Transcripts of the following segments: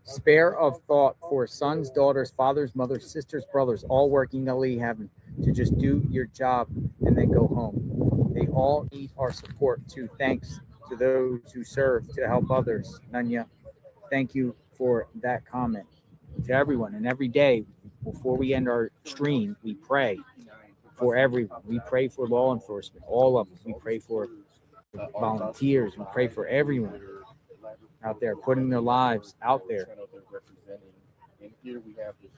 spare of thought for sons, daughters, fathers, mothers, sisters, brothers, all working Ali, having to just do your job and then go home. They all need our support too. Thanks to those who serve to help others. Nanya, thank you for that comment. To everyone, and every day before we end our stream, we pray for everyone. We pray for law enforcement, all of them. We pray for volunteers. We pray for everyone out there putting their lives out there. And here we have this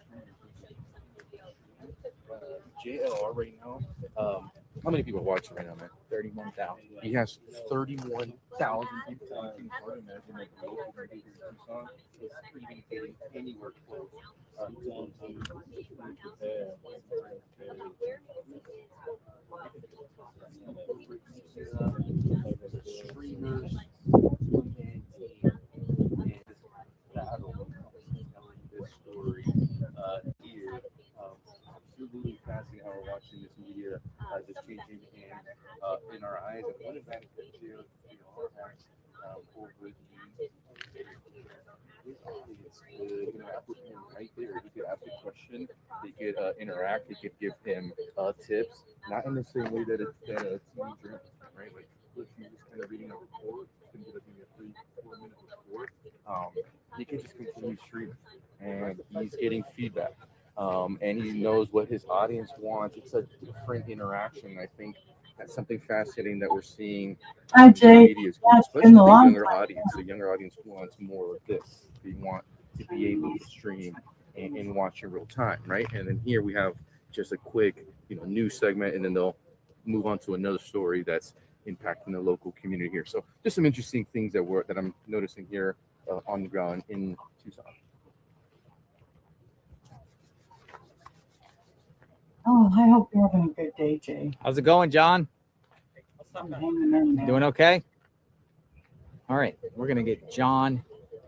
JLR right now. How many people watching right now, man? 31,000. He has 31,000 people watching. Hard to imagine like local radio in Tucson is even getting anywhere close. Streamers and battle telling this story here. Absolutely fascinating how we're watching this media just changing in our eyes. And one advantage that JLR has over the audience could interact with him right there. He could ask a question, they could interact, they could give him tips, not in the same way that a TV journalist, right? Like, look, you're just kind of reading a report, it's going to be like maybe a 3-4 minute report. He can just continue streaming, and he's getting feedback. And he knows what his audience wants. It's a different interaction. I think that's something fascinating that we're seeing Hi, Jay. media, Yeah, it's especially been the a long younger time. audience. The younger audience wants more of this. They want to be able to stream and watch in real time, right? And then here we have just a quick, news segment, and then they'll move on to another story that's impacting the local community here. So just some interesting things that I'm noticing here on the ground in Tucson. Oh, I hope you're having a good day, Jay. How's it going, John? I'm hanging in there. Doing okay? All right, we're gonna get John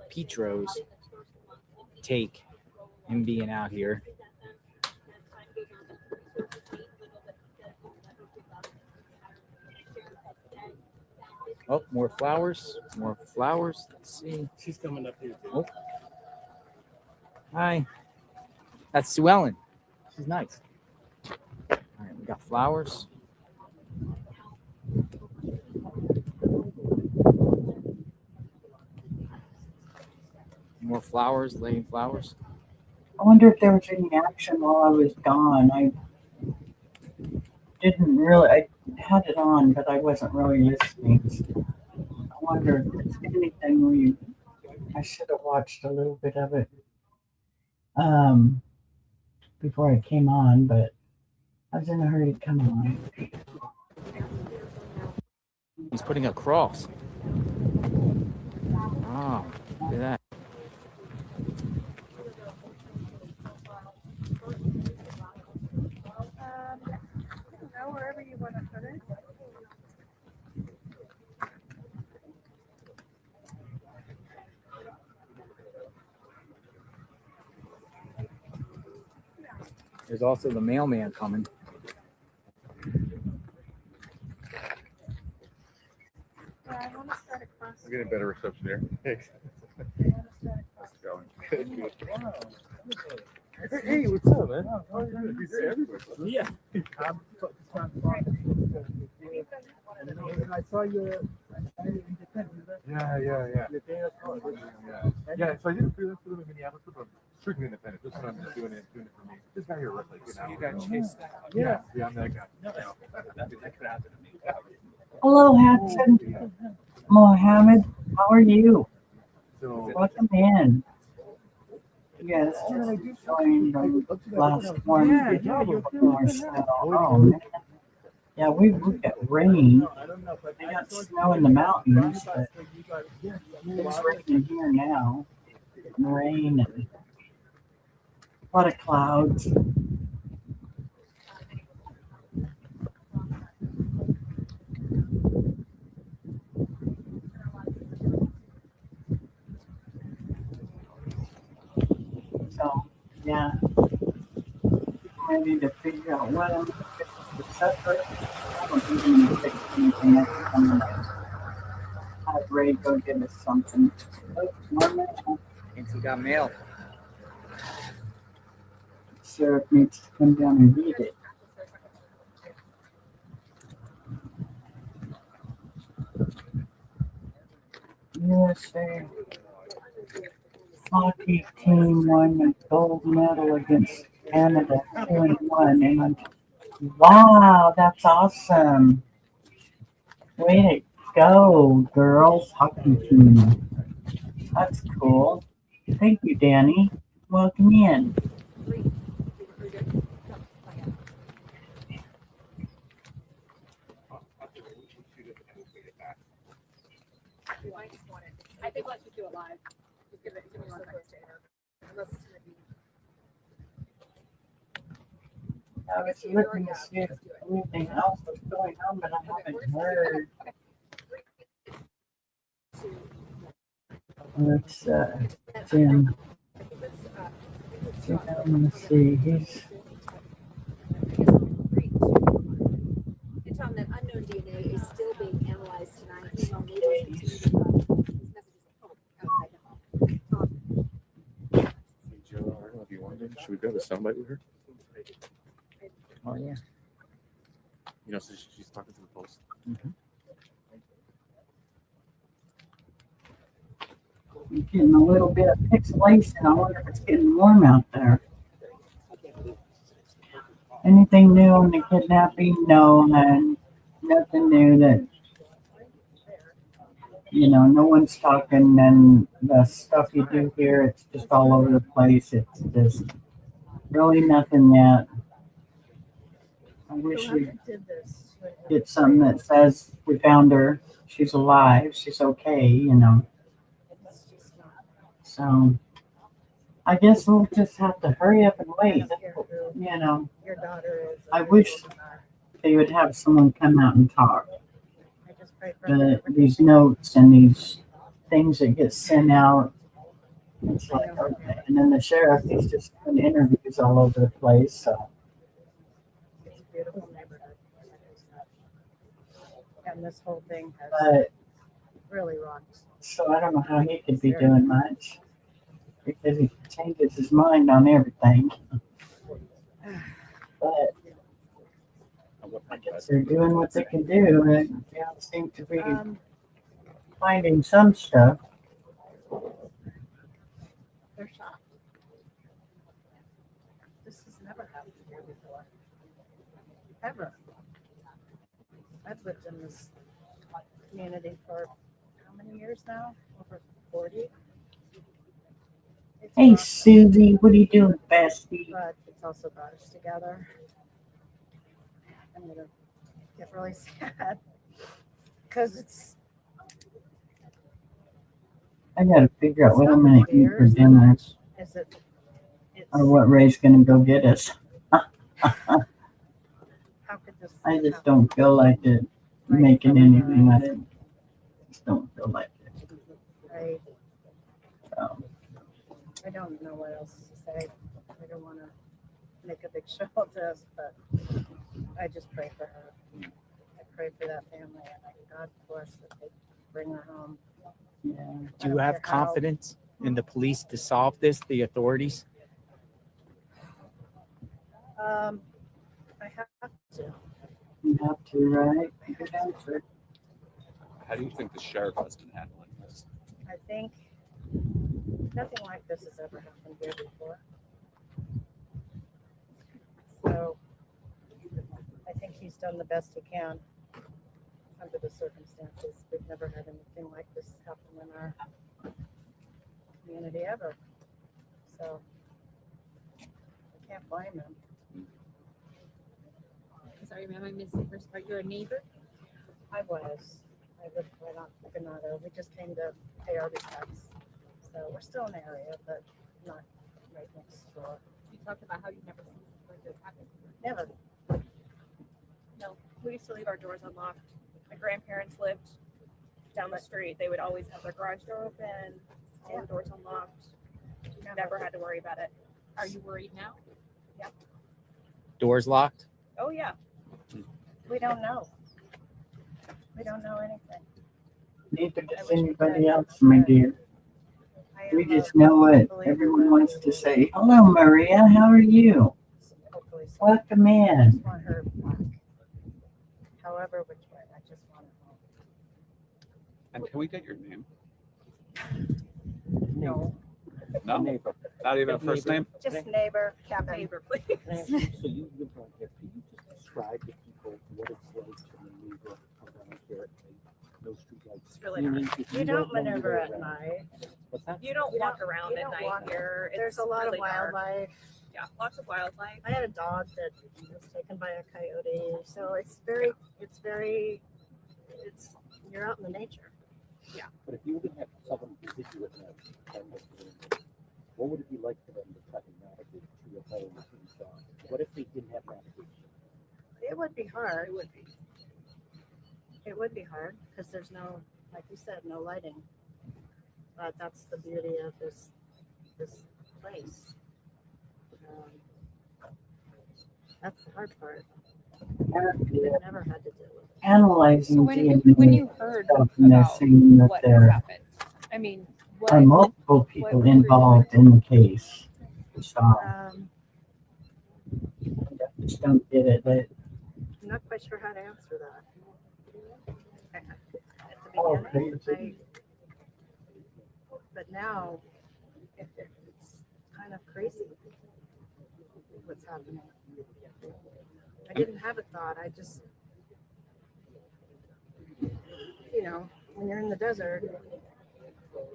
Petro's take, him being out here. Oh, more flowers, more flowers. Let's see. She's coming up here too. Oh. Hi. That's Sue Ellen. She's nice. All right, we got flowers. More flowers, laying flowers. I wonder if there was any action while I was gone. I had it on, but I wasn't really listening. So I wonder if there's anything I should have watched a little bit of it before I came on, but I was in a hurry to come on. He's putting a cross. Oh, look at that. Wherever you want to put it. There's also the mailman coming. Yeah, I want to start across. We're getting better reception there. Thanks. How's it going? Hey, what's up, man? You're everywhere. Yeah. And I saw your independent. Yeah. Yeah, so I did a freelance for them in Minneapolis, but I'm strictly independent. This one I'm doing it for me. This guy here, like, You got chased down. Yeah, I'm that guy. That could happen to me. Hello, Hudson. Mohammed, how are you? So, Welcome in. Yes, just joined the last one. Oh, man. Yeah, we got rain. They got snow in the mountains, but it's raining here now. Rain and a lot of clouds. So, yeah, I need to figure out what I'm going to separate. I don't even need to fix anything. I think I'm going to have Ray go get us something. Oh, more now. Thinks he got mail. Sheriff needs to come down and read it. USA hockey team won the gold medal against Canada 2-1. And wow, that's awesome. Way to go, girls hockey team. That's cool. Thank you, Danny. Welcome in. I think once you do it live, just give me one second. Unless it's gonna be. I was looking to see if anything else was going on, but I haven't heard. Let's Jim. Let's see. He's They tell them that unknown DNA is still being analyzed tonight. Email neighbors continue to these messages of hope outside the home. Joe, I don't know if you wanted. Should we grab a soundbite with her? Oh yeah. You know, so she's talking to the post. I'm getting a little bit of pixelation. I wonder if it's getting warm out there. Anything new on the kidnapping? No, and nothing new that, no one's talking, and the stuff you do here, it's just all over the place. It's just really nothing yet. I wish we get something that says we found her, she's alive, she's okay, So I guess we'll just have to hurry up and wait. Your daughter is. I wish they would have someone come out and talk. I just pray for But these notes and these things that get sent out, it's like, okay. And then the sheriff is just doing interviews all over the place. So It's a beautiful neighborhood. And this whole thing has but really rocked. so I don't know how he could be doing much because he changes his mind on everything. But I guess they're doing what they can do. And they don't seem to be finding some stuff. They're shocked. This has never happened here before. Ever. I've lived in this community for how many years now? Over 40. It's Hey, rough, Susie, what are you doing, bestie? but it's also brought us together. I'm gonna get really sad because it's I gotta figure out It's what not I'm the gonna eat for fears so dinner much as it's or what Ray's gonna go get us. how could this I just happen don't feel like it right making from anything. our I just don't feel like it. right? So, I don't know what else to say. I don't want to make a big show of this, but I just pray for her. I pray for that family, and God bless that they bring her home. yeah. Do you have confidence in the police to solve this, the authorities? I have to. You have to, right? Good answer. How do you think the sheriff has been handling this? I think nothing like this has ever happened here before. So I think he's done the best he can under the circumstances. We've never had anything like this happen in our community ever. So I can't blame him. Sorry, ma'am, I missed the first part. You're a neighbor? I was. I lived right on Gannado. We just came to pay our respects. So we're still in the area, but not right next door. You talked about how you've never seen something like this happen. Never. No, we used to leave our doors unlocked. My grandparents lived down the street. They would always have their garage door open and doors unlocked. Never had to worry about it. Are you worried now? Doors locked? Oh yeah. We don't know. We don't know anything. Neither does anybody else, my dear. I We just know it. Everyone wants to say, hello, Maria, how are you? Hopefully, so. Welcome I in. just want her back. However, which way, I just want her home. And can we get your name? No, No, Neighbor. not even a first name. just neighbor, Kevin. Neighbor, please. So you live around here. Can you just describe to people what it's like to maneuver around here at night? No street lights. It's really not. Meaning if You don't know maneuver you're at around- night. What's that? You don't You walk don't- around you at don't night walk. here. There's It's a lot really of dark. wildlife. Yeah, lots of wildlife. I had a dog that was taken by a coyote, so it's very, you're out in the nature. But if you were to have someone visit you at night, what would it be like for them to try to navigate to your home with these dogs? What if they didn't have navigation? It would be hard. It would be. It would be hard because there's no, like you said, no lighting. But that's the beauty of this place. That's the hard part. I've never had to deal with it. Analyzing So DNA when you heard stuff about missing that what has there happened, I mean, are what, multiple people were you involved in the case. So Um, I just don't get it. That I'm not quite sure how to answer that. At Oh, the beginning, but now it's kind of crazy what's happening. I didn't have a thought. I just, when you're in the desert,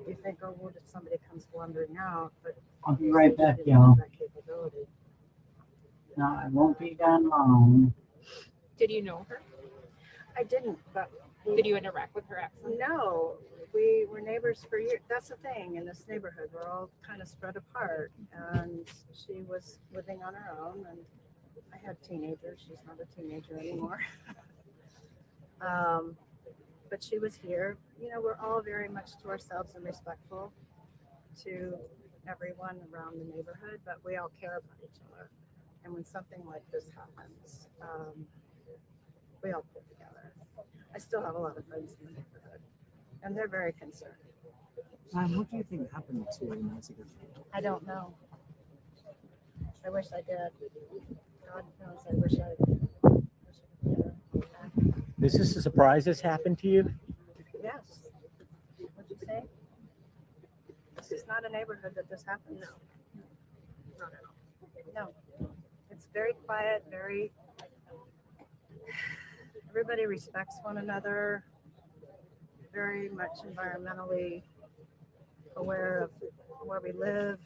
you think, oh, what if somebody comes wandering out? But I'll be right back, you don't have y'all. that capability. No, I won't be gone long. did you know her? I didn't, but Did you interact with her at some no, we were neighbors for years. That's the thing in this neighborhood. We're all kind of spread apart. And she was living on her own, and I had teenagers. She's not a teenager anymore. But she was here. We're all very much to ourselves and respectful to everyone around the neighborhood, but we all care about each other. And when something like this happens, we all pull together. I still have a lot of friends in the neighborhood, and they're very concerned. What do you think happened to Nancy? I don't know. I wish I did. God knows, I wish I did. Is this a surprise this happened to you? Yes. What'd you say? This is not a neighborhood that this happens. No. Not at all. No. It's very quiet, everybody respects one another, very much environmentally aware of where we live.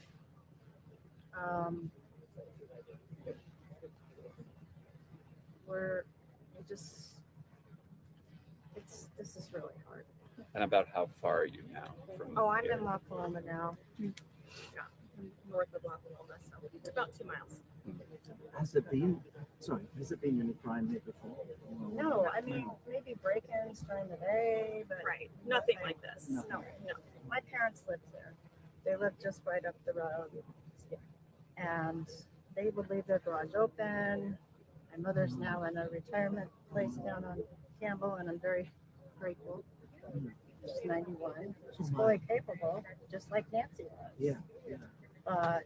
This is really hard. And about how far are you now from? Oh, I'm here? in La Paloma now. North of La Paloma, so about 2 miles. Has it been any crime here before? No, I mean, maybe break-ins during the day, but Right. Nothing like this. No. My parents lived there. They lived just right up the road. And they would leave their garage open. My mother's now in a retirement place down on Campbell, and I'm very grateful. She's 91. She's fully capable, just like Nancy was. Yeah. But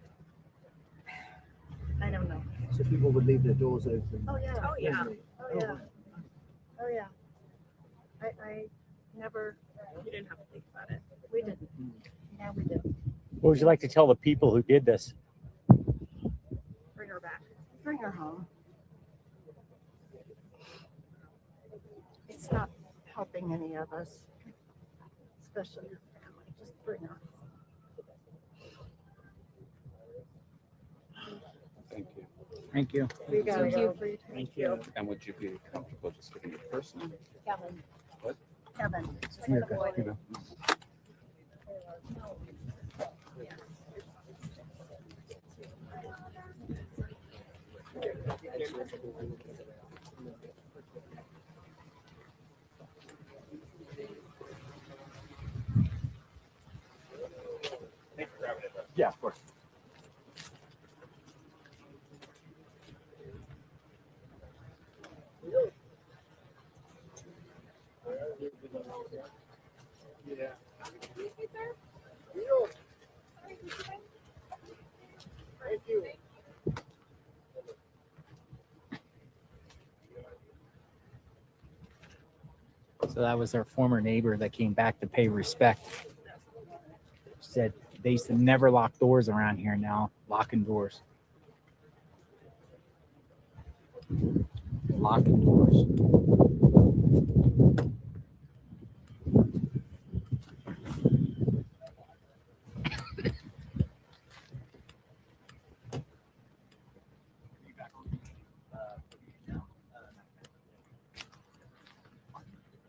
I don't know. So people would leave their doors open. Oh, yeah. Oh, yeah. Oh, yeah. Oh, yeah. I never, You didn't have to think about it. we didn't. Now we do. What would you like to tell the people who did this? Bring her back. Bring her home. It's not helping any of us, especially her family. Just bring her. Thank you. Thank you. We gotta Thank go. you. Thank you. And would you be comfortable just giving your first name? Kevin. What? Kevin. Just You're like a boy. good. Yeah, of course. So that was our former neighbor that came back to pay respect. Said they used to never lock doors around here. Now locking doors. Locking doors.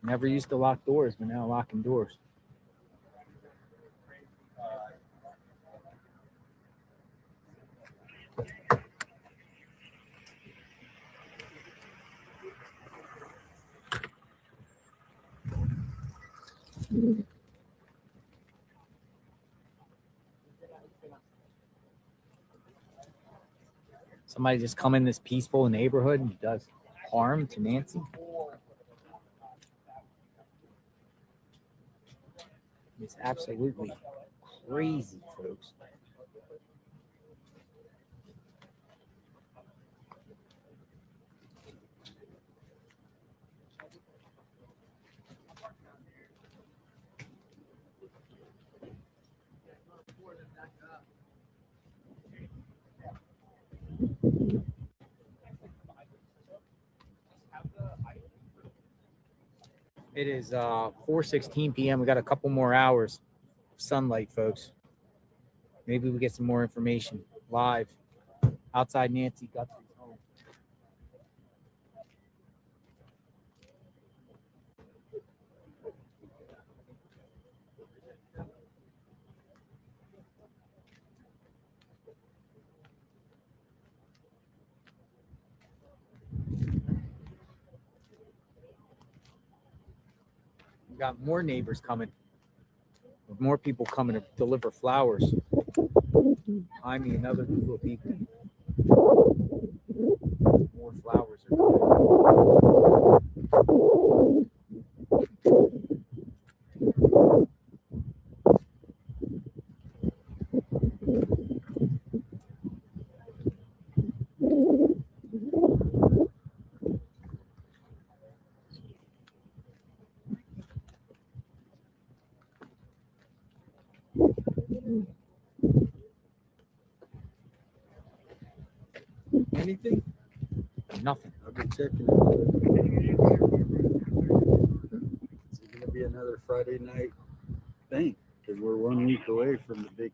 Never used to lock doors, but now locking doors. Somebody just come in this peaceful neighborhood and does harm to Nancy. It's absolutely crazy, folks. It is 4:16 p.m. We got a couple more hours of sunlight, folks. Maybe we get some more information live outside Nancy Guthrie's home. We got more neighbors coming. More people coming to deliver flowers. I mean, another group of people. More flowers are coming. Anything? Nothing. I've been checking. It's going to be another Friday night thing because we're 1 week away from the big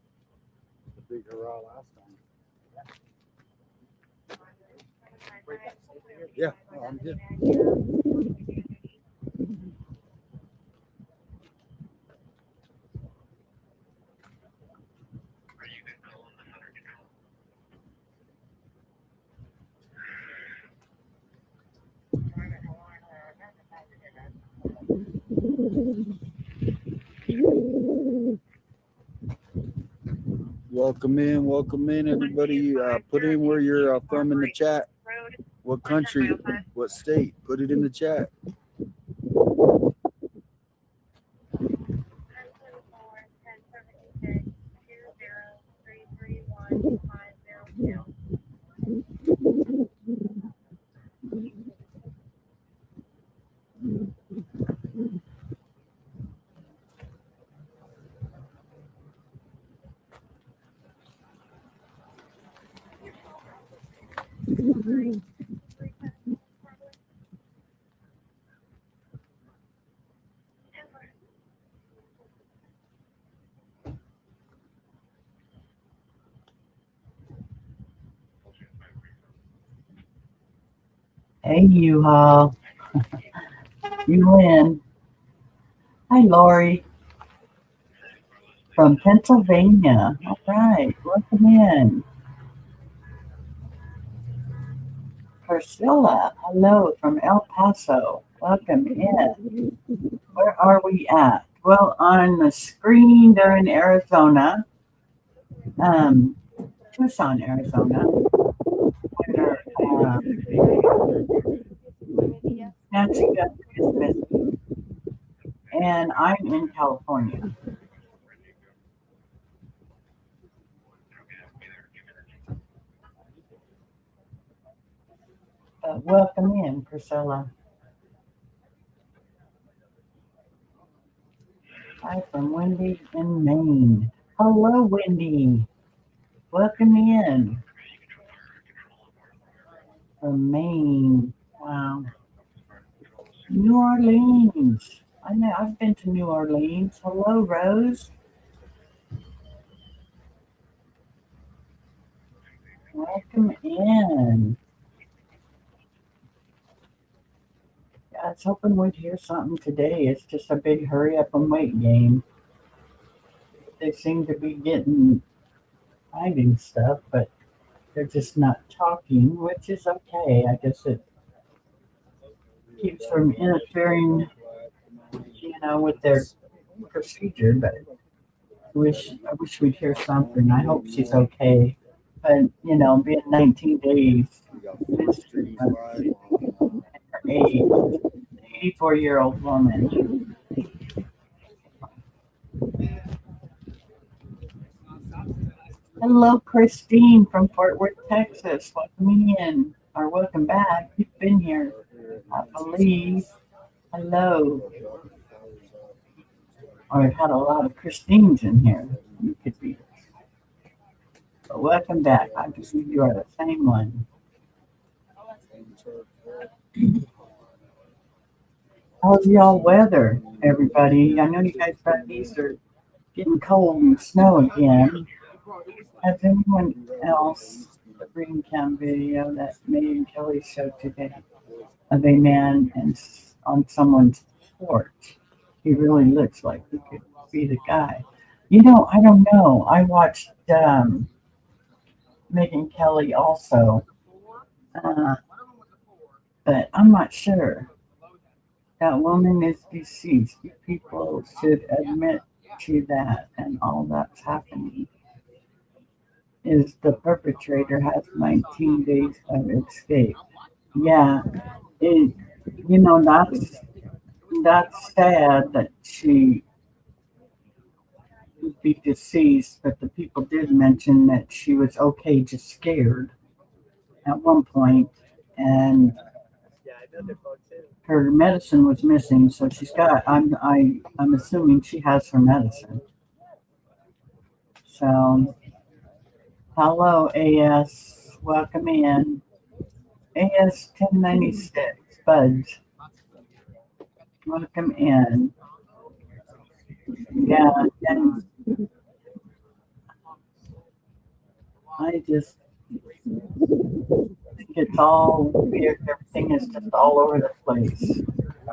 hurrah last time. Yeah, no, I'm good. Welcome in, everybody. Put in where you're from in the chat. What country, what state? Put it in the chat. Hey, you all. You win. Hi, Lori from Pennsylvania. All right, welcome in. Priscilla, hello from El Paso. Welcome in. Where are we at? Well, on the screen, they're in Arizona, Tucson, Arizona. Where, Nancy Guthrie is missing, and I'm in California. Welcome in, Priscilla. Hi from Wendy in Maine. Hello, Wendy. Welcome in from Maine. Wow. New Orleans. I know I've been to New Orleans. Hello, Rose. Welcome in. I was hoping we'd hear something today. It's just a big hurry up and wait game. They seem to be finding stuff, but they're just not talking, which is okay. I guess it keeps from interfering, with their procedure. But I wish we'd hear something. I hope she's okay. But being 19 days, her age, 84-year-old woman. Hello, Christine from Fort Worth, Texas. Welcome in, or welcome back. You've been here, I believe. Hello. Or I've had a lot of Christines in here. You could be. But welcome back. I believe you are the same one. How's y'all weather, everybody? I know you guys buddies are getting cold and snow again. Has anyone else the Green Cam video that May and Kelly showed today of a man on someone's porch? He really looks like he could be the guy. I don't know. I watched Megan Kelly also, but I'm not sure. That woman is deceased. You people should admit to that, and all that's happening is the perpetrator has 19 days of escape. Yeah, that's sad that she would be deceased, but the people did mention that she was okay, just scared at one point, and her medicine was missing, so she's got. I'm assuming she has her medicine. So, hello, AS. Welcome in. AS 1096, Buds. Welcome in. Yeah, and I just think it's all weird. Everything is just all over the place.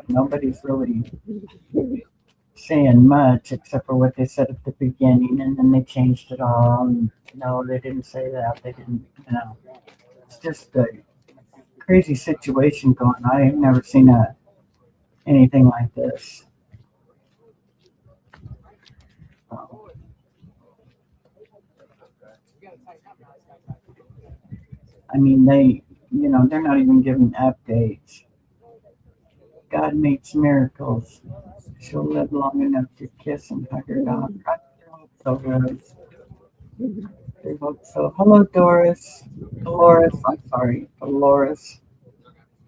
Nobody's really saying much except for what they said at the beginning, and then they changed it all. And, no, they didn't say that. They didn't, It's just a crazy situation going on. I've never seen anything like this. I mean, they're not even giving updates. God makes miracles. She'll live long enough to kiss and hug her dog. I hope so, Rose. I hope so. Hello, Dolores. I'm sorry, Dolores.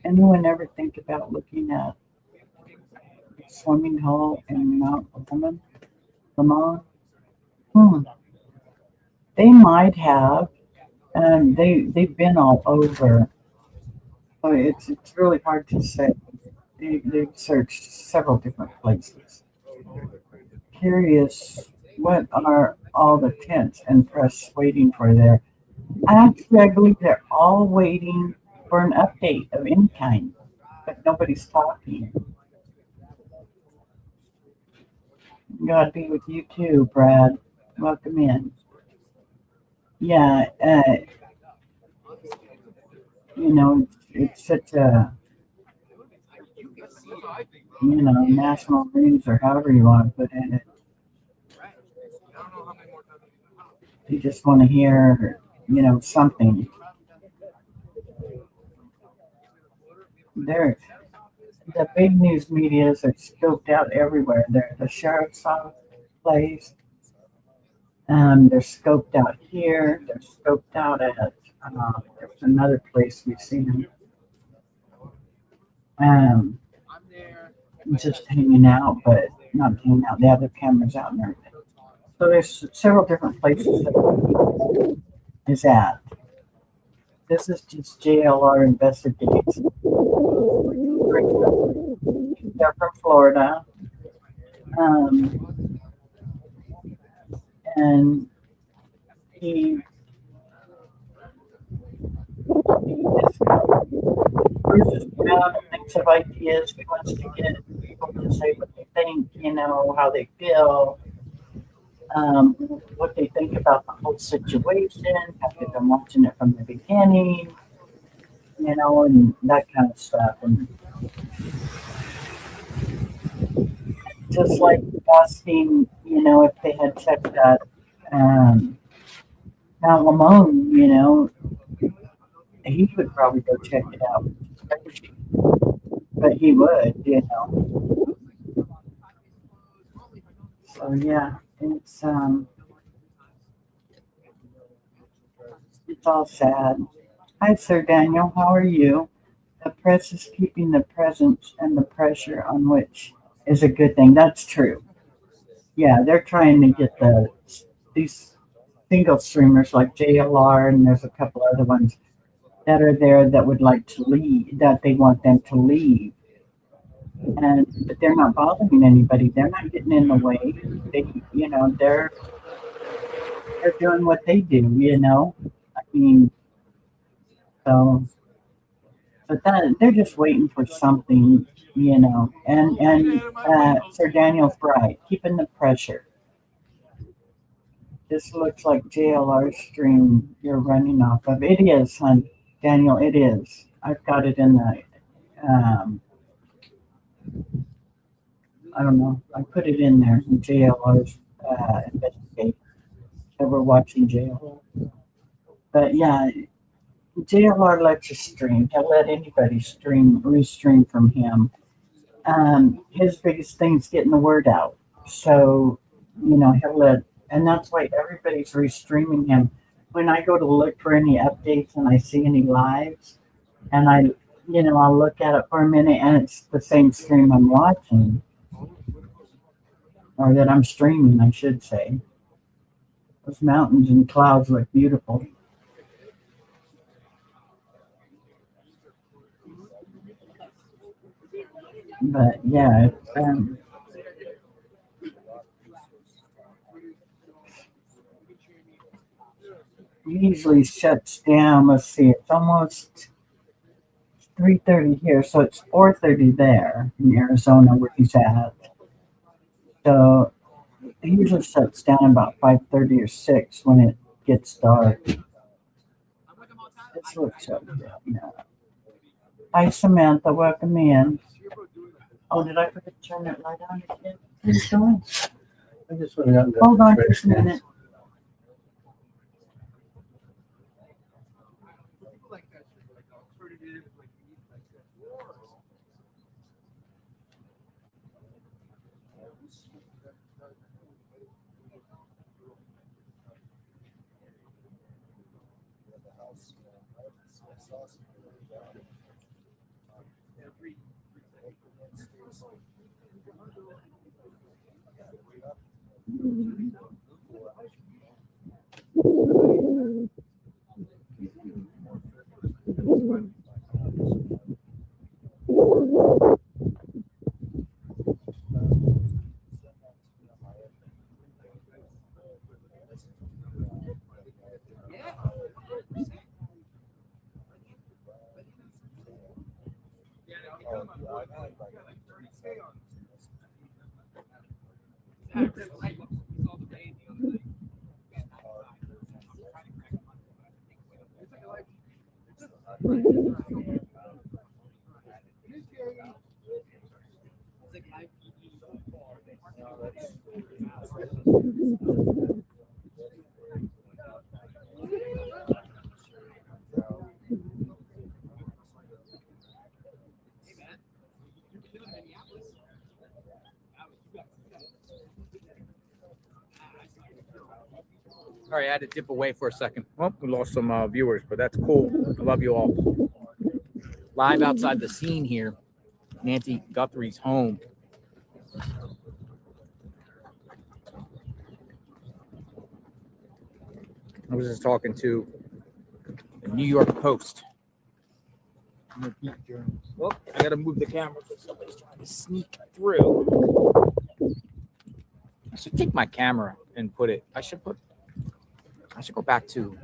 Anyone ever think about looking at a swimming hole in Mount Lamont? They might have. They've been all over. But it's really hard to say. They've searched several different places. Curious, what are all the tents and press waiting for there? Actually, I believe they're all waiting for an update of any kind, but nobody's talking. God be with you too, Brad. Welcome in. Yeah, it's such a, national news or however you want to put in it. You just want to hear, something. The big news medias are scoped out everywhere. The sheriff's place. They're scoped out here. They're scoped out at there's another place we've seen them. Just hanging out, but not hanging out. They have their cameras out and everything. So there's several different places that is at. This is just JLR Investigates. They're from Florida. And he just cruises around and thinks of ideas. He wants to get people to say what they think, how they feel, what they think about the whole situation, have they been watching it from the beginning, and that kind of stuff. And just like asking, if they had checked that Mount Lamone, he would probably go check it out. But he would, So yeah, it's all sad. Hi, Sir Daniel. How are you? The press is keeping the presence and the pressure on, which is a good thing. That's true. Yeah, they're trying to get these single streamers like JLR, and there's a couple other ones that are there that would like to leave, that they want them to leave. But they're not bothering anybody. They're not getting in the way. They, they're doing what they do. I mean, so, but they're just waiting for something, And Sir Daniel's right, keeping the pressure. This looks like JLR stream you're running off of. It is, hon. Daniel, it is. I've got it in the, I don't know. I put it in there in JLR's investigation. That we're watching JLR. But yeah, JLR lets you stream. He'll let anybody restream from him. His biggest thing is getting the word out. So, he'll let, and that's why everybody's restreaming him. When I go to look for any updates and I see any lives, and I'll look at it for a minute and it's the same stream I'm watching, or that I'm streaming, I should say. Those mountains and clouds look beautiful. But yeah, usually shuts down. Let's see, it's almost 3:30 here, so it's 4:30 there in Arizona where he's at. So it usually shuts down about 5:30 or 6 when it gets dark. This looks up now. Hi Samantha, welcome in. Oh, did I forget to turn that light on again? Who's going? I just went out and got Hold on the just a trash minute. Sorry, I had to dip away for a second. Well, we lost some viewers, but that's cool. I love you all. Live outside the scene here, Nancy Guthrie's home. I was just talking to the New York Post. Oh, I gotta move the camera because somebody's trying to sneak through. I should take my camera and put it. I should go back to.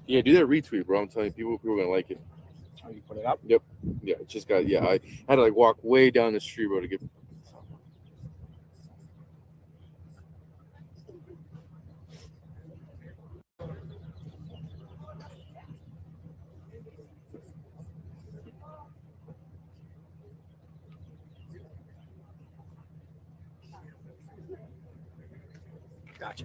Yeah, do that retweet, bro. I'm telling you, people are gonna like it. Oh, you put it up? Yep. Yeah, it just got. Yeah, I had to like walk way down the street, bro, to get. Gotcha.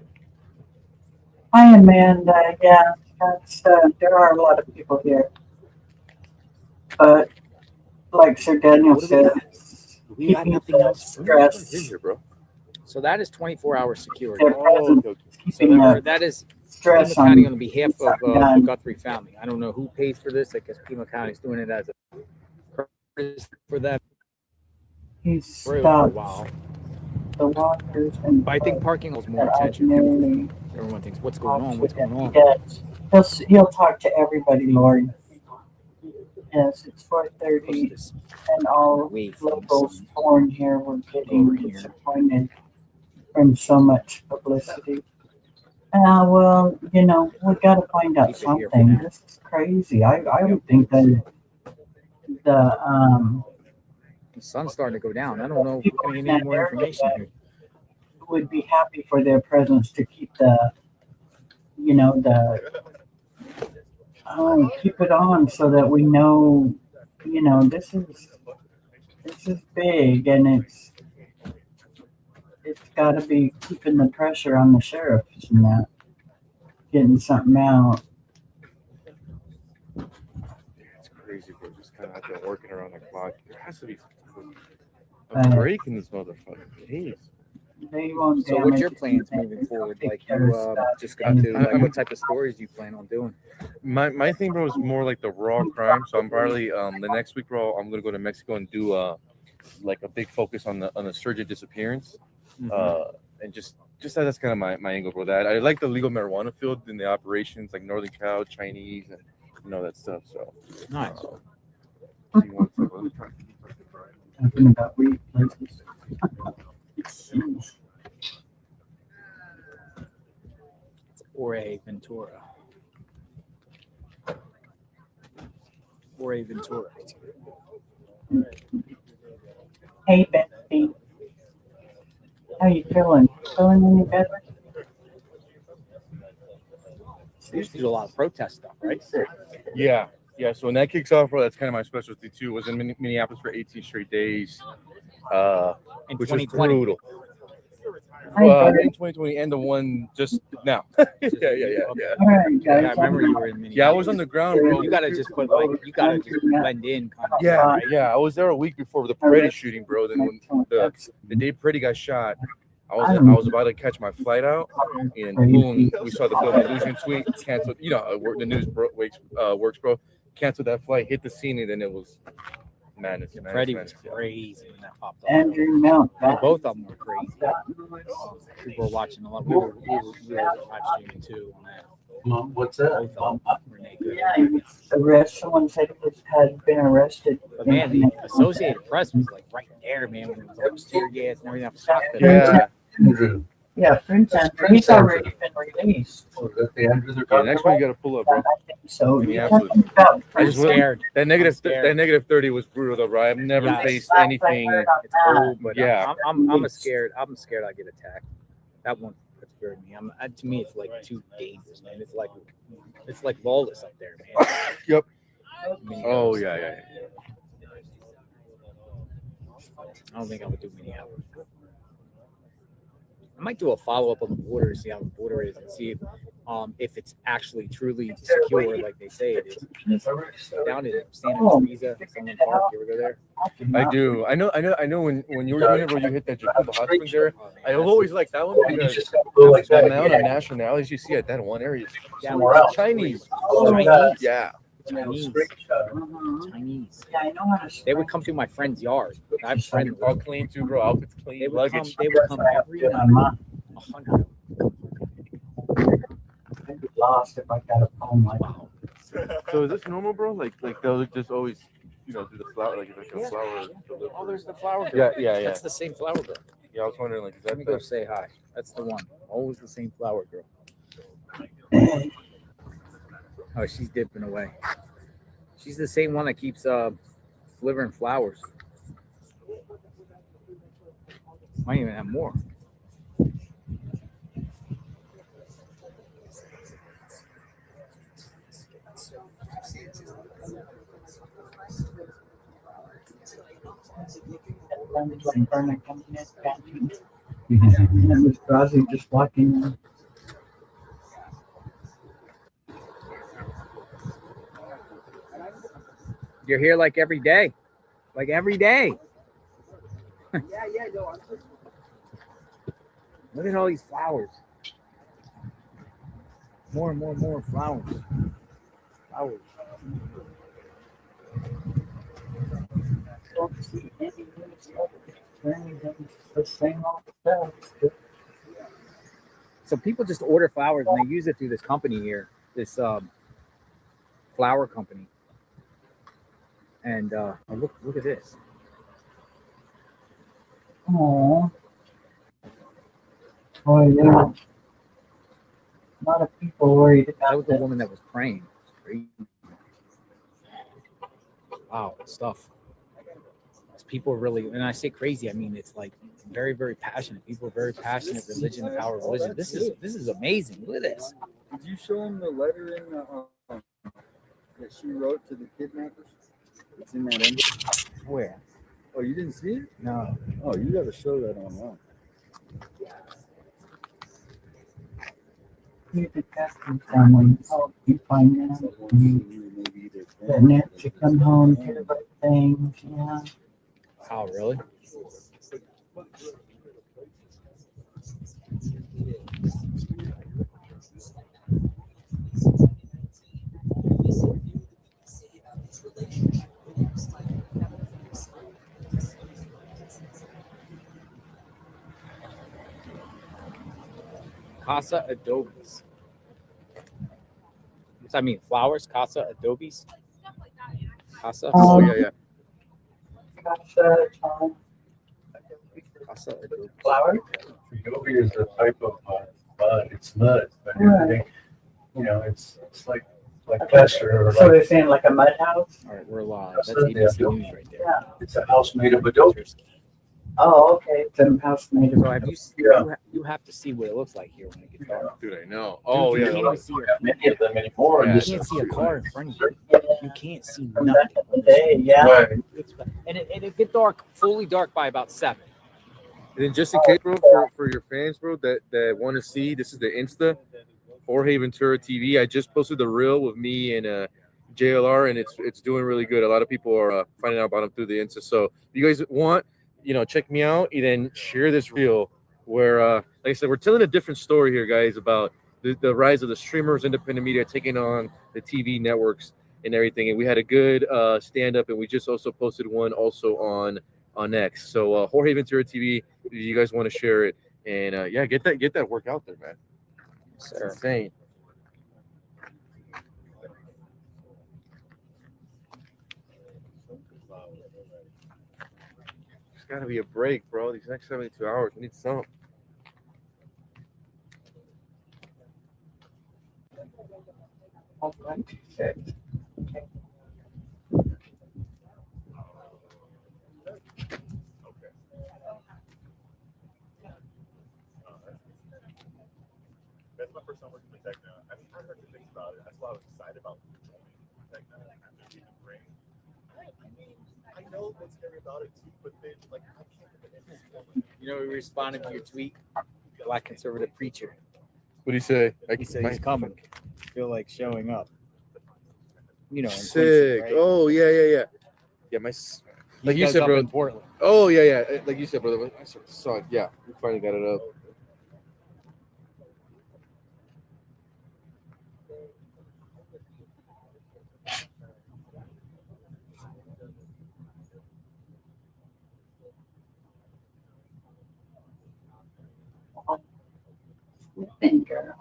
Hi, Amanda. Yeah, that's, there are a lot of people here. But like Sir Daniel said, We got keeping nothing else. stress, Here, bro. So that is 24-hour security. their presence, okay. So keeping there, the that is stress Pima County on on behalf of the done. Guthrie family. I don't know who pays for this. I guess Pima County is doing it as a for them He's for a stopped while. the walkers and But I think parking holds more that attention. ordinarily Everyone thinks, "What's going on? What's going on?" He'll talk to everybody, Lord. Yes, it's 4:30, This and all away from locals some- born here were getting over here. disappointed from so much publicity. Well, you know, we got to find out Keep it here for something. now. This is crazy. I would think that the The sun's starting to go down. I don't know if people we're going in to get any that more area information here. would be happy for their presence to keep the, you know, keep it on so that we know, you know, this is big, and it's got to be keeping the pressure on the sheriffs and that, getting something out. It's crazy, bro. Just kind of out there working around the clock. There has to be some Uh, break in this motherfucker. Jeez. They won't So, what's damage your plans anything. moving forward? Take Like, care you of stuff. just got to like, I'm- what type of stories do you plan on doing? My thing, bro, is more like the raw crime. So I'm probably the next week, bro, I'm gonna go to Mexico and do like a big focus on the surgeon disappearance. And just that's kind of my angle, bro. That I like the legal marijuana field in the operations, like Northern Cal, Chinese, and you know that stuff. So Nice. Talking about weed places. Jorge Ventura. Jorge Ventura. Hey, Betsy. How you feeling? Feeling any better? They used to do a lot of protest stuff, right? yeah. So when that kicks off, bro, that's kind of my specialty too. Was in Minneapolis for 18 straight days, In which was 2020. brutal. Hi, In 2020 and the one just now. yeah. All right, Yeah, guys. I remember you were in Minneapolis. Yeah, I was on the ground, bro. You gotta just put like you gotta just blend in. Kind of, Yeah, right? yeah. I was there a week before the Peretti shooting, bro. Then when the day Peretti got shot, I was about to catch my flight out, and boom, we saw the Bill Illusion tweet canceled. You know, the news works, bro. Canceled that flight, hit the scene, and then it was madness. Freddie was crazy when that popped up. Andrew Mount. Both of them were crazy. People were watching a lot. We were live streaming too on that. What's that? Both of them were naked. Someone said he had been arrested. But man, the Associated Press was like right there, man. When it was all tear gas and everything. I was shocked that Yeah. Andrew. Yeah, Prince Andrew. He's already been released. Oh, is that the Andrew they're Yeah, talking next one about? you gotta pull up, bro. I think so. Yeah, You're absolutely. talking about I Prince just went- scared. That negative, scared. that negative 30 was brutal, though, bro. I've never Yeah. faced Last I anything. heard on It's that, cold, but Yeah. I'm scared. I'm scared I get attacked. That one scared me. To me, it's like too dangerous, man. It's like lawless up there, man. Yep. I mean, Oh yeah, yeah. I don't think I would do many hours. I might do a follow up on the border to see how the border is and see if it's actually truly secure, like they say it is. Down in Santa Teresa, Sunland Park, you ever go there? I do. I know. When you were doing it, where you hit that the hot springs there, Oh, man, I that's- always like that one You because just gotta go like the that. amount of Yeah. nationalities you see at that one area is Yeah, Somewhere else. Chinese. Oh, Chinese. Yeah. Chinese. Mhm. Chinese. Yeah, I know how to. They would come through my friend's yard. I have friends. All clean too, bro. Outfits clean. They would come. Luggage. They would come every Yeah, night. mom. 100. I'd be lost if I got a phone like that. Wow. So is this normal, bro? Like they'll just always, do the flower, like a flower. Oh, there's the flower girl. Yeah, yeah, yeah. That's the same flower girl. Yeah, I was wondering, like, is Let that me go the, say hi. That's the one. Always the same flower girl. Oh, she's dipping away. She's the same one that keeps delivering flowers. Might even have more. And it was Rosie just walking in. You're here like every day. Like every day. Look at all these flowers. More and more and more flowers. Flowers. Don't see any the same old stuff. So people just order flowers and they use it through this company here, this flower company. And look at this. Oh, oh yeah. A lot of people worried That about was the that. woman that was praying. It's crazy. Wow, stuff. People are really, and I say crazy, I mean it's like very, very passionate. People are very passionate. Religion, the power of religion. This is amazing. Look at this. Did you show him the letter in that she wrote to the kidnappers? It's in that envelope. Where? Oh, you didn't see it? No. Oh, you got to show that online. You could ask them family, help you find them. And then she come home to the right things, yeah. Oh, really? Casa Adobes. What's that mean? Flowers? Casa Adobes? Casa? Oh yeah, yeah. Casa Adobes. Flower? Adobe is a type of mud. It's mud, but Right. it's like plaster or So they're saying like a mud house? All right, we're live. That's ABC News right there. Yeah. it's a house made of adobe. Oh, okay. It's a house made of. So have you? Yeah. You have to see what it looks like here when it gets dark. Dude, I know. Oh Dude, you yeah. can't even see Many of them anymore. Yeah. You Just- can't see a car in front of you. You can't see From nothing. back in the day, yeah. Right. And it get dark, fully dark by about 7. And then just in case, bro, for your fans, bro, that want to see, this is the Insta, Jorge Ventura TV. I just posted the reel with me and JLR, and it's doing really good. A lot of people are finding out about him through the Insta. So if you guys want, check me out and then share this reel where, like I said, we're telling a different story here, guys, about the rise of the streamers, independent media taking on the TV networks and everything. And we had a good stand up, and we just also posted one also on X. So Jorge Ventura TV, if you guys want to share it, and yeah, get that work out there, man. It's insane. There's got to be a break, bro. These next 72 hours, we need something. That's my first time working with Tech now. I mean, I heard the things about it. That's why I was excited about Tech now. I know what's scary about it too, but then like I can't put the end. You know, we responded to your tweet. Black conservative preacher. What do you say? He said he's coming. Feel like showing up. You know, in Quincy, Sick. right? Oh yeah. Yeah, like you does said, up bro. in Portland. Oh yeah. Like you said, brother. I saw it. Yeah, we finally got it up. Finger.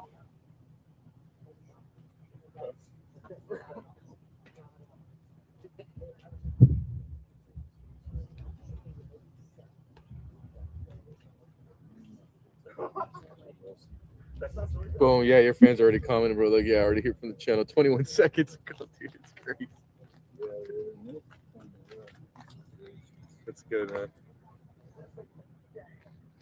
Boom. Yeah, your fans already commenting, bro. Like, yeah, I already hear from the channel 21 seconds ago, dude. It's crazy. That's good, man.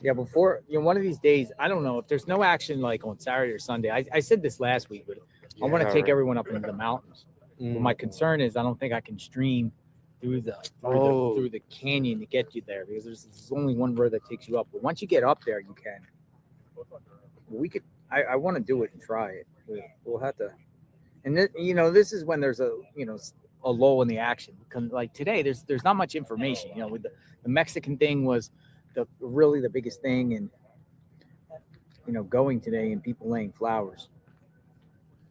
Yeah, before, you know, one of these days, I don't know if there's no action like on Saturday or Sunday. I said this last week, but I want to take everyone up into the mountains. But my concern is I don't think I can stream through the canyon to get you there because there's only one road that takes you up. But once you get up there, you can. We could. I want to do it and try it. We'll have to. And you know, this is when there's a lull in the action. Like today, there's not much information. You know, with the Mexican thing was really the biggest thing, and you know, going today and people laying flowers.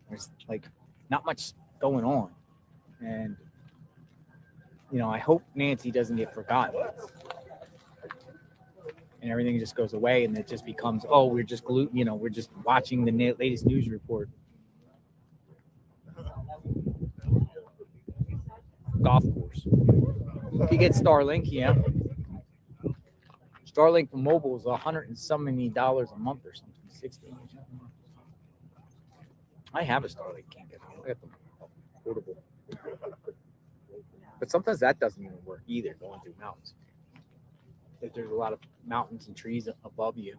There's like not much going on, and you know, I hope Nancy doesn't get forgotten, and everything just goes away, and it just becomes, oh, we're just we're just watching the latest news report. Golf course. If you get Starlink, yeah. Starlink for mobile is $100 and so many dollars a month or something, 60 or something. I have a Starlink, can't get it. I got the portable. But sometimes that doesn't even work either, going through mountains. If there's a lot of mountains and trees above you.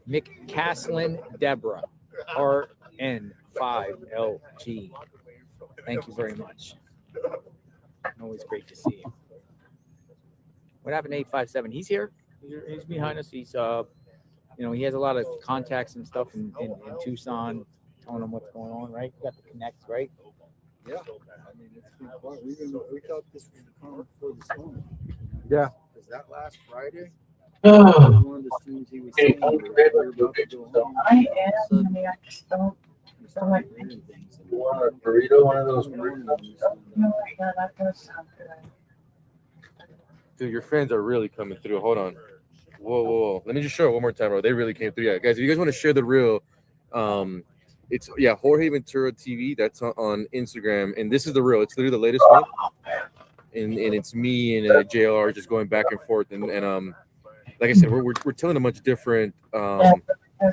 McCaslin Deborah, RN5LG. Thank you very much. Always great to see you. What happened to 857? He's here. He's behind us. He's he has a lot of contacts and stuff in Tucson, telling him what's going on, right? You got the connects, right? Yeah. I mean, it's been quite, we thought this was the calm before the storm. Yeah. Because that last Friday, was one of the streams he was saying. I just don't. So like, You want a burrito? One of those burritos? No, yeah, that does sound good. Dude, your fans are really coming through. Hold on. Whoa. Let me just show it one more time, bro. They really came through. Yeah, guys, if you guys want to share the reel, it's Jorge Ventura TV. That's on Instagram, and this is the reel. It's literally the latest one, and it's me and JLR just going back and forth, and like I said, we're telling a much different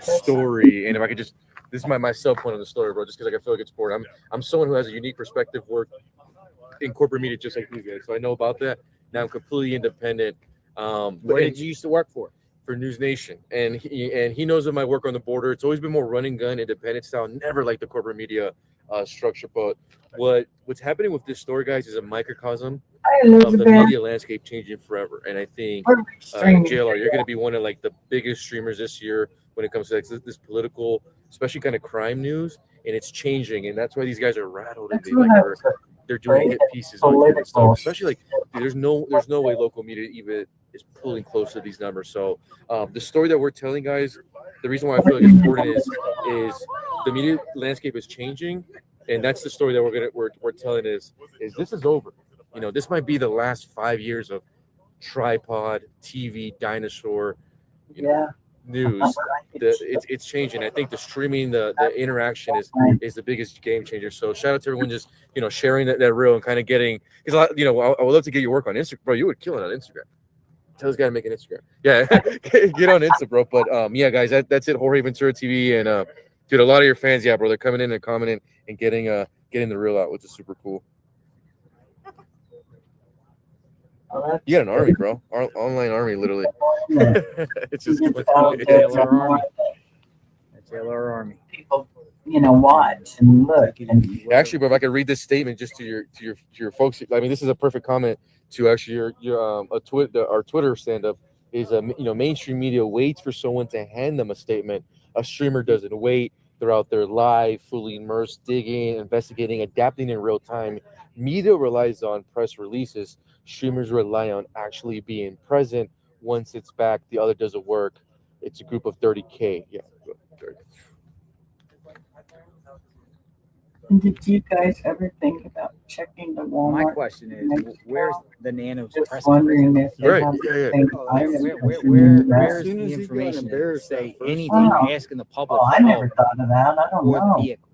story. And if I could just, this is my sub point of the story, bro, just because I feel like it's important. I'm someone who has a unique perspective, work in corporate media just like you guys, so I know about that. Now I'm completely independent. Where did you used to work for? For News Nation, and he knows of my work on the border. It's always been more run and gun, independent style, never like the corporate media structure. But what's happening with this story, guys, is a microcosm of the media landscape changing forever. And I think JLR, you're going to be one of like the biggest streamers this year when it comes to this political, especially kind of crime news, and it's changing. And that's why these guys are rattled, and they're doing hit pieces on it and stuff. Especially like there's no way local media even is pulling close to these numbers. So the story that we're telling, guys, the reason why I feel like it's important is the media landscape is changing, and that's the story that we're telling is this is over. You know, this might be the last 5 years of tripod TV dinosaur. You know, news, it's changing. I think the streaming, the interaction is the biggest game changer. So shout out to everyone just sharing that reel and kind of getting, because I would love to get your work on Instagram, bro. You would kill it on Instagram. Tell this guy to make an Instagram. Yeah, get on Insta, bro. But yeah, guys, that's it. Jorge Ventura TV, and dude, a lot of your fans, yeah, bro, they're coming in and commenting and getting the reel out, which is super cool. You got an army, bro. Online army, literally. It's just JLR army. JLR army. People, watch and look. And actually, bro, if I could read this statement just to your folks. I mean, this is a perfect comment to actually our Twitter stand up is mainstream media waits for someone to hand them a statement. A streamer doesn't wait. They're out there live, fully immersed, digging, investigating, adapting in real time. Media relies on press releases. Streamers rely on actually being present. Once it's back, the other doesn't work. It's a group of 30K. Yeah. 30. And did you guys ever think about checking the Walmart? My question is, where's the Nanos Just press? wondering if they Right, have yeah, the yeah. same Where's the information to say anything, asking the public Oh, I for never help thought of that. I don't or the know. vehicle?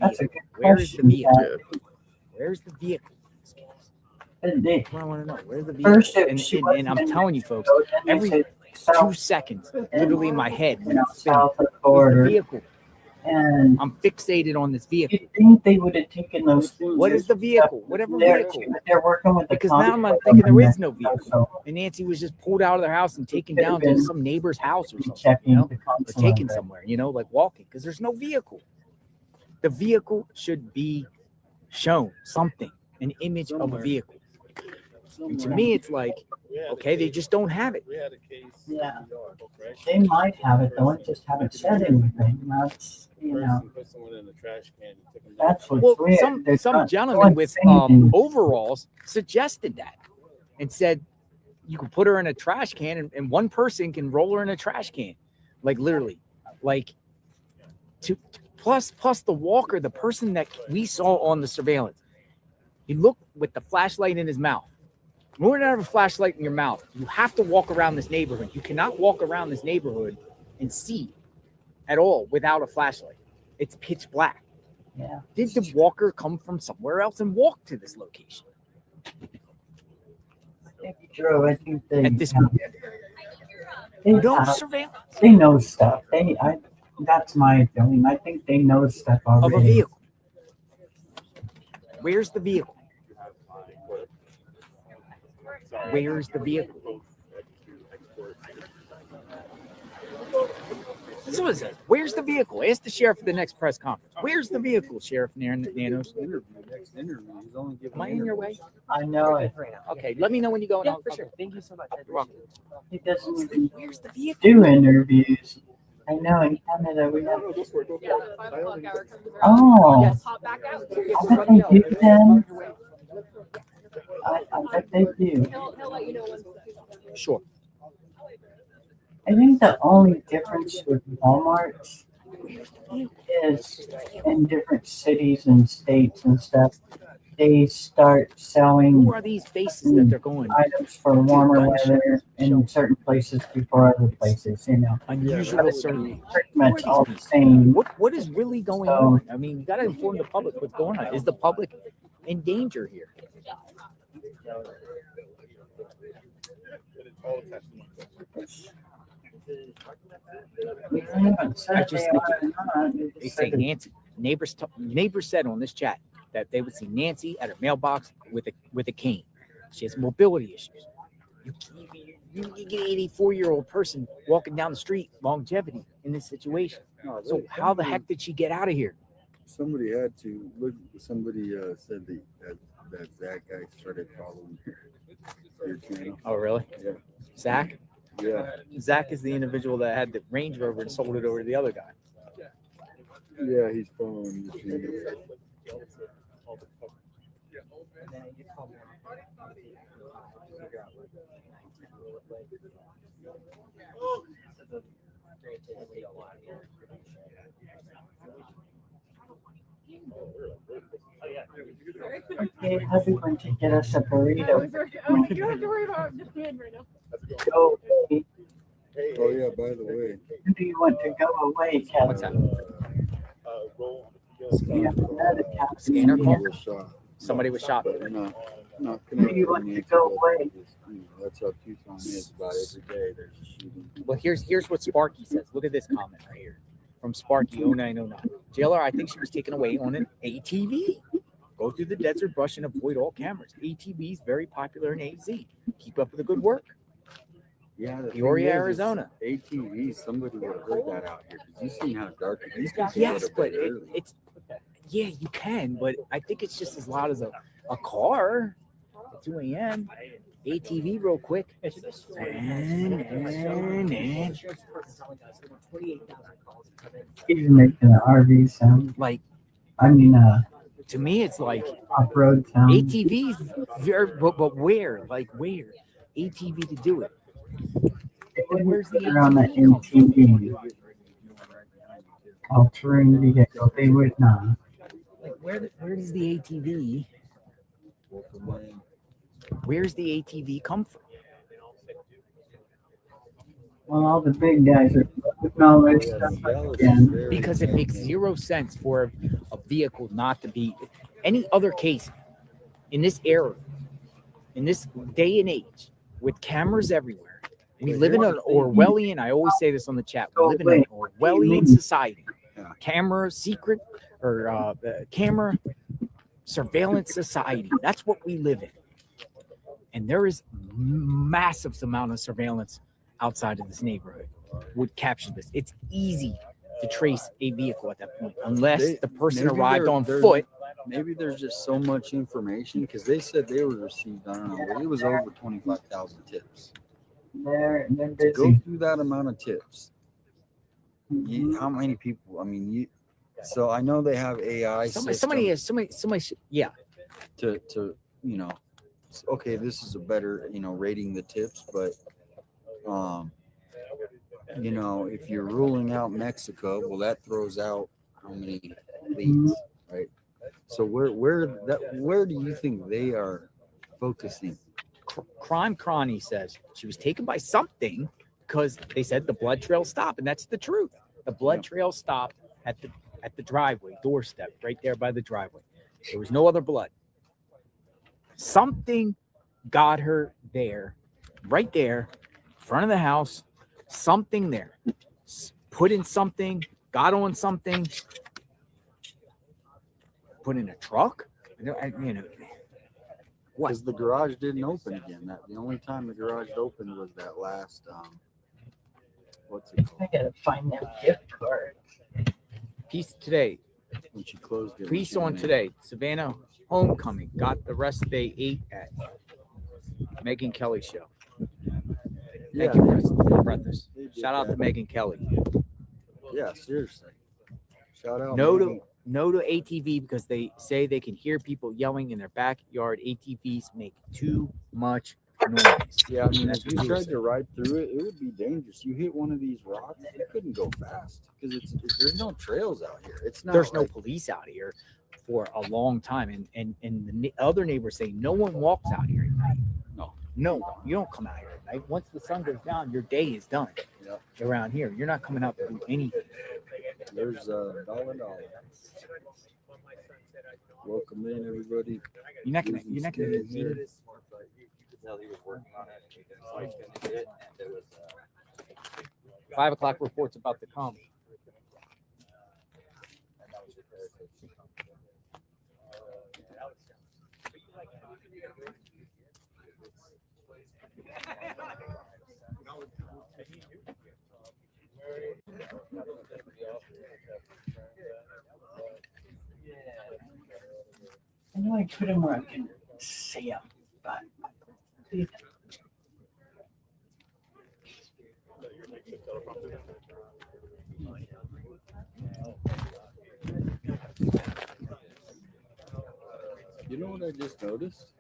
That's a good Where is the question. vehicle? Where's the vehicle? But they- That's what I want to know. Where's the vehicle? First, And she I'm wasn't telling you, folks, so then they every said 2 south seconds, literally in my head, when it's spinning, south of the is the border, vehicle. and I'm fixated on this vehicle. you'd think they would have taken those things. What is the vehicle? Whatever vehicle. They're working with the Because now I'm convoy thinking there is government, no vehicle. so And Nancy was just pulled out of their house and taken Could have down to been some neighbor's house or something, checking the or consulate. taken somewhere, like walking, because there's no vehicle. The vehicle should be shown, something, an image of a vehicle. And to me, it's like, okay, they just don't have it. Yeah, they might have it though, and just haven't said anything. That's that's what's Well, weird. some They're not- gentleman no with one's saying overalls suggested that and said you can put her in a trash can and one person can roll her in a trash can, like literally, like plus the walker, the person that we saw on the surveillance. He looked with the flashlight in his mouth. In order to have a flashlight in your mouth, you have to walk around this neighborhood. You cannot walk around this neighborhood and see at all without a flashlight. It's pitch black. Yeah. Did the walker come from somewhere else and walk to this location? True, I think they At this have- point, they no have- surveillance they know stuff. That's my feeling. I think they know stuff of a already. vehicle. Where's the vehicle? Where's the vehicle? This is what it says. Where's the vehicle? Ask the sheriff at the next press conference. Where's the vehicle, Sheriff Nanos? Am I in your way? I know it. Okay, let me know when you go. Yeah, for sure. Thank you so much. You're welcome. He doesn't even Where's the vehicle? do interviews. I know in Canada we have. Oh, Yes, hop back out. I bet they do then. I bet they do. He'll let you know when. Sure. I think the only difference with Walmart is in different cities and states and stuff, they start selling Who are these faces that they're going? items for warmer weather in certain places before other places, Unusual survey. Pretty much all the same. What is really going on? I mean, you got to inform the public what's going on. Is the public in danger here? They say Nancy. Neighbors said on this chat that they would see Nancy at her mailbox with a cane. She has mobility issues. You get an 84-year-old person walking down the street, longevity in this situation. So how the heck did she get out of here? Somebody had to look. Somebody said that Zach guy started following your channel. Oh, really? Yeah. Zach? Yeah. Zach is the individual that had the Range Rover and sold it over to the other guy. Yeah, he's following your channel. Okay, how's it going to get us a burrito? You don't have to worry about just doing right now. Okay. Oh yeah, by the way. When do you want to go away, Kevin? What's that? We have another captain Scanner call? here. Was shot. Somebody was shot. But not When do connected. you want to go away? That's how Tucson is. About every day there's a shooting. Well, here's what Sparky says. Look at this comment right here from Sparky 0909. Jailer, I think she was taken away on an ATV. Go through the desert brush and avoid all cameras. ATV is very popular in AZ. Keep up with the good work. Yeah, the Peoria, thing is, Arizona. ATV, somebody would have heard that out here because you seen how dark it is. Yes, but it's yeah, you can, but I think it's just as loud as a car at 2 a.m. ATV real quick. He's making an RV sound. Like, I mean, to me, it's like off-road sound. ATVs, very, but where? Like, where? ATV to do it. Where's the Around that ATV? MTV all-terrain vehicle, they would not. Like, where does the ATV? Where's the ATV come from? Well, all the big guys are putting all their stuff up again. Because it makes zero sense for a vehicle not to be any other case in this era, in this day and age, with cameras everywhere. We live in an Orwellian, I always say this on the chat, we live in an Orwellian society. Camera secret or camera surveillance society. That's what we live in. And there is massive amount of surveillance outside of this neighborhood would capture this. It's easy to trace a vehicle at that point, unless the person arrived on foot. Maybe there's just so much information because they said they were received, I don't know, it was over 25,000 tips. They're To busy. go through that amount of tips, how many people? I mean, so I know they have AI. Somebody, yeah. To okay, this is a better, rating the tips, but if you're ruling out Mexico, well, that throws out how many leads, right? So where do you think they are focusing? Crime Cronny says she was taken by something because they said the blood trail stopped, and that's the truth. The blood trail stopped at the driveway doorstep, right there by the driveway. There was no other blood. Something got her there, right there, in front of the house. Something there, put in something, got on something, put in a truck. What? Because the garage didn't open again. The only time the garage opened was that last what's it called? I gotta find them gift cards. Peace today. When she closed it. Peace on today. Savannah homecoming. Got the rest they ate at Megyn Kelly show. Thank you, brothers. Shout out to Megyn Kelly. Yeah, seriously. Shout out. No to ATV because they say they can hear people yelling in their backyard. ATVs make too much noise. Yeah, I mean, That's if you what you were tried saying. to ride through it, it would be dangerous. You hit one of these rocks, you couldn't go fast because there's no trails out here. It's not. There's no police out here for a long time, and the other neighbors say no one walks out here at night. No, you don't come out here at night. Once the sun goes down, your day is done. Yep. Around here, you're not coming out to do anything. There's $1. Welcome in, everybody. You're not gonna Here. You could tell he was working on it. So he's gonna get it, and it was 5 o'clock reports about to come. I know I put them where I can see them, but You know what I just noticed?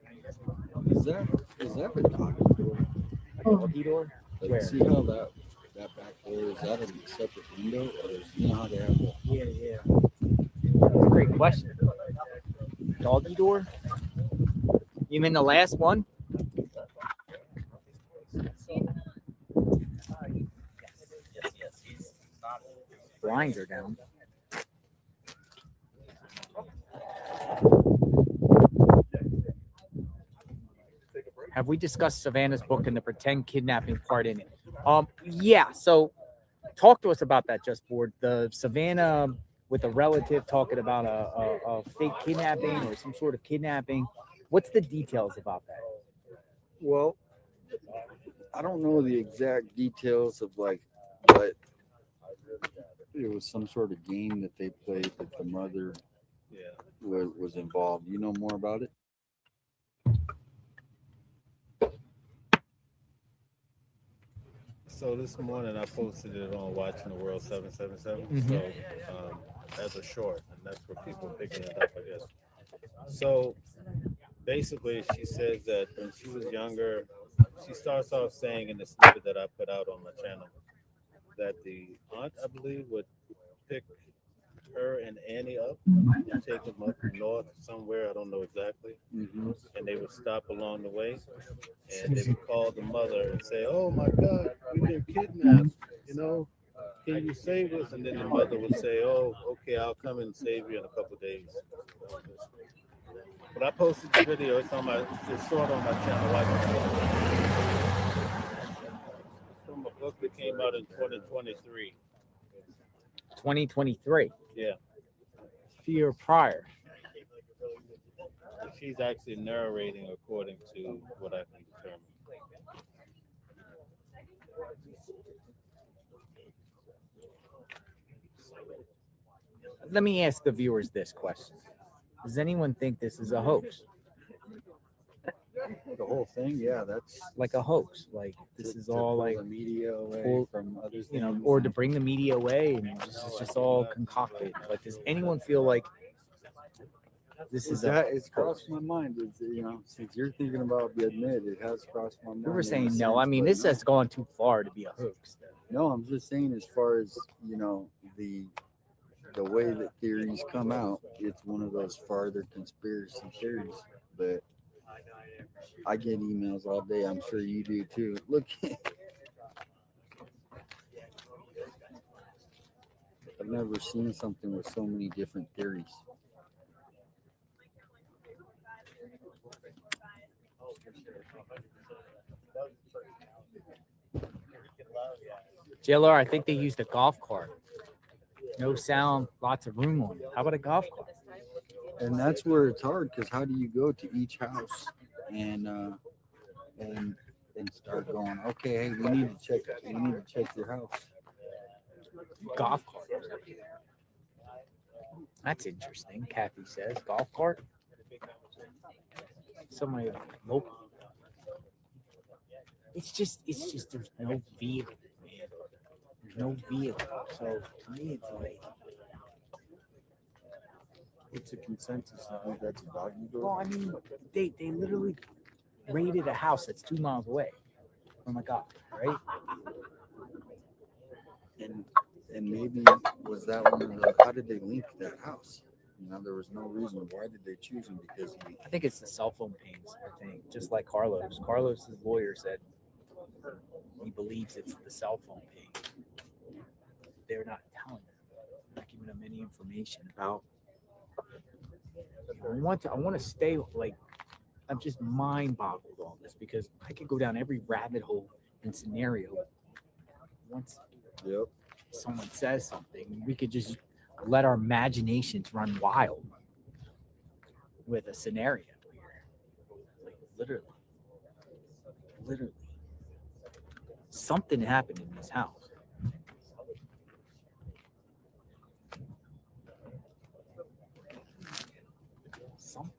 Is that a doggy door? Doggy door? Like, Where? see how that back door, is that a separate window, or is, how they have the Yeah. That's a great question. Doggy door? You mean the last one? blinder down. Have we discussed Savannah's book and the pretend kidnapping part in it? Yeah. So talk to us about that, Just Board. The Savannah with a relative talking about a fake kidnapping or some sort of kidnapping. What's the details about that? Well, I don't know the exact details of like, but it was some sort of game that they played that the mother was involved. You know more about it? So this morning I posted it on Watching the World 777. Mhm. So as a short, and that's where people are picking it up, I guess. So basically, she says that when she was younger, she starts off saying in the snippet that I put out on my channel that the aunt, I believe, would pick her and Annie up and take them up north somewhere, I don't know exactly, Mm-hmm. and they would stop along the way, and they would call the mother and say, "Oh my God, we've been kidnapped, you know, can you save us?" And then the mother would say, "Oh, okay, I'll come and save you in a couple of days." But I posted the video, it's short on my channel, it's from a book that came out in 2023. 2023. Yeah. Year prior. She's actually narrating according to what I can determine. Let me ask the viewers this question. Does anyone think this is a hoax? The whole thing, yeah, that's like a hoax. Like this is all like the media away pull, from other things, you know, or to bring the media away, and this is just all concocted. Like, does anyone feel like this is that? a It's crossed my mind. It's, you know, since you're thinking about being admit, it has crossed my mind. We were saying no. I mean, this has gone too far to be a hoax. No, I'm just saying, as far as you know, the way that theories come out, it's one of those farther conspiracy theories. But I get emails all day. I'm sure you do too. Look, I've never seen something with so many different theories. JLR, I think they used a golf cart. No sound, lots of room on it. How about a golf cart? And that's where it's hard, because how do you go to each house and start going, okay, hey, we need to check your house. Golf cart. That's interesting. Kathy says golf cart. Somebody local. It's just there's no vehicle, man. There's no vehicle. So to me, it's like it's a consensus. I think that's a doggy door. well, I mean, they literally raided a house that's 2 miles away from a golf, right? And maybe was that one of the, how did they link that house? You know, there was no reason. Why did they choose him? Because I think it's the cell phone pings. I think just like Carlos. Carlos's lawyer said he believes it's the cell phone ping. They're not telling them, not giving them any information about. I want to stay like I'm just mind boggled on this because I could go down every rabbit hole and scenario. Once someone says something, we could just let our imaginations run wild with a scenario here. Like literally, something happened in this house. Something.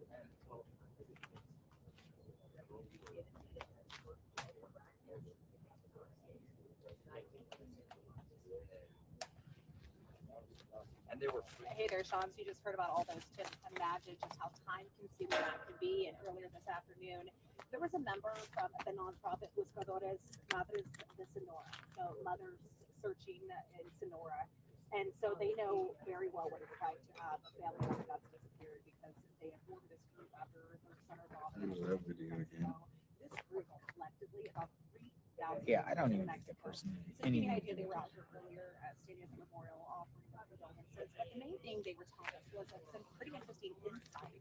And they were. Hey there, Sean. So you just heard about all those tips. Imagine just how time-consuming that could be. And earlier this afternoon, there was a member from the nonprofit Buscadores Madres de Sonora. So mothers searching in Sonora. And so they know very well what it's like to have a family member that's disappeared because they have formed this group after their son or daughter. There's that video again. This group collectively about 3,000. Yeah, I don't even think that person So any. the idea they were out here earlier standing at the memorial offering thing they were telling us was some pretty interesting insight,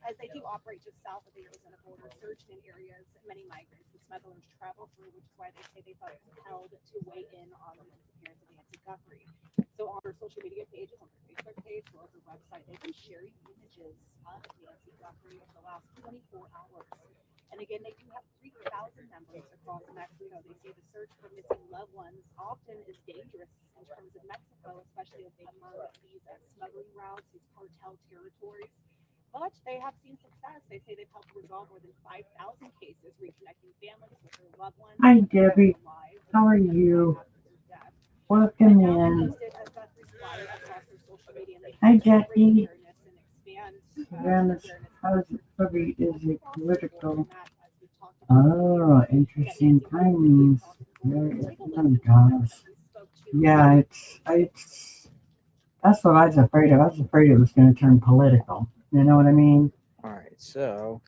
as they do operate just south of the Arizona border, searching in areas many migrants and smugglers travel through, which is why they say they felt compelled to weigh in on the disappearance of Nancy Guthrie. So on her social media pages, on her Facebook page, or her website, they've been sharing images of Nancy Guthrie over the last 24 hours. And again, they do have 3,000 members across Mexico. They say the search for missing loved ones often is dangerous in terms of Mexico, especially if they among these smuggling routes, these cartel territories. But they have seen success. They say they've helped resolve more than 5,000 cases, reconnecting families with their loved ones. Hi, Debbie. How are you? Welcome in. Hi, Jackie. Awareness, how is it probably is it political? Oh, interesting timings. Oh, gosh. Yeah, it's, that's what I was afraid of. I was afraid it was going to turn political. You know what I mean? All right, so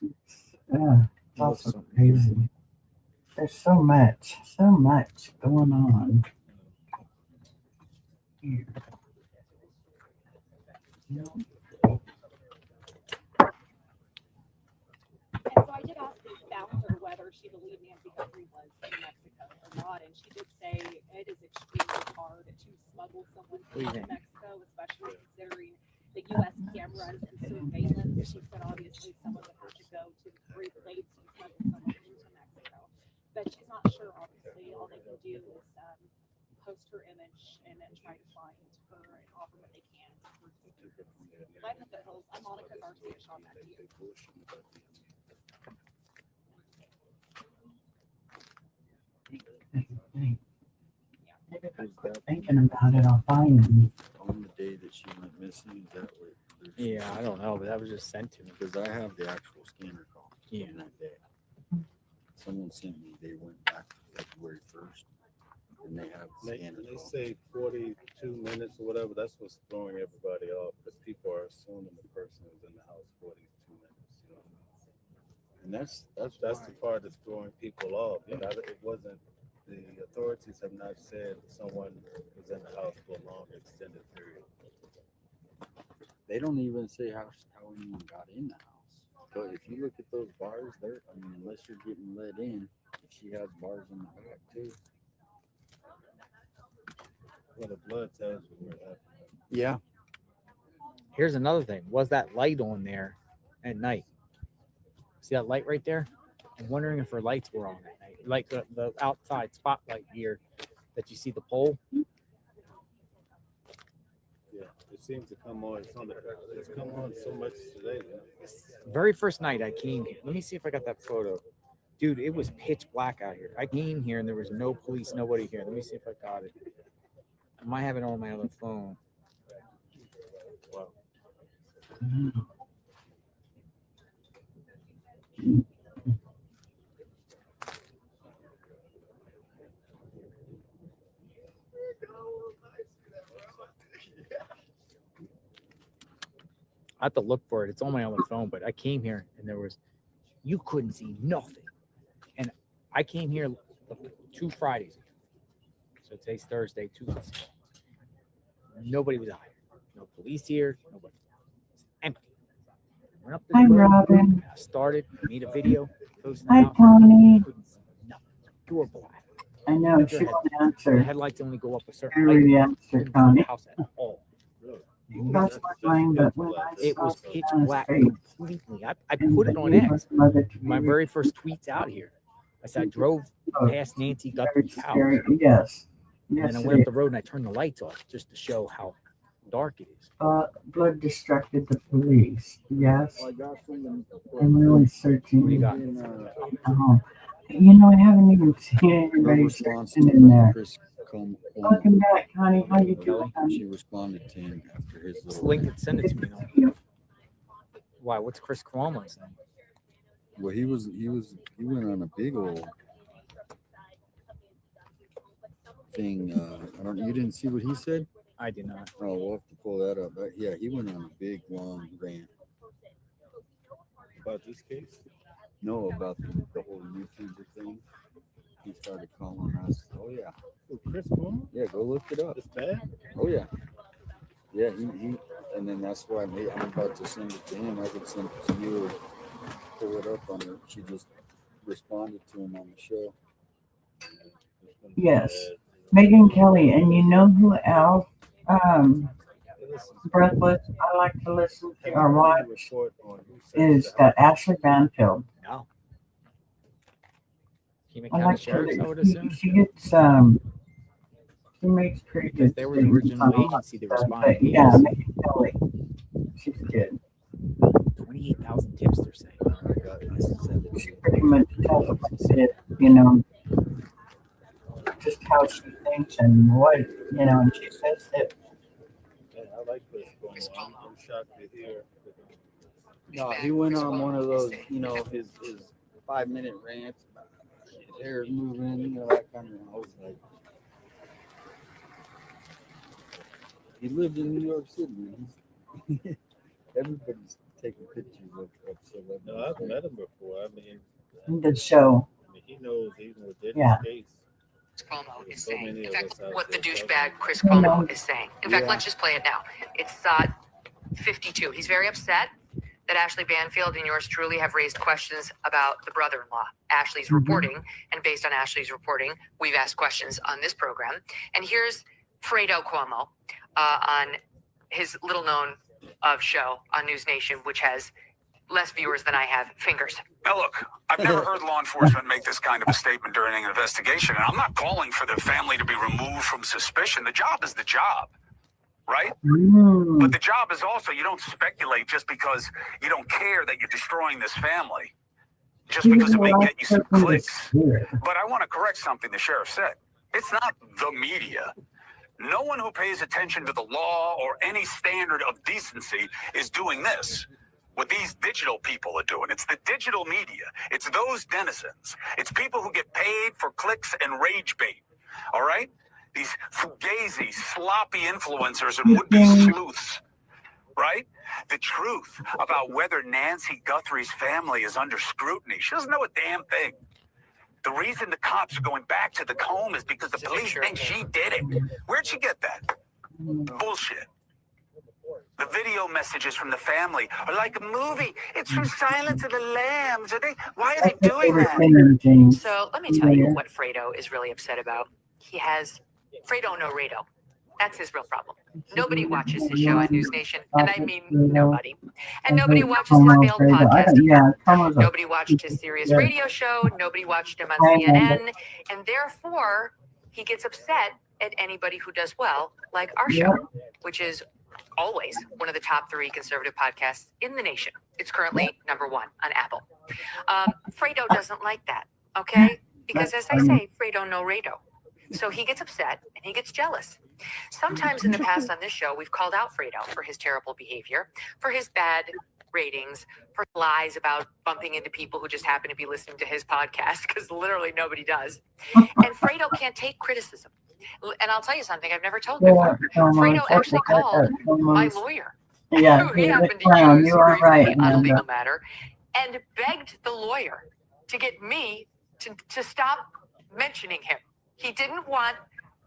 Yeah, it's also crazy. There's so much going on here. And so I did ask the founder whether she believed Nancy Guthrie was in Mexico or not, and she did say it is extremely hard to smuggle someone into Mexico, especially considering the U.S. cameras and surveillance. She said obviously someone would have to go to the Great Lakes to smuggle someone into Mexico, but she's not sure. Obviously, all they can do is post her image and then try to find her and offer what they can. Live in the Hills, I'm Monica Garcia, Sean Matthew. Thinking about it, I'll find them. On the day that she went missing, is that what? yeah, I don't know, but that was just sent to me. Because I have the actual scanner call from that day. Someone sent me, they went back to February 1st, and they have the scanner They call. say 42 minutes or whatever. That's what's throwing everybody off because people are assuming the person is in the house 42 minutes. You know? And that's the part that's throwing people off. You know, it wasn't. The authorities have not said someone was in the house for a long extended period. They don't even say how anyone got in the house. So if you look at those bars there, I mean, unless you're getting let in, she has bars in the back too. Well, the blood tells you where that. Yeah. Here's another thing. Was that light on there at night? See that light right there? I'm wondering if her lights were on at night. Like the outside spotlight here that you see the pole. Yeah, it seems to come on. It's come on so much today. You know? Very first night I came here. Let me see if I got that photo. Dude, it was pitch black out here. I came here and there was no police, nobody here. Let me see if I got it. I might have it on my other phone. Wow. I have to look for it. It's on my other phone, but I came here and you couldn't see nothing. And I came here 2 Fridays ago. So today's Thursday, 2 weeks ago. Nobody was out here. No police here. Nobody. It's empty. Went up to Hi, the road, Robin. I started, made a video. Hi, Tony. Couldn't see nothing. Door black. I know, she won't answer. The headlights only go up a I certain already height. answered, Couldn't see Tony. the house at all. That's my mind, but when I It saw was it pitch on his black face, completely. I and put it on he X. was mother to My be very first tweets out here. I said I drove past Nancy very Guthrie's house. scary. Yes. And Yes, then I it went up is. the road and I turned the lights off just to show how dark it is. Blood distracted the police. Yes. I got something. I'm really searching. What do you got? You know, I haven't even seen anybody searching in there. Chris Welcome back, honey. How you doing, honey? She responded to him after his little. Link and send it to me. Though. Why? What's Chris Cuomo's name? Well, he went on a big old thing. You didn't see what he said? I did not. Oh, we'll have to pull that up. But yeah, he went on a big long rant. About this case? No, about the whole YouTuber thing. He started calling us. Oh yeah. Oh, Chris Cuomo? Yeah, go look it up. It's bad? Oh yeah. Yeah, he and then that's why I'm about to send it to him. I could send it to you or pull it up on her. She just responded to him on the show. Yes. Megan Kelly, and you know who else? Breathless, I like to listen to or watch is that Ashley Banfield. No. He I like sheriffs, I would to, assume. she gets she makes pretty Because good they were the statements original on all that agency that stuff, responded. but yeah, Megan Kelly, she's good. 28,000 tips, they're saying. She pretty much tells us it, you know, just how she thinks and what, you know, and she says that. Yeah, I like this going on. I'm shocked to hear. No, he went on one of those, you know, his 5-minute rants. His hair's moving, you know, that kind of. I was like, he lived in New York City. Everybody's taking pictures of celebrities. No, I've met him before. I mean, The show. I mean, he knows even with this Yeah. case. Cuomo is So saying. many In of fact, us out what the there douchebag Chris talking. Cuomo is saying. In fact, Yeah. let's just play it now. It's 52. He's very upset that Ashley Banfield and yours truly have raised questions about the brother-in-law. Ashley's reporting, and based on Ashley's reporting, we've asked questions on this program. And here's Fredo Cuomo on his little-known show on News Nation, which has less viewers than I have fingers. Now, look, I've never heard law enforcement make this kind of a statement during an investigation, and I'm not calling for the family to be removed from suspicion. The job is the job, right? But the job is also, you don't speculate just because you don't care that you're destroying this family, just because it may get you some clicks. But I want to correct something the sheriff said. It's not the media. No one who pays attention to the law or any standard of decency is doing this. What these digital people are doing. It's the digital media. It's those denizens. It's people who get paid for clicks and rage bait. All right? These fugazi, sloppy influencers and would-be sleuths. Right? The truth about whether Nancy Guthrie's family is under scrutiny. She doesn't know a damn thing. The reason the cops are going back to the home is because the police think she did it. Where'd she get that? Bullshit. The video messages from the family are like a movie. It's from Silence of the Lambs. Why are they doing that? So let me tell you what Fredo is really upset about. He has Fredo no Rado. That's his real problem. Nobody watches his show on News Nation, and I mean nobody. And nobody watches his failed podcast. Nobody watched his Sirius radio show. Nobody watched him on CNN. And therefore, he gets upset at anybody who does well, like our show, which is always one of the top 3 conservative podcasts in the nation. It's currently number 1 on Apple. Fredo doesn't like that, okay? Because as I say, Fredo no Rado. So he gets upset and he gets jealous. Sometimes in the past on this show, we've called out Fredo for his terrible behavior, for his bad ratings, for lies about bumping into people who just happen to be listening to his podcast, because literally nobody does. And Fredo can't take criticism. And I'll tell you something I've never told before. Fredo actually called my lawyer, who he happened to use briefly on a legal matter, and begged the lawyer to get me to stop mentioning him. He didn't want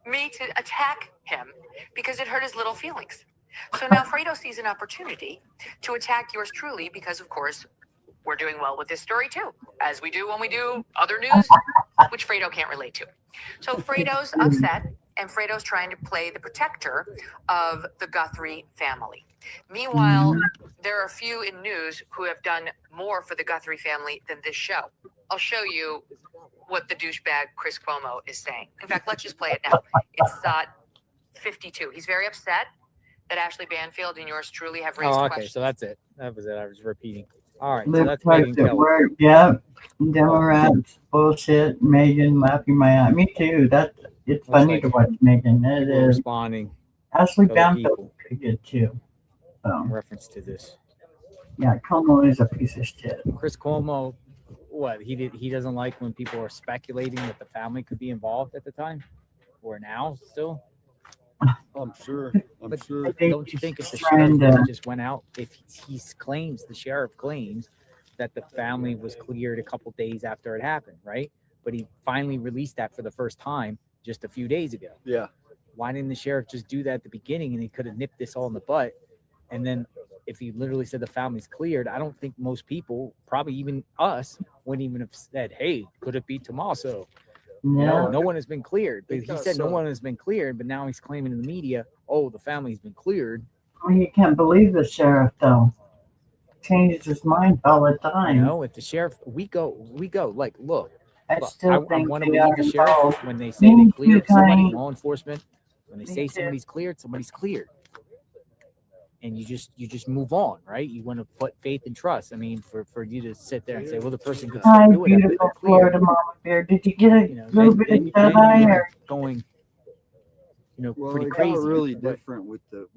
me to attack him because it hurt his little feelings. So now Fredo sees an opportunity to attack yours truly because, of course, we're doing well with this story too, as we do when we do other news, which Fredo can't relate to. So Fredo's upset, and Fredo's trying to play the protector of the Guthrie family. Meanwhile, there are a few in news who have done more for the Guthrie family than this show. I'll show you what the douchebag Chris Cuomo is saying. In fact, let's just play it now. It's 52. He's very upset that Ashley Banfield and yours truly have raised Oh, okay. questions. So that's it. That was it. I was repeating. All right. So Lip that's touch Megan at Kelly. work. Yep. Democrats, bullshit. Megan laughing my eye. Me too. It's funny to watch Megan. It People is. responding. Ashley to other Banfield people is pretty good too. So in reference to this. yeah, Como is a piece of shit. Chris Cuomo, what he doesn't like when people are speculating that the family could be involved at the time or now still. I'm sure. But sure. don't you think if the sheriff just went out, if the sheriff claims that the family was cleared a couple days after it happened, right? But he finally released that for the first time just a few days ago. Yeah. Why didn't the sheriff just do that at the beginning, and he could have nipped this all in the butt And then if he literally said the family's cleared, I don't think most people, probably even us, wouldn't even have said, "Hey, could it be Tommaso?" Yeah. No one has been cleared. But he Because, said no one has been cleared, but now he's claiming in the media, "Oh, the family's been cleared." Well, you can't believe the sheriff though. Changes his mind all the time. You know, if the sheriff, we go. Like, look, I look, still I think want to they believe are the sheriff involved. when they say they Me too, cleared somebody, Tony. law enforcement. When they Me say too. somebody's cleared, somebody's cleared. And you just move on, right? You want to put faith and trust. I mean, for you to sit there and say, well, the person could Hi, still do it after beautiful they're cleared. Florida mama bear. Did you get a You know, little then, bit then, of then Jedi you're or? going, Well, pretty it got crazy. really but- different with the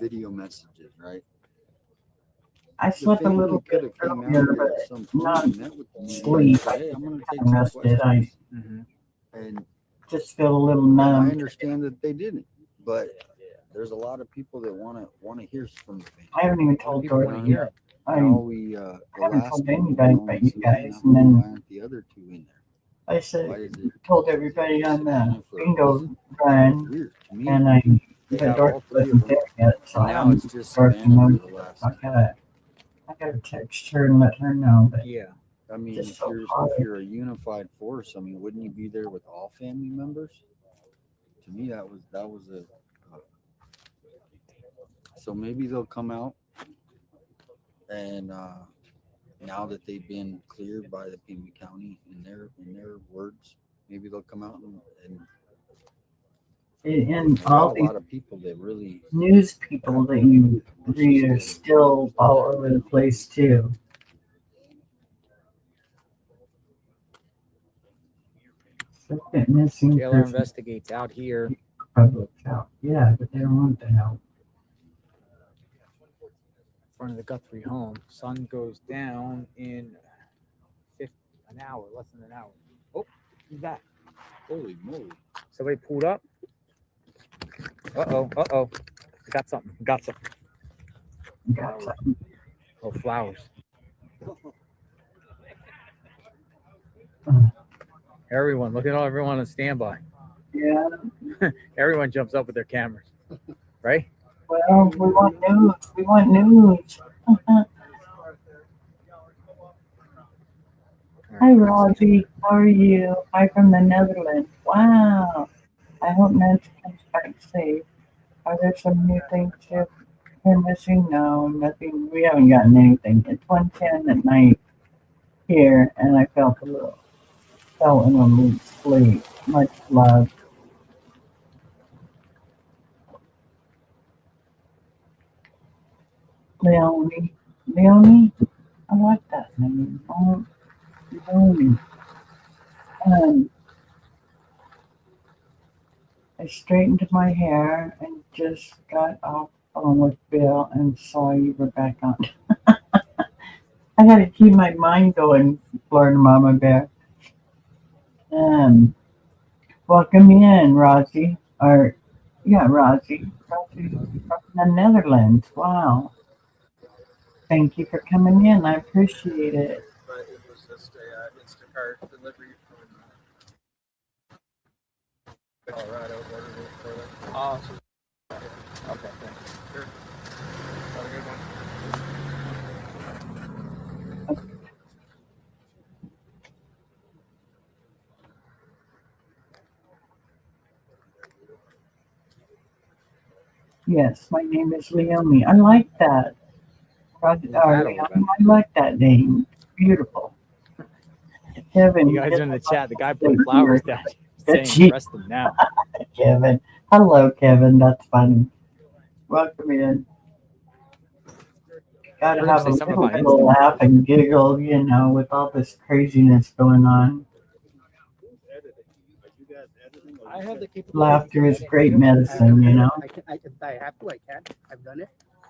video messages, right? I The slept a family little could bit have came out earlier, here at but some point not and met with the media and sleep. said, "Hey, I'm going to take I'm some rested. questions." Mhm. And Just feel a little and I numb. understand that they didn't, but there's a lot of people that want to hear from the family. I haven't even A lot of told people Jordan want to hear yet. him. I And all we the haven't last told one, anybody but it's you like, guys, now, and then why aren't the other two in there? I Why said, is it told everybody on the only for bingo us? run, Weird to me. and They but have all Dorothy three of wasn't them, there yet, so and I now haven't it's just Dorothy Savannah knows. for the last. I gotta text her and let her know. But Yeah. I mean, just if so you're hard. if you're a unified force, I mean, wouldn't you be there with all family members? To me, that was a. So maybe they'll come out, and now that they've been cleared by the Pima County in their words, maybe they'll come out and And they all got a these lot of people that really news people that you read are still all over the place too. Second missing Jailer person. investigates out here. Public help. Yeah, but they don't want the help. In front of the Guthrie home. Sun goes down in an hour, less than an hour. Oh, who's that? Holy moly! Somebody pulled up. Uh-oh. Got something. Got something. Oh, flowers. Everyone, look at everyone on standby. Yeah. Everyone jumps up with their cameras, right? Well, we want news. We want news. Hi, Robbie. How are you? Hi from the Netherlands. Wow. I hope Nancy comes back safe. Are there some new things you're missing? No, nothing. We haven't gotten anything. It's 1:10 at night here, and I fell in a little sleep. Much love. Leonie? I like that name. Oh, Leonie. I straightened my hair and just got off phone with Bill and saw you were back on. I got to keep my mind going, Florida Mama Bear. Welcome in, Rosie. Rosie from the Netherlands. Wow. Thank you for coming in. I appreciate it. But it was just a Instacart delivery from Colorado. Awesome. Okay, thanks. Sure. Have a good one. Yes, my name is Leonie. I like that. I like that name. It's beautiful. Kevin. You guys are in the chat. The guy put flowers down saying press them now. Kevin. Hello, Kevin. That's funny. Welcome in. Gotta have a little bit of laugh and giggle, with all this craziness going on. I have the capability. Laughter is great medicine, If I have to, I can. I've done it.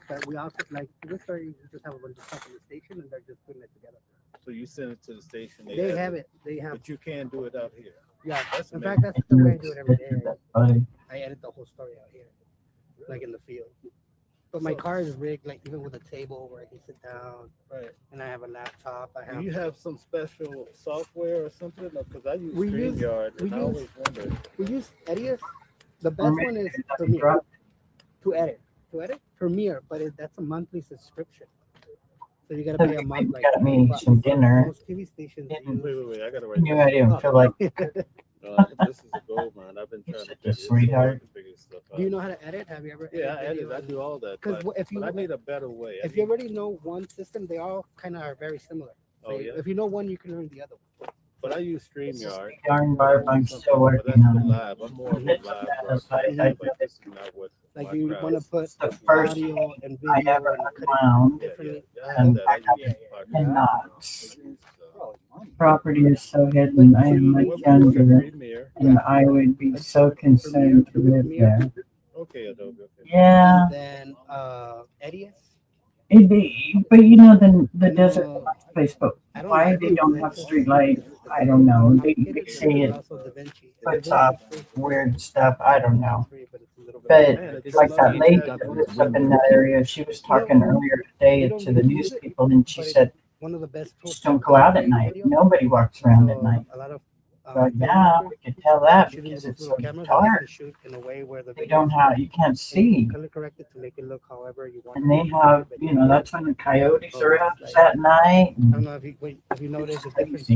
But we also, like, this story, you just have a bunch of stuff in the station and they're just putting it together. So you send it to the station. They have it. They have. But you can't do it out here. Yeah. That's In amazing. fact, that's the way I do it every day. That's funny. I edit the whole story out here, like in the field. But my car is rigged, like even with a table where I can sit down. Right. And I have a laptop. Do you have some special software or something? Because I use StreamYard and I always wonder. We use Edius. The best one is Premiere to edit. to edit Premiere, but that's a monthly subscription. So you gotta So pay a you month. Like got me some dinner. most TV stations. Wait, I gotta write You I didn't feel like this is a gold mine. I've been trying to a sweetheart. figure stuff out. Do you know how to edit? Have you ever? Yeah, I edited edit. I video? do all that. Because But, if you, but I need a better way. if you already know one system, they all kind of are very similar. So Oh, yeah? If you know one, you can learn the other one. But I use StreamYard. Yarn Barb, I'm still But that's working for on it. live. I'm more of a live broadcaster, but this is not what Like my you crowd want to is. put The first audio and I video ever and cut it unwound differently. and Knox. Property is so hidden. I am much younger, and I would be so concerned to live there. Okay, Adobe. Okay. Yeah, And then Edius. it'd be, but you know, the desert place, but why they don't have street lights, I don't know. They say it puts off weird stuff, I don't know. But like that lady that lives up in that area, she was talking earlier today to the news people, and she said, one of the best tools. just don't go out at night. Nobody walks around at night. A lot of But yeah, we can tell that shooting because with it's little so cameras, dark. shoot in a way where the They don't have, you can't see. color correct it to make it look however you want. And they have, you know, that's when the coyotes are out at night. I don't know if you notice the difference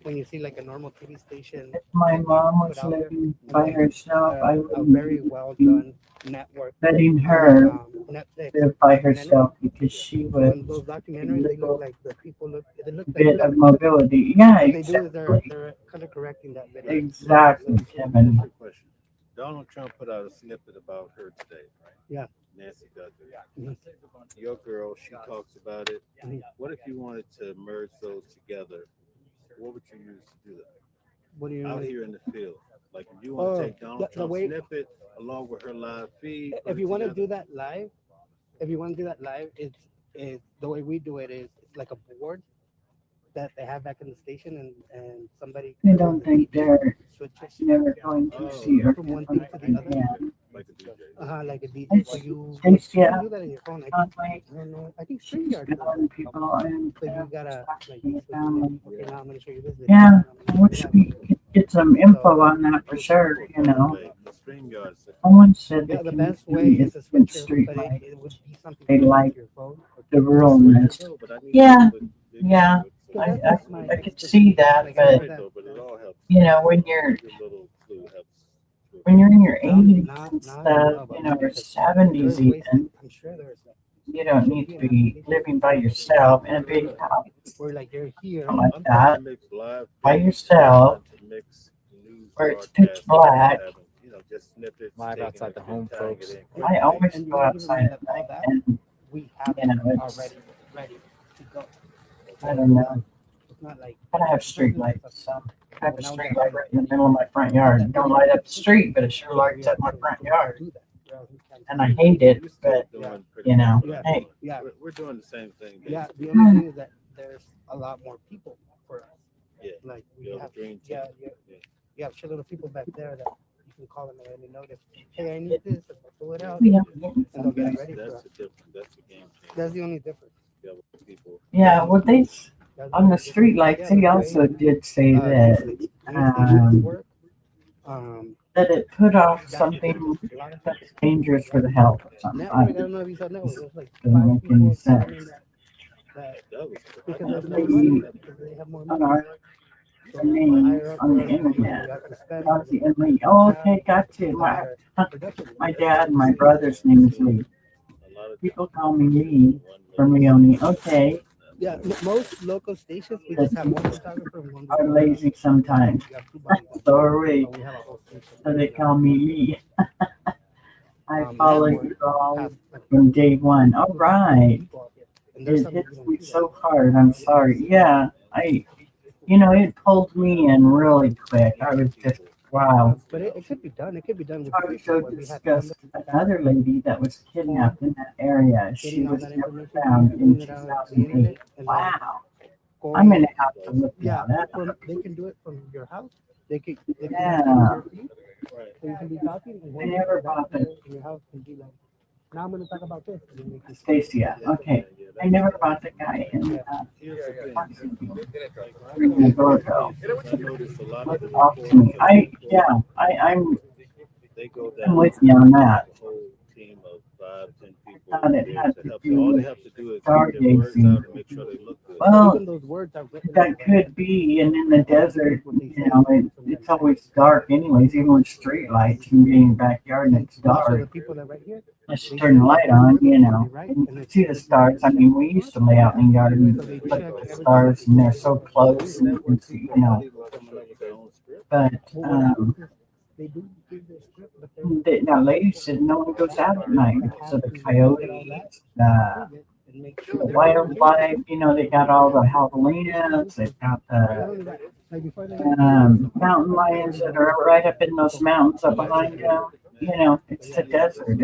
when you see like a normal TV station. If my mom was living by herself, I a would very well done network. letting her Netflix. live by herself because she was When those documentaries, they look like the people look. They look a like bit of mobility. Yeah, what they do is exactly. they're color correcting that video. Exactly, Kevin. Quick question. Donald Trump put out a snippet about her today, right? Yeah. Nancy Guthrie. Your girl, she talks about it. What if you wanted to merge those together? What would you use to do that? What do you out mean? here in the field? Like if you want to take Donald the Trump's way- snippet along with her live feed. If you want to do that live, it's the way we do it is it's like a board that they have back in the station and somebody. I don't think they're switches never going to see her. from one thing to the other. Yeah. Like a DJ. Like a DJ. So you Yeah. can do that on your phone. I don't know. I think StreamYard does that. People and But you gotta like family. okay, now I'm gonna show you this video. Yeah, I wish we could get some info on that for sure, you know. The StreamYard is Someone said Yeah, the the best way is to with switch it, street but light. it would be something They you like your phone. the ruralness. Yeah, I could see that, but you know, when you're in your 80s and stuff, you know, or 70s even, I'm sure there's you don't need to be living by yourself in a big house where like you're here like that, by yourself, where it's pitch black. Live outside the home, folks. I always go outside at night and, we have you know, it it's, already ready to go. I don't know. It's not like But I have street lights, so I have a street light right in the middle of my front yard. It don't light up the street, but it sure lights up my front yard. And I hate it, but you know, hey, yeah, we're doing the same thing. yeah. The only thing is that there's a lot more people for us. Yeah. Like we You have a have, dream yeah, team. you have shit little people back there that you can call them and they know that hey, I need this, and they'll pull it out, Yeah. and they'll get it ready for That's us. the difference. That's the game changer. That's the only difference. The other people. yeah, well, they, on the street lights, they also did say that, that it put off something that's dangerous for the health or something. Network, I don't know if you saw network. It was like Doesn't make any sense. Because there's more money, because they have more On money. our the name on the internet. Ozzy and Lee. Oh, okay, got you. My dad and my brother's name is Lee. People call me Lee from Leone. Okay. Yeah, most local stations, we just have one photographer and one. Are lazy sometimes. So are we. So we have a whole station. So they call me Lee. I followed you all from day one. All right. It hits me so hard. I'm sorry. Yeah, you know, it pulled me in really quick. I was just, wow. But it could be done. It could be done. With I also discussed another lady that was kidnapped in that area. She was never found in 2008. Wow. I'm going to have to look that up. They can do it from your house. They can Yeah. your feet. So you can be talking and I never bought it. in your house can be like, now I'm going to talk about this. And then they can Stacia, okay. I never bought the guy in the doorbell. Look off to me. I'm They go I'm with you on that. The whole team of 5, 10 thought it had to help. do All they with have to do is get their words stargazing. out and make sure they look good. Well, Even those words are written that could be, and in the desert, it's always dark anyways, even with street lights. You can be in your backyard and it's also the dark. people that right here. Let's turn the light on, and you can see the stars. I mean, we used to lay out in the yard and look at the stars, and they're so close, and you can see, But They do give their script, but now, ladies said no one goes out at night because of the coyotes, the wildlife. They got all the javelinas. They've got the mountain lions that are right up in those mountains up behind them. It's the desert.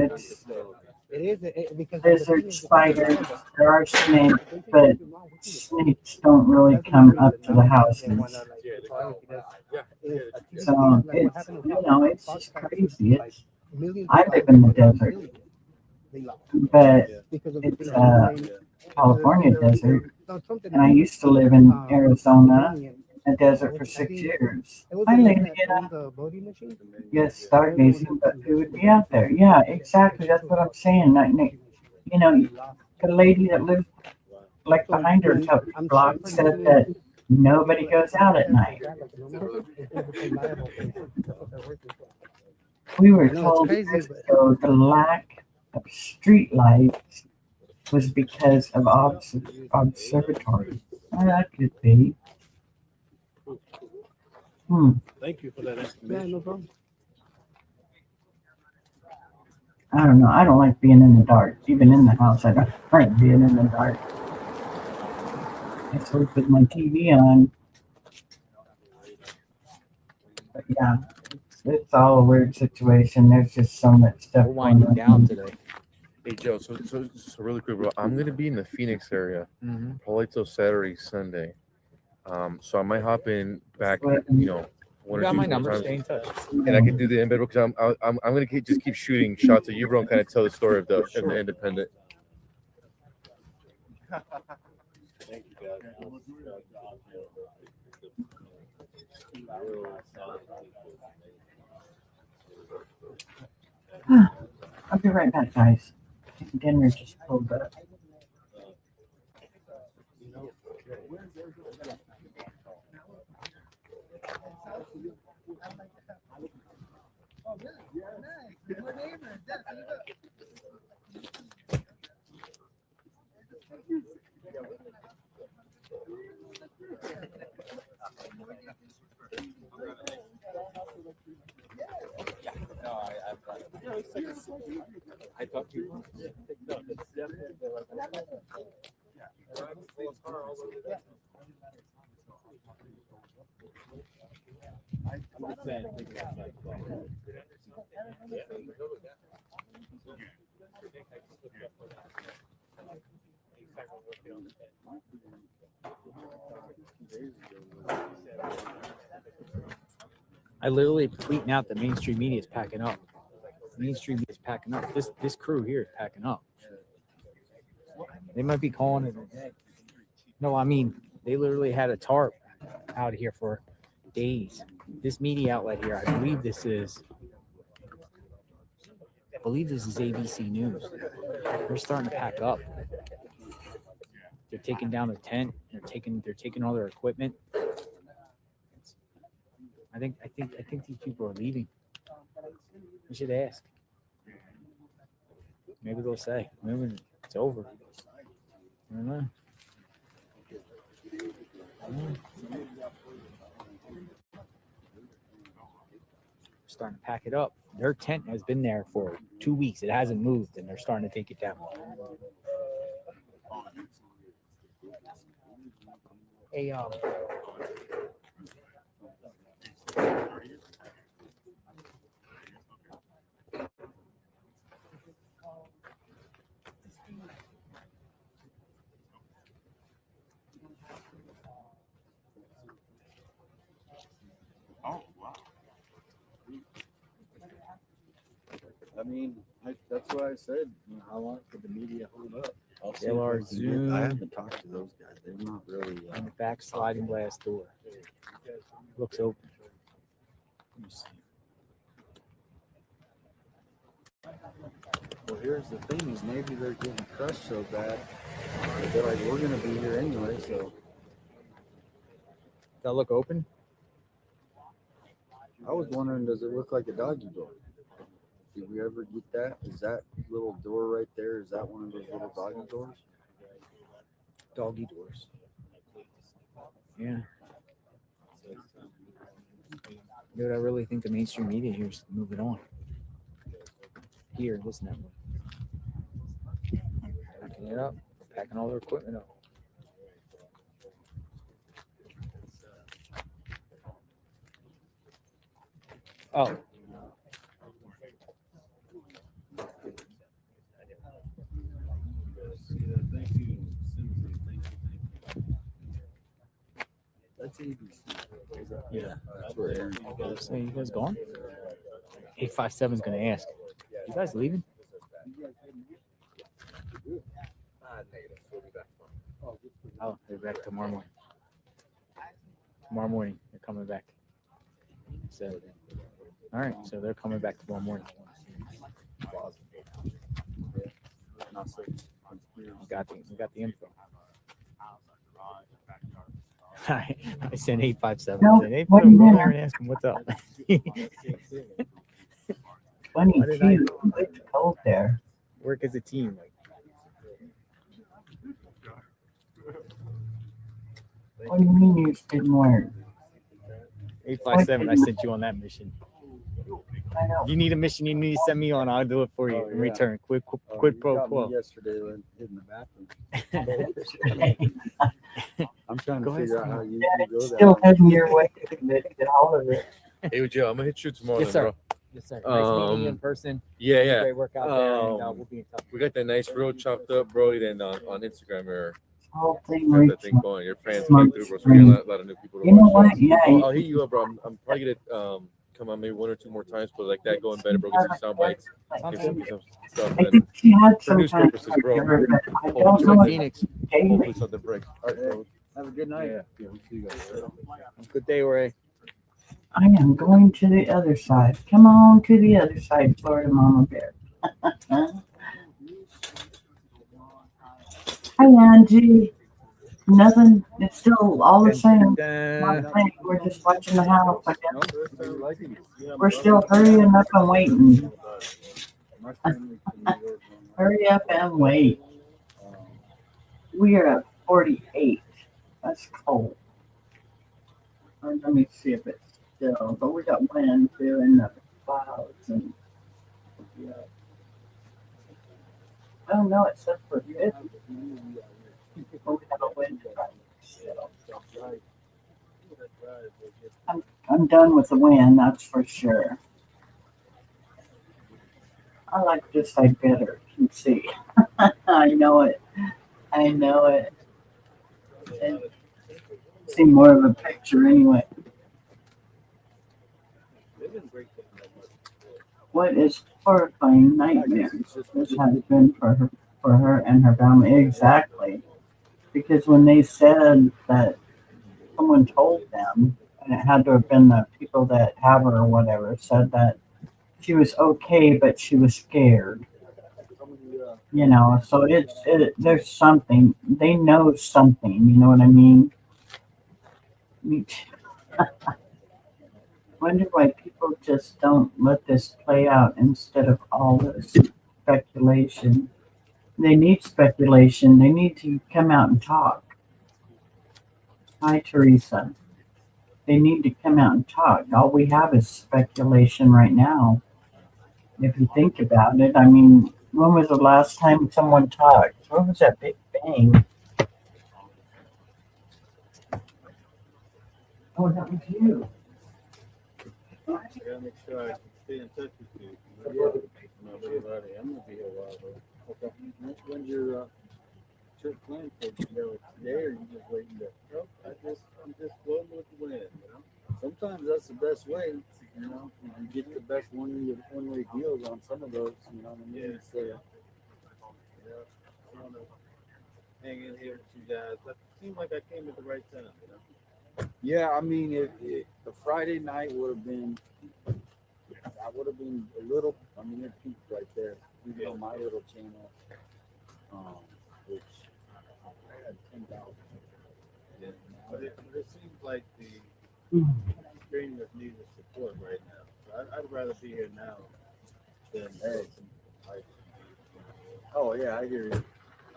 It's because desert spiders. There are snakes, but snakes don't really come up to the houses. So it's just crazy. I live in the desert, but it's California desert, and I used to live in Arizona, a desert for 6 years. I lived stargazing, but it would be out there. Yeah, exactly. That's what I'm saying. The lady that lived like behind her a couple blocks said that nobody goes out at night. We were told years ago the lack of street lights was because of observatories. Well, that could be. Thank you for that information. no problem. I don't know. I don't like being in the dark. Even in the house, I don't like being in the dark. I sleep with my TV on. But yeah, it's all a weird situation. There's just so much stuff. We're winding down today. Hey Joe, so really quick, bro. I'm gonna be in the Phoenix area, probably till Saturday, Sunday. So I might hop in back, one or got two my more number. times, Stay in touch. and I can do the embed because I'm gonna just keep shooting shots of you, bro, and kind of tell the story of the independent. Thank you, guys. I'll be right back, guys. Dinner just pulled up. I thought you I literally tweeting out the mainstream media is packing up. Mainstream media is packing up. This crew here is packing up. They might be calling it a day. No, I mean, they literally had a tarp out here for days. This media outlet here, I believe this is ABC News. They're starting to pack up. They're taking down the tent. They're taking all their equipment. I think these people are leaving. We should ask. Maybe they'll say, maybe it's over. I don't know. Starting to pack it up. Their tent has been there for 2 weeks. It hasn't moved, and they're starting to take it down. Hey, I mean, that's why I said, how long could the media hold up? Zoom. I haven't talked to those guys. They're not really. On the back sliding glass door. Looks open. Let me see. Well, here's the thing: is maybe they're getting crushed so bad that they're like, we're gonna be here anyway. So that look open? I was wondering, does it look like a doggy door? Did we ever get that? Is that little door right there? Is that one of those little doggy doors? Doggy doors. Yeah. Dude, I really think the mainstream media here is moving on. Here, this network. Packing it up, packing all their equipment up. Oh. That's ABC. Yeah. That's where Aaron goes. So you guys gone? 857 is gonna ask. You guys leaving? Oh, they're back tomorrow morning. Tomorrow morning, they're coming back. So, all right. So they're coming back tomorrow morning. We got the info. I sent 857. No, I said, hey, what go do you there and ask him what's up. 22. It's cold there. Work as a team. What do you mean you didn't work? 857. I sent you on that mission. I know. If you need a mission you need to send me on, I'll do it for you in return. Quid pro quo. Yesterday, in the bathroom. I'm trying to figure out how you go there. Still heading your way to get all of it. Hey, Joe, I'm gonna hit you tomorrow, Yes, sir. bro. Yes, sir. Nice meeting you in person. Yeah. Great work out there, and we'll be in touch. We got that nice road chopped up, bro. And on Instagram, or Whole thing got reached that thing going. Your fans came through, bro. So we got a lot of new people to You know watch. what? Yeah. I'll hit you up, bro. I'm probably gonna come on maybe one or two more times, but like that going better, bro. Get some sound bites. Get some stuff. I think she had For some news kind of purposes, bro. I don't know. Phoenix. Hopefully something breaks. All right, bro. Have a good night. Yeah, we'll see you guys. Good day, Ray. I am going to the other side. Come on to the other side, Florida Mama Bear. Hi, Angie. Nothing. It's still all the same. We're just watching the house. I guess. We're still hurrying up and waiting. Hurry up and wait. We are at 48. That's cold. Let me see if it's still. But we got wind too and the clouds and. Yeah. I don't know. It says for 50. But we have a wind still. I'm done with the wind, that's for sure. I like this side better. You can see. I know it. I know it. And see more of a picture anyway. What is horrifying nightmare this has been for her and her family. Exactly. Because when they said that someone told them, and it had to have been the people that have her or whatever, said that she was okay, but she was scared. You know, so there's something. They know something. You know what I mean? Wonder why people just don't let this play out instead of all this speculation. They need speculation. They need to come out and talk. Hi, Teresa. They need to come out and talk. All we have is speculation right now. If you think about it, I mean, when was the last time someone talked? When was that Big Bang? Oh, that was you. I gotta make sure I stay in touch with you. I'm gonna be here a while, bro. Okay. When's your trip planned for today, or you just waiting to? Nope, I'm just floating with the wind, you know. Sometimes that's the best way. You know, you get the best one-way deals on some of those. You know what I mean? Yeah. I wanna hang in here with you guys. It seemed like I came at the right time, you know. Yeah, I mean, if the Friday night would have been That would have been a little. I mean, it peaked right there. Even on my little channel, which I had 10,000. Yeah. But it seems like the streamers need the support right now. So I'd rather be here now than like. Oh yeah, I hear you.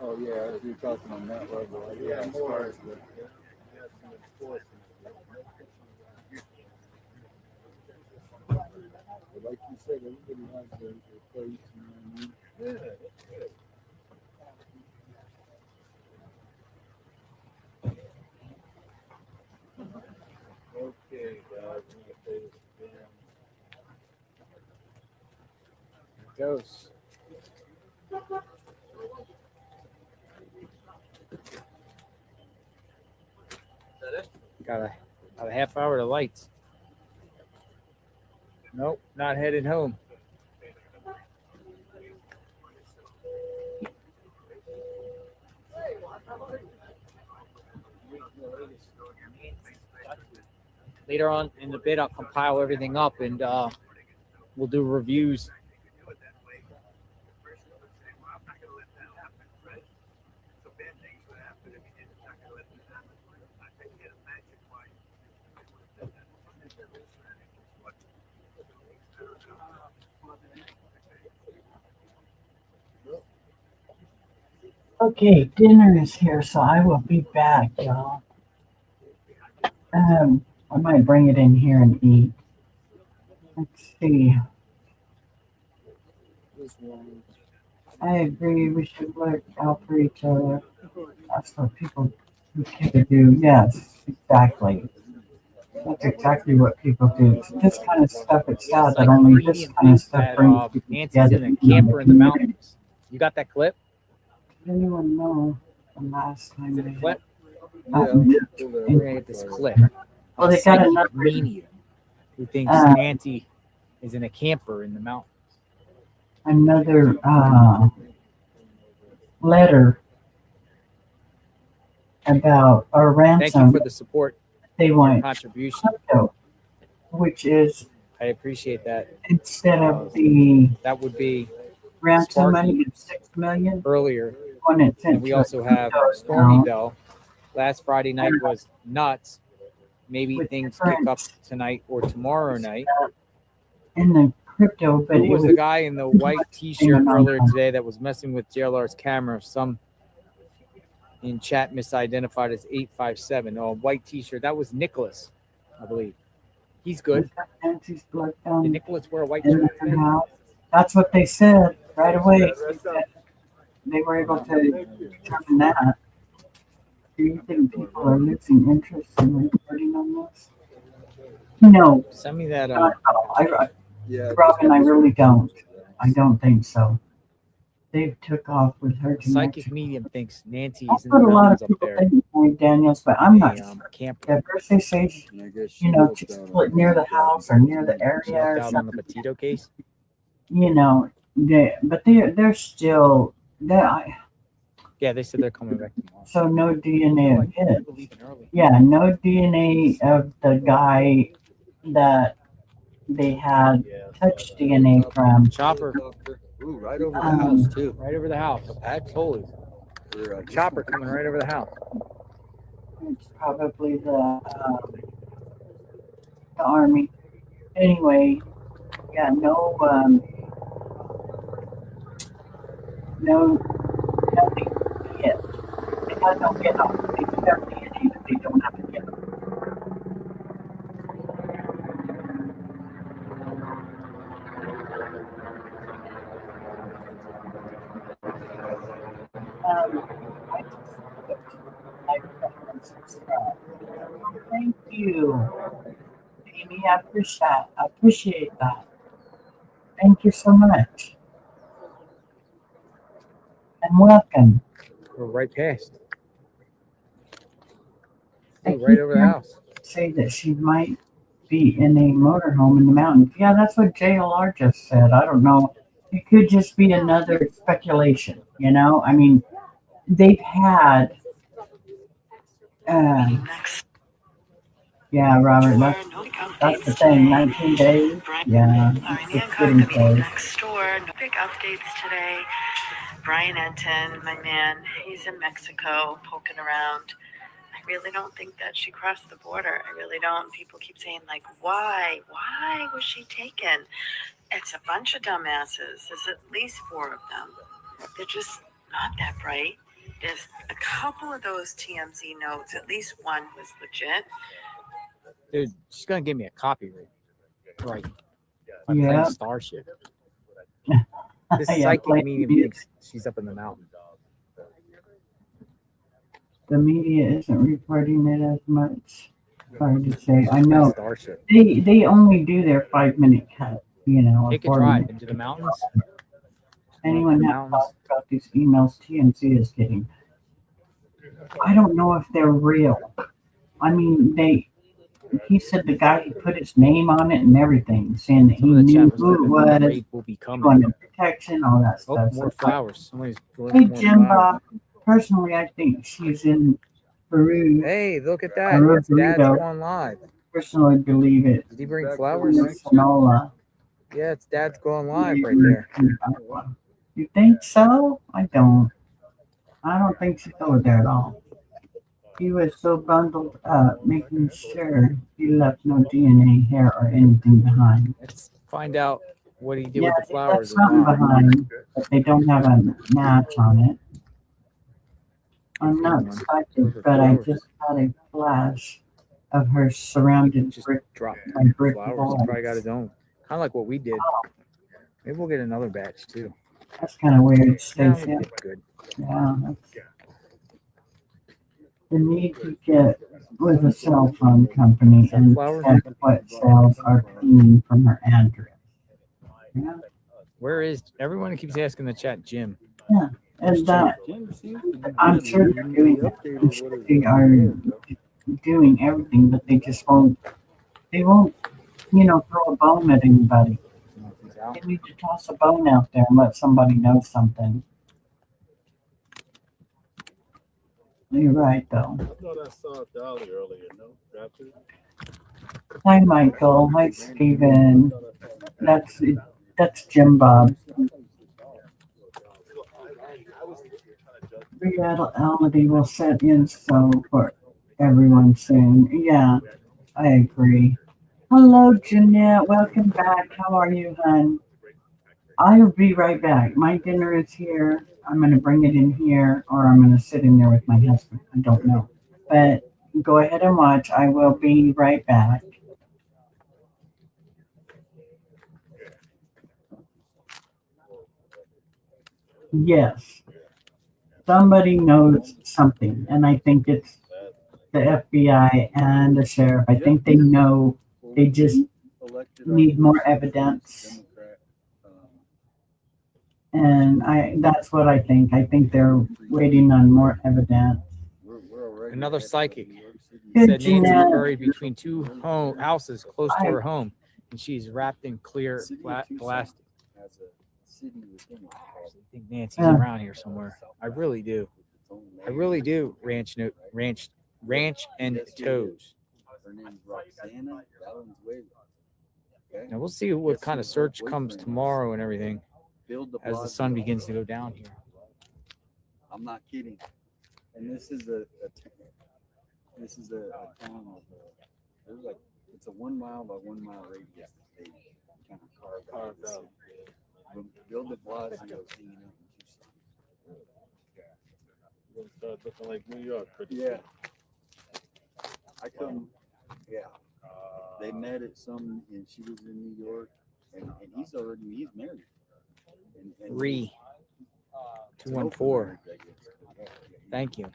Oh yeah, if you're talking on that level, Yeah, as more. far as the We have some enforcement. but like you said, everybody has their place. You know what I mean? Yeah, that's good. Okay, guys, I'm gonna play this again. Here it goes. Got a half hour to lights. Nope, not headed home. Later on in the bit, I'll compile everything up and we'll do reviews. Okay, dinner is here, so I will be back, y'all. I might bring it in here and eat. Let's see. I agree. We should look out for each other. That's what people do. Yes, exactly. That's exactly what people do. This kind of stuff, it's sad that only this kind of stuff brings people Nancy's together. in a camper in the mountains. You got that clip? Does anyone know the last time Is it they a clip? had? We're gonna get this clip. Well, they got another medium who thinks Nancy is in a camper in the mountains. another letter about our ransom. Thank you for the support. They want contribution, crypto, which is I appreciate that. instead of the That would be ransom money of 6 million earlier. when it's And we also have Stormy Bell. Last Friday night was nuts. Maybe things kick up tonight or tomorrow night. in the crypto, but Who it was the guy in the white T-shirt earlier today that was messing with JLR's camera? Some in chat misidentified as 857. Oh, white T-shirt. That was Nicholas, I believe. He's good. Nancy's blood Did Nicholas wear a white in shirt the today? house. That's what they said right away. They were able to determine that. Do you think people are losing interest in reporting on this? No. Send me that. Robin, I really don't. I don't think so. They took off with her. Psychic medium thinks Nancy That's is in the what a lot mountains of up people there. think, Lloyd Daniels, but I'm not sure. Camper. At first they say, you know, just split near the house or near the area or Out on the something. potato case. You know, but they're still there. Yeah, they said they're coming back tomorrow. So no DNA of his. Yeah, no DNA of the guy that they had touch DNA from. Chopper. Ooh, right over the house too. Right over the house. Holy. Chopper coming right over the house. It's probably the army. Anyway, yeah, no, nothing yet. They had no get off. They do have DNA, but they don't have to get off. Thank you, Amy. I appreciate that. Thank you so much. And welcome. We're right past. I Hey, right keep over the hearing house. Say that she might be in a motorhome in the mountains. Yeah, that's what JLR just said. I don't know. It could just be another speculation, you know? I mean, they've had Yeah, Robert, that's the thing. 19 days. Yeah, it's getting close. Next door, no big updates today. Brian Enton, my man, he's in Mexico poking around. I really don't think that she crossed the border. I really don't. People keep saying, like, why? Why was she taken? It's a bunch of dumbasses. There's at least 4 of them. They're just not that bright. There's a couple of those TMZ notes, at least one was legit. Dude, she's gonna give me a copyright. Right. I'm Yeah. playing Starship. This Yeah, psychic playing medium music. thinks she's up in the mountain. The media isn't reporting it as much. Hard to say. I know Starship. they only do their 5-minute cut. You know, Take a 4 drive minute. into the mountains. Anyone the that mountains. talks about these emails TMZ is getting, I don't know if they're real. I mean, he said the guy he put his name on it and everything, saying that he Some of the knew chat was who it typing was, rape will be he coming. wanted protection, all that Oh, stuff. more So, flowers. Somebody's hey, doing more Jim flowers. Bob, personally, I think she's in Peru. Hey, look at that. Peru It's Dad's burrito. going live. Personally believe it. Did he bring flowers? Sonola. Yeah, it's Dad's going live right there. You think so? I don't think she's over there at all. He was so bundled up, making sure he left no DNA, hair, or anything behind. Let's find out what he did Yeah, with the he flowers. left something behind, but they don't have a match on it. I'm not psychic, but I just had a flash of her surrounded Drop by brick flowers. walls. He probably got his own. Kind of like what we did. Maybe we'll get another batch too. That's kind of weird, Yeah, we Stacey. did good. Yeah, that's the need to get with a cell phone company and check what cells are pinging from her address. Yeah, Where is everyone keeps asking in the chat, Jim? yeah, and that I'm sure they're doing it. I'm sure they are doing everything, but they just won't. They won't, throw a bone at anybody. They need to toss a bone out there and let somebody know something. You're right, though. I thought I saw Dolly earlier. No, dropped it. Hi, Michael. Hi, Steven. That's Jim Bob. Reality will set in so for everyone soon. Yeah, I agree. Hello, Jeanette. Welcome back. How are you, hon? I'll be right back. My dinner is here. I'm going to bring it in here, or I'm going to sit in there with my husband. I don't know. But go ahead and watch. I will be right back. Yes. Somebody knows something, and I think it's the FBI and the sheriff. I think they know. They just need more evidence. And that's what I think. I think they're waiting on more evidence. Another psychic Good, said Nancy Jeanette. was buried between two houses close to her home, and she's wrapped in clear plastic. I think Nancy's around here somewhere. I really do. I really do. Ranch and Toes. Now we'll see what kind of search comes tomorrow and everything as the sun begins to go down here. I'm not kidding. And this is a town of there's like it's a 1 mile by 1 mile radius that they kind of carved out. Bill de Blasio hanging out in Tucson. It started looking like New York pretty Yeah. I come. Yeah. They met at some, and she was in New York, and he's married. And 214. Thank you.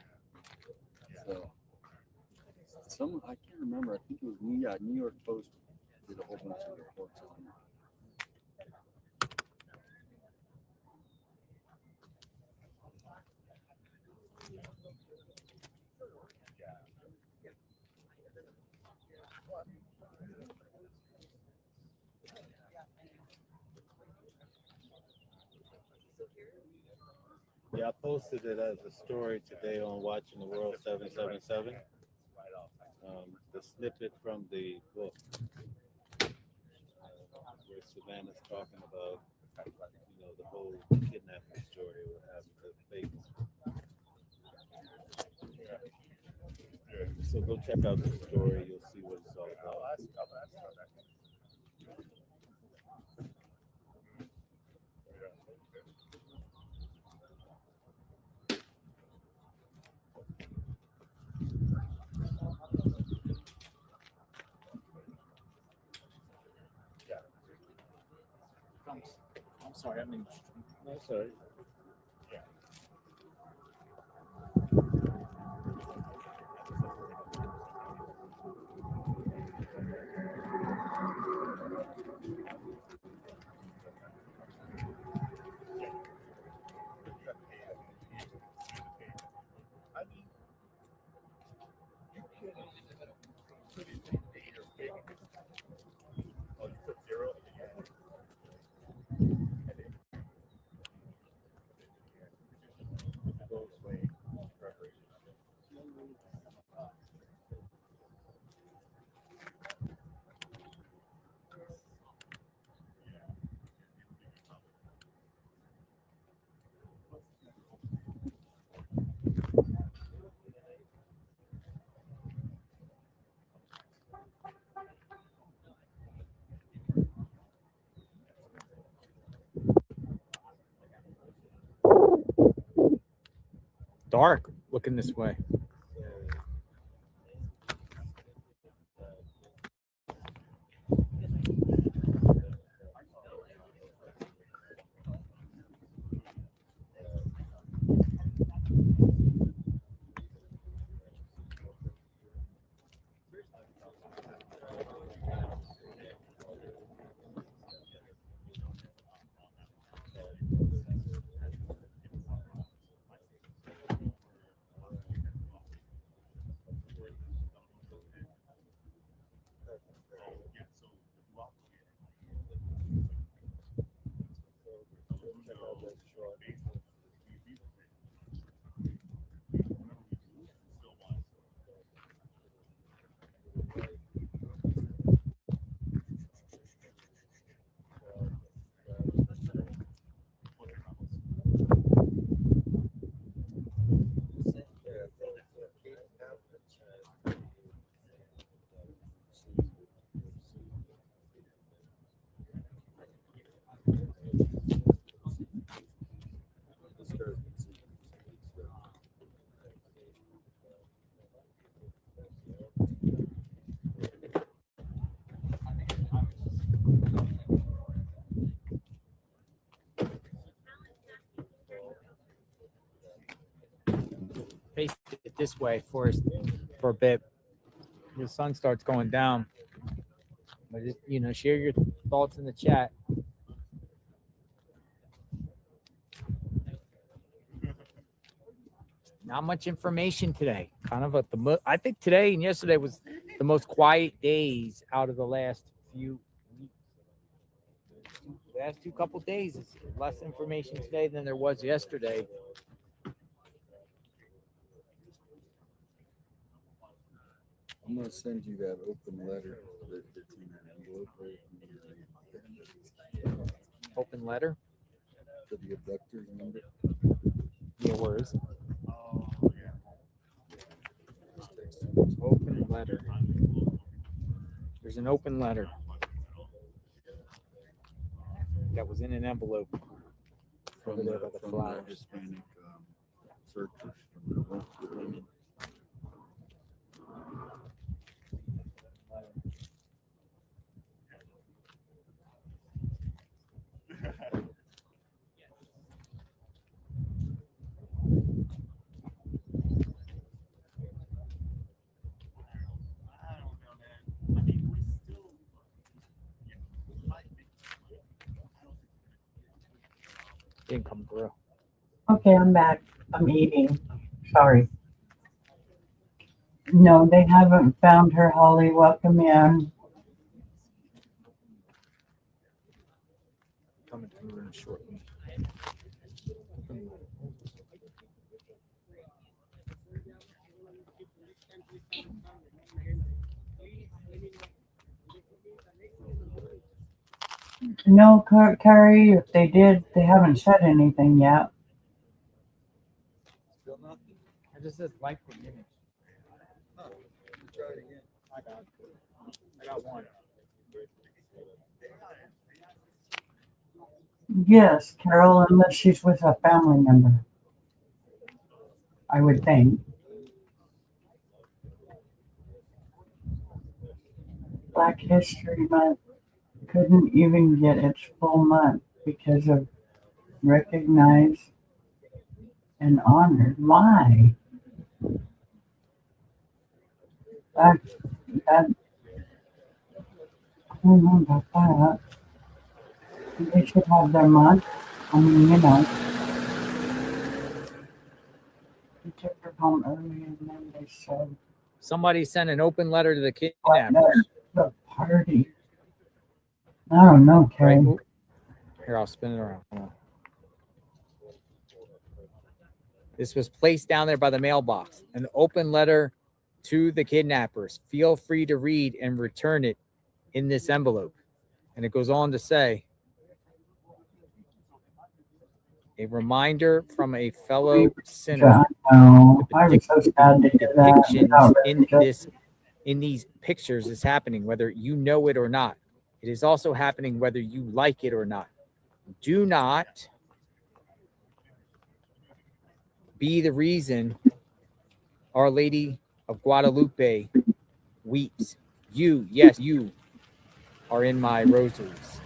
So I can't remember. I think it was New York Post did a whole bunch of reports on it. Yeah, I posted it as a story today on Watching the World 777. the snippet from the book where Savannah's talking about, the whole kidnapping story, what happened to the fake. So go check out the story. You'll see what it's all about. I'm sorry. I mean, No, sorry. dark looking this way. Face it this way for a bit. The sun starts going down. But share your thoughts in the chat. Not much information today. Kind of I think today and yesterday was the most quiet days out of the last few weeks. The last two couple days is less information today than there was yesterday. I'm gonna send you that open letter that's in that envelope. Open letter to the abductors number. Yeah, where is it? Open letter. There's an open letter that was in an envelope From over there by the the flowers. Hispanic searchers from the women. Didn't come through. Okay, I'm back. I'm eating. Sorry. No, they haven't found her, Holly. Welcome in. Coming through in shortly. No, Carrie, if they did, they haven't said anything yet. Still nothing. I just says like the image. Huh. Try it again. I got one. Yes, Carol, unless she's with a family member. I would think. Black History Month couldn't even get its full month because of recognized and honored. Why? That, that, I don't know about that. They should have their month. I mean, you know, they took her home early and then they said, Somebody sent an open letter to the what, kidnappers. the party. I don't know, Right? Carrie. Ooh. Here, I'll spin it around. Hold on. This was placed down there by the mailbox. An open letter to the kidnappers. Feel free to read and return it in this envelope. And it goes on to say, a reminder from a fellow sinner. No, I was so sad to hear that. Depictions in these pictures is happening whether you know it or not. It is also happening whether you like it or not. Do not be the reason Our Lady of Guadalupe weeps. You, yes, you are in my rosaries.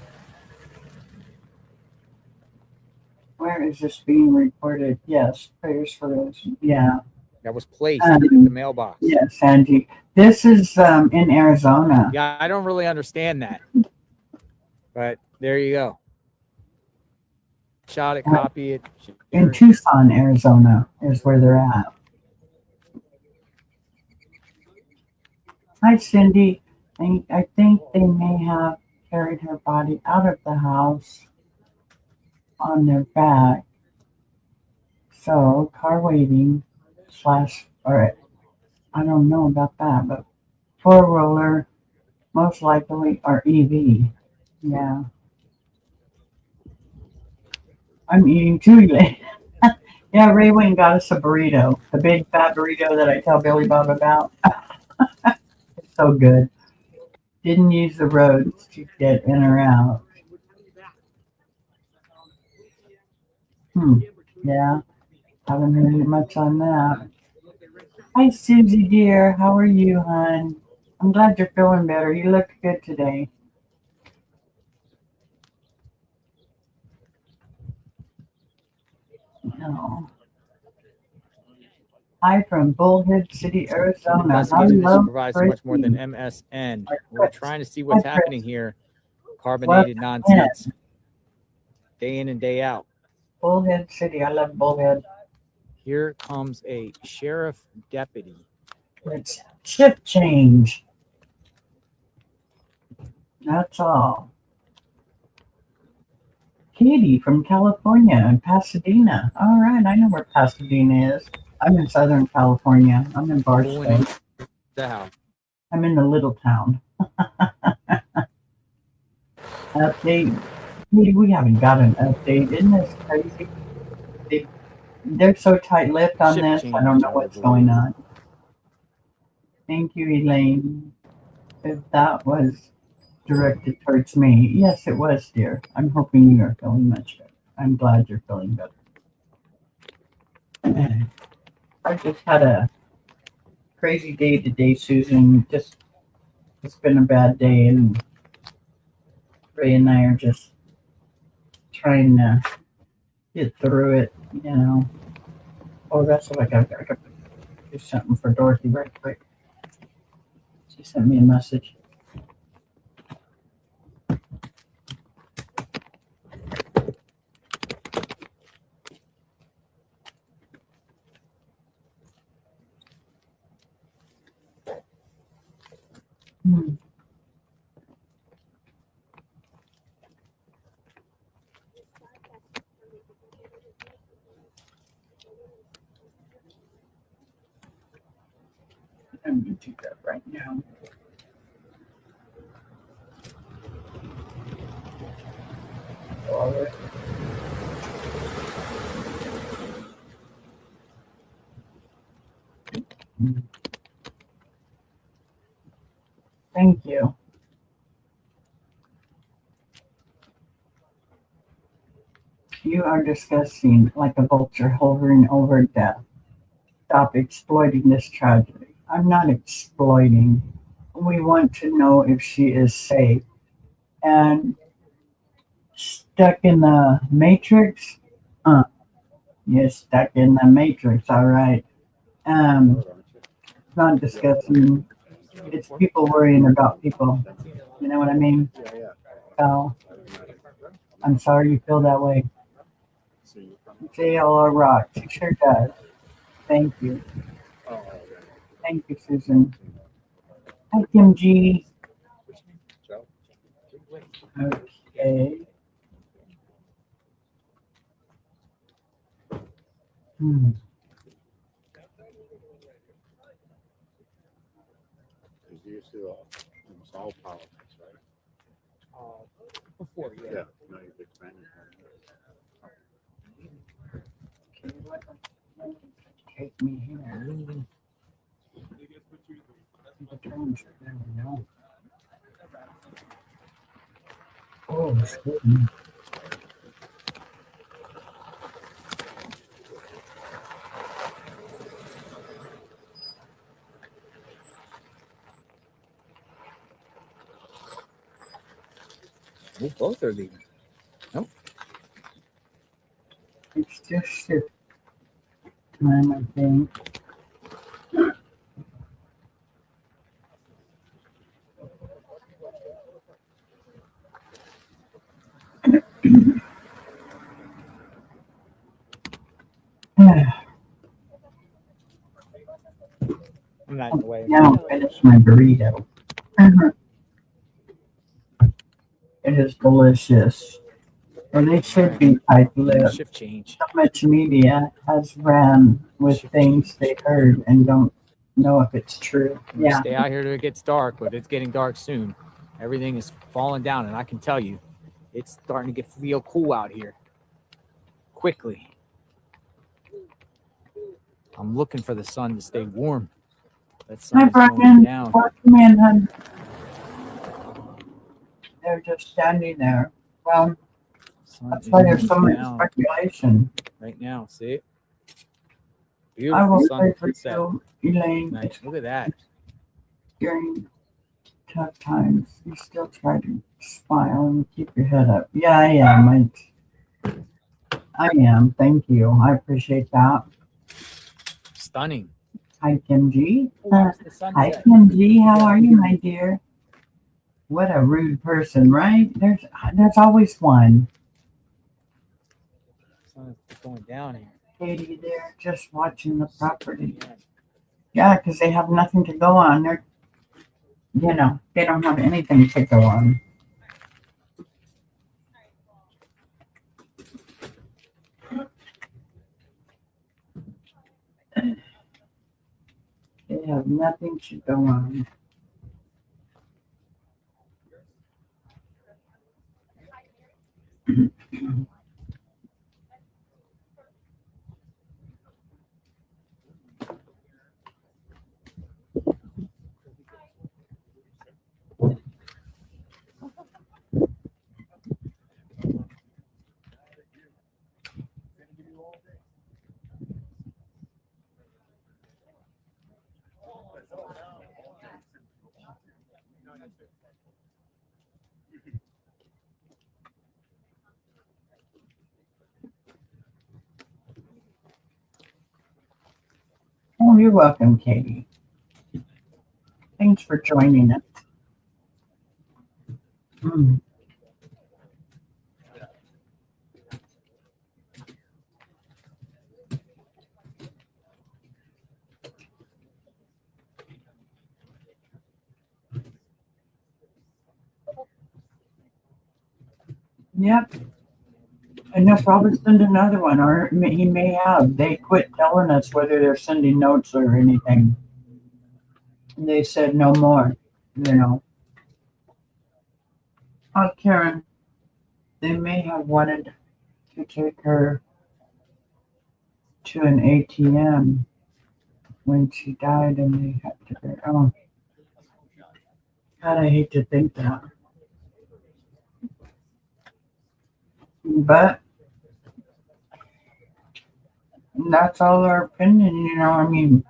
Where is this being recorded? Yes, prayers for us. Yeah. That was placed in the mailbox. Yes, Angie. This is in Arizona. Yeah, I don't really understand that. But there you go. Shot it, copy it. In Tucson, Arizona is where they're at. Hi, Cindy. I think they may have carried her body out of the house on their back. So, car waiting / or I don't know about that, but four-wheeler, most likely, or EV. Yeah. I'm eating too late. Yeah, Ray Wayne got us a burrito, the big fat burrito that I tell Billy Bob about. It's so good. Didn't use the roads to get in or out. Yeah, haven't heard much on that. Hi, Susie dear. How are you, hon? I'm glad you're feeling better. You look good today. No. Hi from Bullhead City, Arizona. Investigative Hello, provides so much more than MSN. We're trying to see what's happening here. Carbonated nonsense. Day in and day out. Bullhead City. I love Bullhead. Here comes a sheriff deputy. It's shift change. That's all. Katie from California and Pasadena. All right, I know where Pasadena is. I'm in Southern California. I'm in Barstow. I'm in the little town. Update. We haven't got an update. Isn't this crazy? They're so tight-lipped on this. I don't know what's going on. Thank you, Elaine. If that was directed towards me. Yes, it was, dear. I'm hoping you are feeling much better. I'm glad you're feeling better. I just had a crazy day today, Susan. It's been a bad day, and Ray and I are just trying to get through it, you know. Oh, that's what I got to do something for Dorothy right quick. She sent me a message. I'm going to do that right now. of it. Thank you. You are disgusting, like a vulture hovering over death. Stop exploiting this tragedy. I'm not exploiting. We want to know if she is safe. And stuck in the matrix? You're stuck in the matrix, all right. It's not disgusting. It's people worrying about people. You know what I mean? So, I'm sorry you feel that way. JLR rocks. It sure does. Thank you. Thank you, Susan. Hi, Kim G. Okay. Because you used to almost all politics, right? Before, Yeah, no, you've expanded. Take me here. No. Oh, excuse me. We both are leaving. Nope. It's just shift time, I think. I'm not in the way. Now finish my burrito. It is delicious. And it should be tight-lipped. Shift change. So much media has ran with things they heard and don't know if it's true. Yeah. Stay out here till it gets dark, but it's getting dark soon. Everything is falling down, and I can tell you, it's starting to get real cool out here. Quickly. I'm looking for the sun to stay warm. That sun Hi, is going Brian. down. Welcome in, hon. They're just standing there. Well, that's why there's so much speculation. Right now, see it? I Beautiful will pray for sunset. you, Elaine. Nice. Look at that. During tough times, you still try to smile and keep your head up. Yeah, I am. I am. Thank you. I appreciate that. Stunning. Hi, Kim G. The Hi, sunset. Kim G. How are you, my dear? What a rude person, right? There's always one. Sun is going down here. Katie, they're just watching the property. Yeah, because they have nothing to go on. They don't have anything to go on. They have nothing to go on. Oh, you're welcome, Katie. Thanks for joining us. Yep. And they'll probably send another one, or he may have. They quit telling us whether they're sending notes or anything. They said no more, Oh, Karen. They may have wanted to take her to an ATM when she died and they had to. Oh, God, I hate to think that. But that's all our opinion, you know. I mean,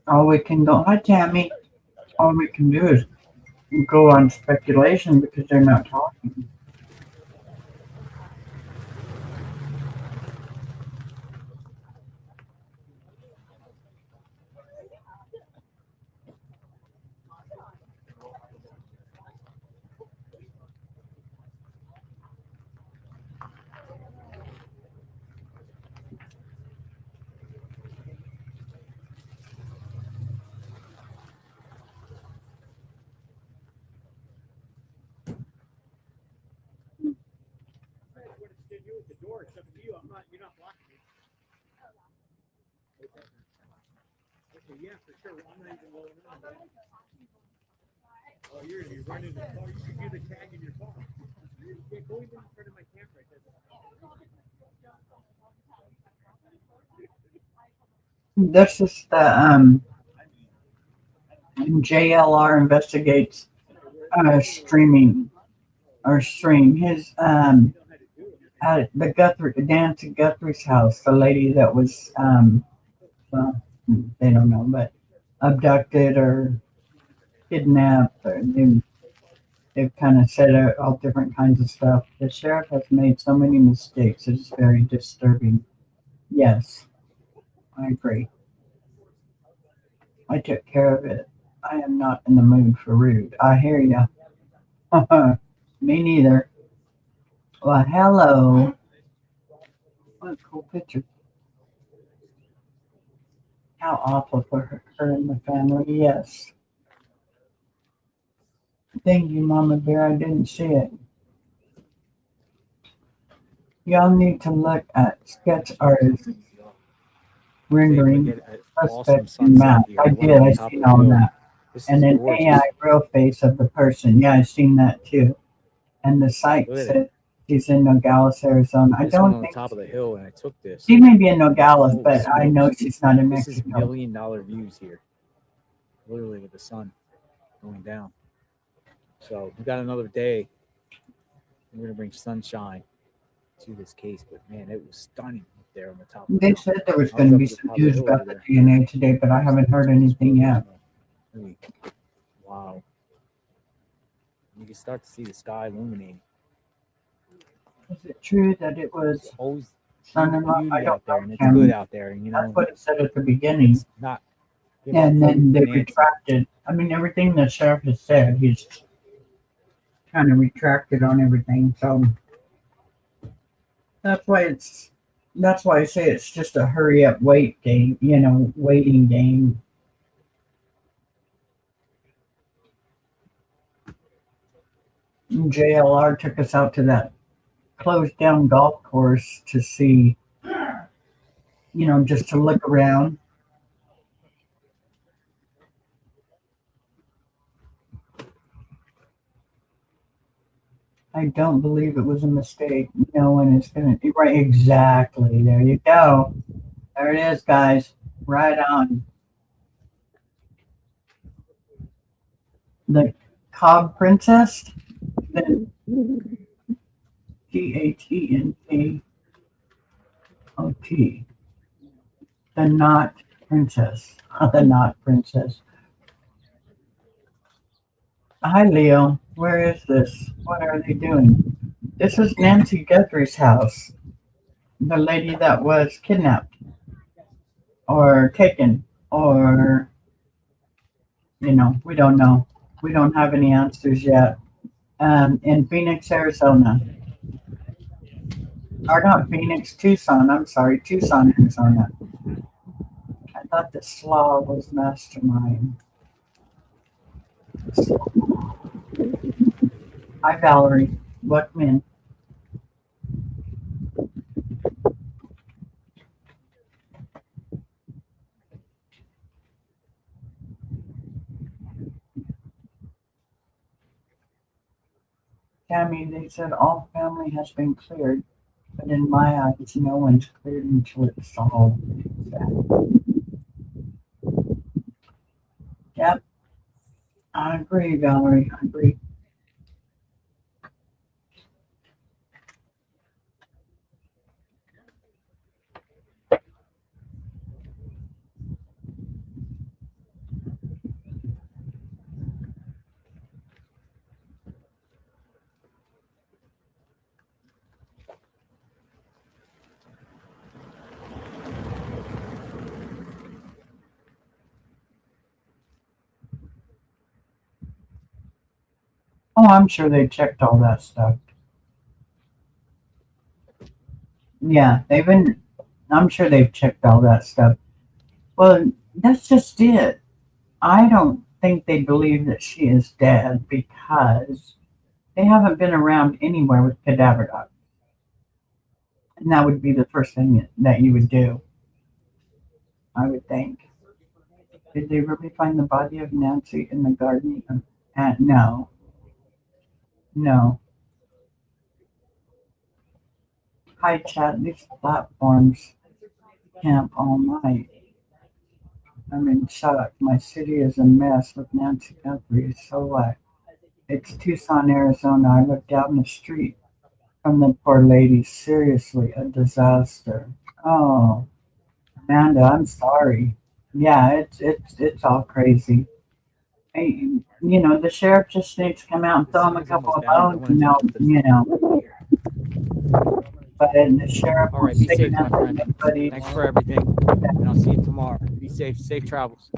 all we can go, hi, Tammy. All we can do is go on speculation because they're not talking. Yeah, for sure. I'm not even rolling on. Oh, you're gonna be running the car. You should do the tag in your car. Yeah, go even in front of my camera. This is the JLR investigates streaming or stream his at the Nancy Guthrie's house. The lady that was well, they don't know, but abducted or kidnapped, or they've kind of said all different kinds of stuff. The sheriff has made so many mistakes. It's very disturbing. Yes, I agree. I took care of it. I am not in the mood for rude. I hear ya. Me neither. Well, hello. What a cool picture. How awful for her and the family. Yes. Thank you, Mama Bear. I didn't see it. Y'all need to look at sketch artists rendering suspects in math. I did. I seen all that. And then AI real face of the person. Yeah, I seen that too. And the site said she's in Nogales, Arizona. I don't think on top of the hill, and I took this. She may be in Nogales, but I know she's not in This is Mexico. $1 million views here, literally with the sun going down. So we got another day. We're gonna bring sunshine to this case, but man, it was stunning up there on the top. They said there was going to be some news about the DNA today, but I haven't heard anything yet. Wow. You can start to see the sky illuminating. Is it true that it was always son-in-law? I don't out there, know. and it's good out there, you know. That's what it said at the beginning. It's not. And then they retracted. I mean, everything the sheriff has said, he's kind of retracted on everything. So that's why I say it's just a hurry up wait game, you know, waiting game. JLR took us out to that closed down golf course to see, you know, just to look around. I don't believe it was a mistake. No one is going to. Right, exactly. There you go. There it is, guys. Right on. The Cobb Princess. The Patntot. The Not Princess. The Not Princess. Hi, Leo. Where is this? What are they doing? This is Nancy Guthrie's house. The lady that was kidnapped or taken, or, you know, we don't know. We don't have any answers yet. In Phoenix, Arizona. Or not Phoenix, Tucson. I'm sorry, Tucson, Arizona. I thought the Slaw was Mastermind. Hi, Valerie. Welcome. Tammy, they said all family has been cleared, but in my eyes, no one's cleared until it's solved. Yep, I agree, Valerie. I agree. Oh, I'm sure they checked all that stuff. Yeah, I'm sure they've checked all that stuff. Well, that's just it. I don't think they believe that she is dead because they haven't been around anywhere with cadaver dogs. And that would be the first thing that you would do, I would think. Did they really find the body of Nancy in the garden? No, no. Hi, Chad. These platforms camp all night. I'm in shock. My city is a mess with Nancy Guthrie. So what? It's Tucson, Arizona. I looked down the street from the poor lady. Seriously, a disaster. Oh, Amanda, I'm sorry. Yeah, it's all crazy. Hey, the sheriff just needs to come out and throw him a couple of bones, But the sheriff All right, was be sticking safe, my up for friend. nobody. Thanks for everything, and I'll see you tomorrow. Be safe. Safe travels.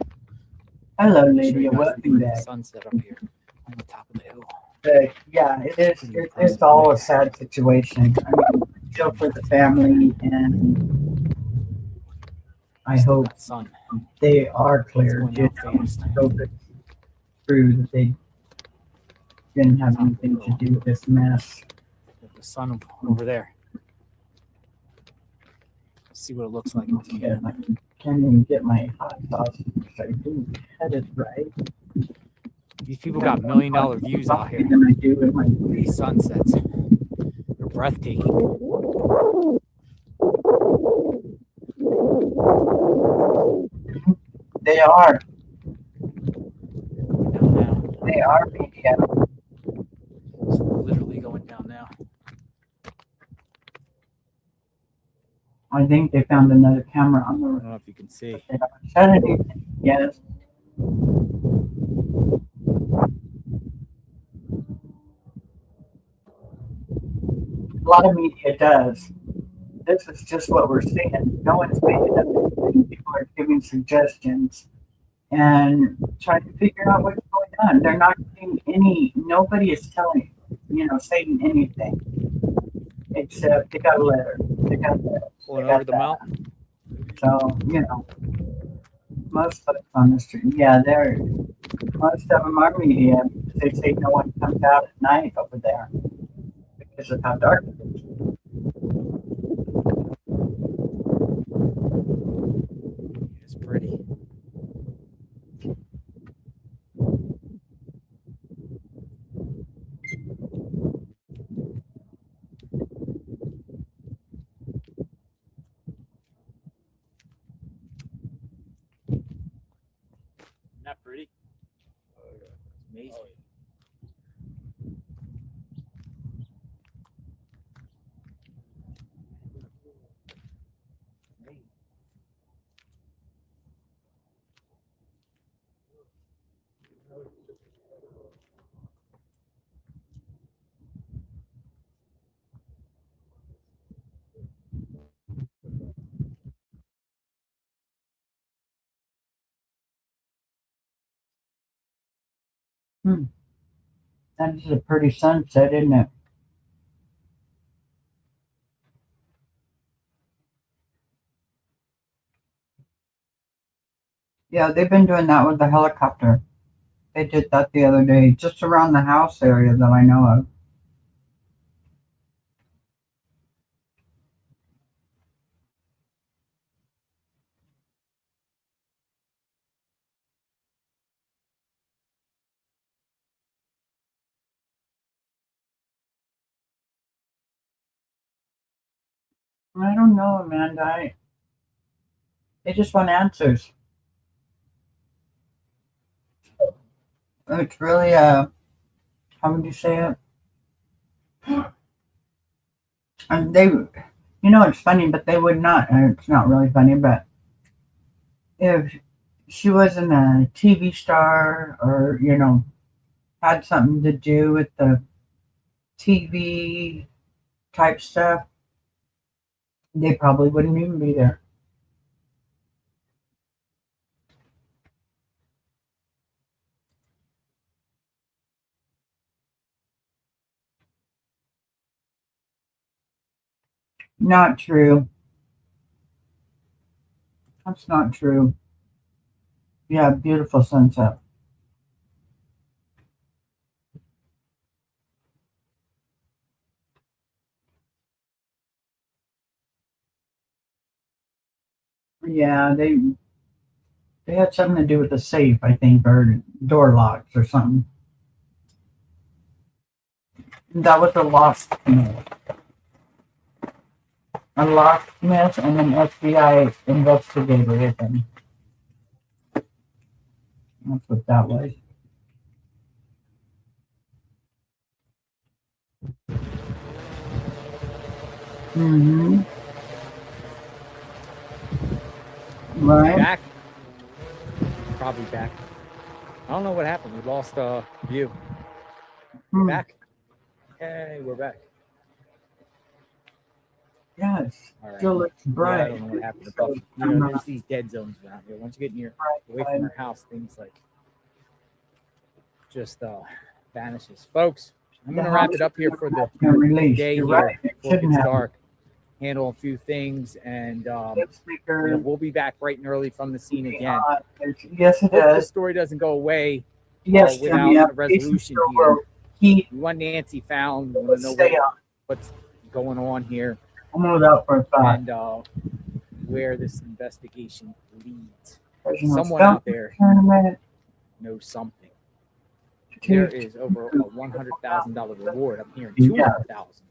Hello, I'll show lady. you guys Welcome the back. sunset up here on the top of the hill. But yeah, it is. It's all a sad situation. I mean, I feel for the family, and I hope sun. they are cleared. going out fast. I hope it's true that they didn't have anything to do with this mess. The sun over there. Let's see what it looks like in the can. I can't even get my hot sauce. I didn't cut it right. These people got $1 million views out here. Than I do with my These sunsets. They're breathtaking. They are. They are media. It's literally going down now. I think they found another camera on the I don't know if you can see. They haven't said anything. Yes. A lot of media does. This is just what we're seeing. No one's making up anything. People are giving suggestions and trying to figure out what's going on. They're not getting nobody is saying anything. Except they got a letter. They got this. Going over the mountain. So, most folks on the street, yeah, most of them are media. They say no one comes out at night over there because of how dark it is. It's pretty. Isn't that pretty? It's amazing. That is a pretty sunset, isn't it? Yeah, they've been doing that with the helicopter. They did that the other day, just around the house area that I know of. I don't know, Amanda. They just want answers. It's really how would you say it? And they, it's funny, but they would not. It's not really funny, but if she wasn't a TV star or had something to do with the TV type stuff, they probably wouldn't even be there. Not true. That's not true. Yeah, beautiful sunset. Yeah, they had something to do with the safe, I think, or door locks or something. That was a locksmith. A locksmith and an FBI investigator with him. That's what that was. Mm-hmm. Right. Back? Probably back. I don't know what happened. We lost view. Back? Hey, we're back. Yes. All right. Still looks bright. Yeah, I don't know what happened. There's these dead zones around here. Once you get away from your house, things like just vanishes. Folks, I'm going to wrap it up here for the day here before it gets dark. Handle a few things, and we'll be back bright and early from the scene again. Yes, it Hope does. this story doesn't go away without a resolution here. We want Nancy found. We want to know what's going on here. I'm going to go for a thought. And where this investigation leads. President Someone out there tournament. knows something. There is over a $100,000 reward. I'm hearing $200,000.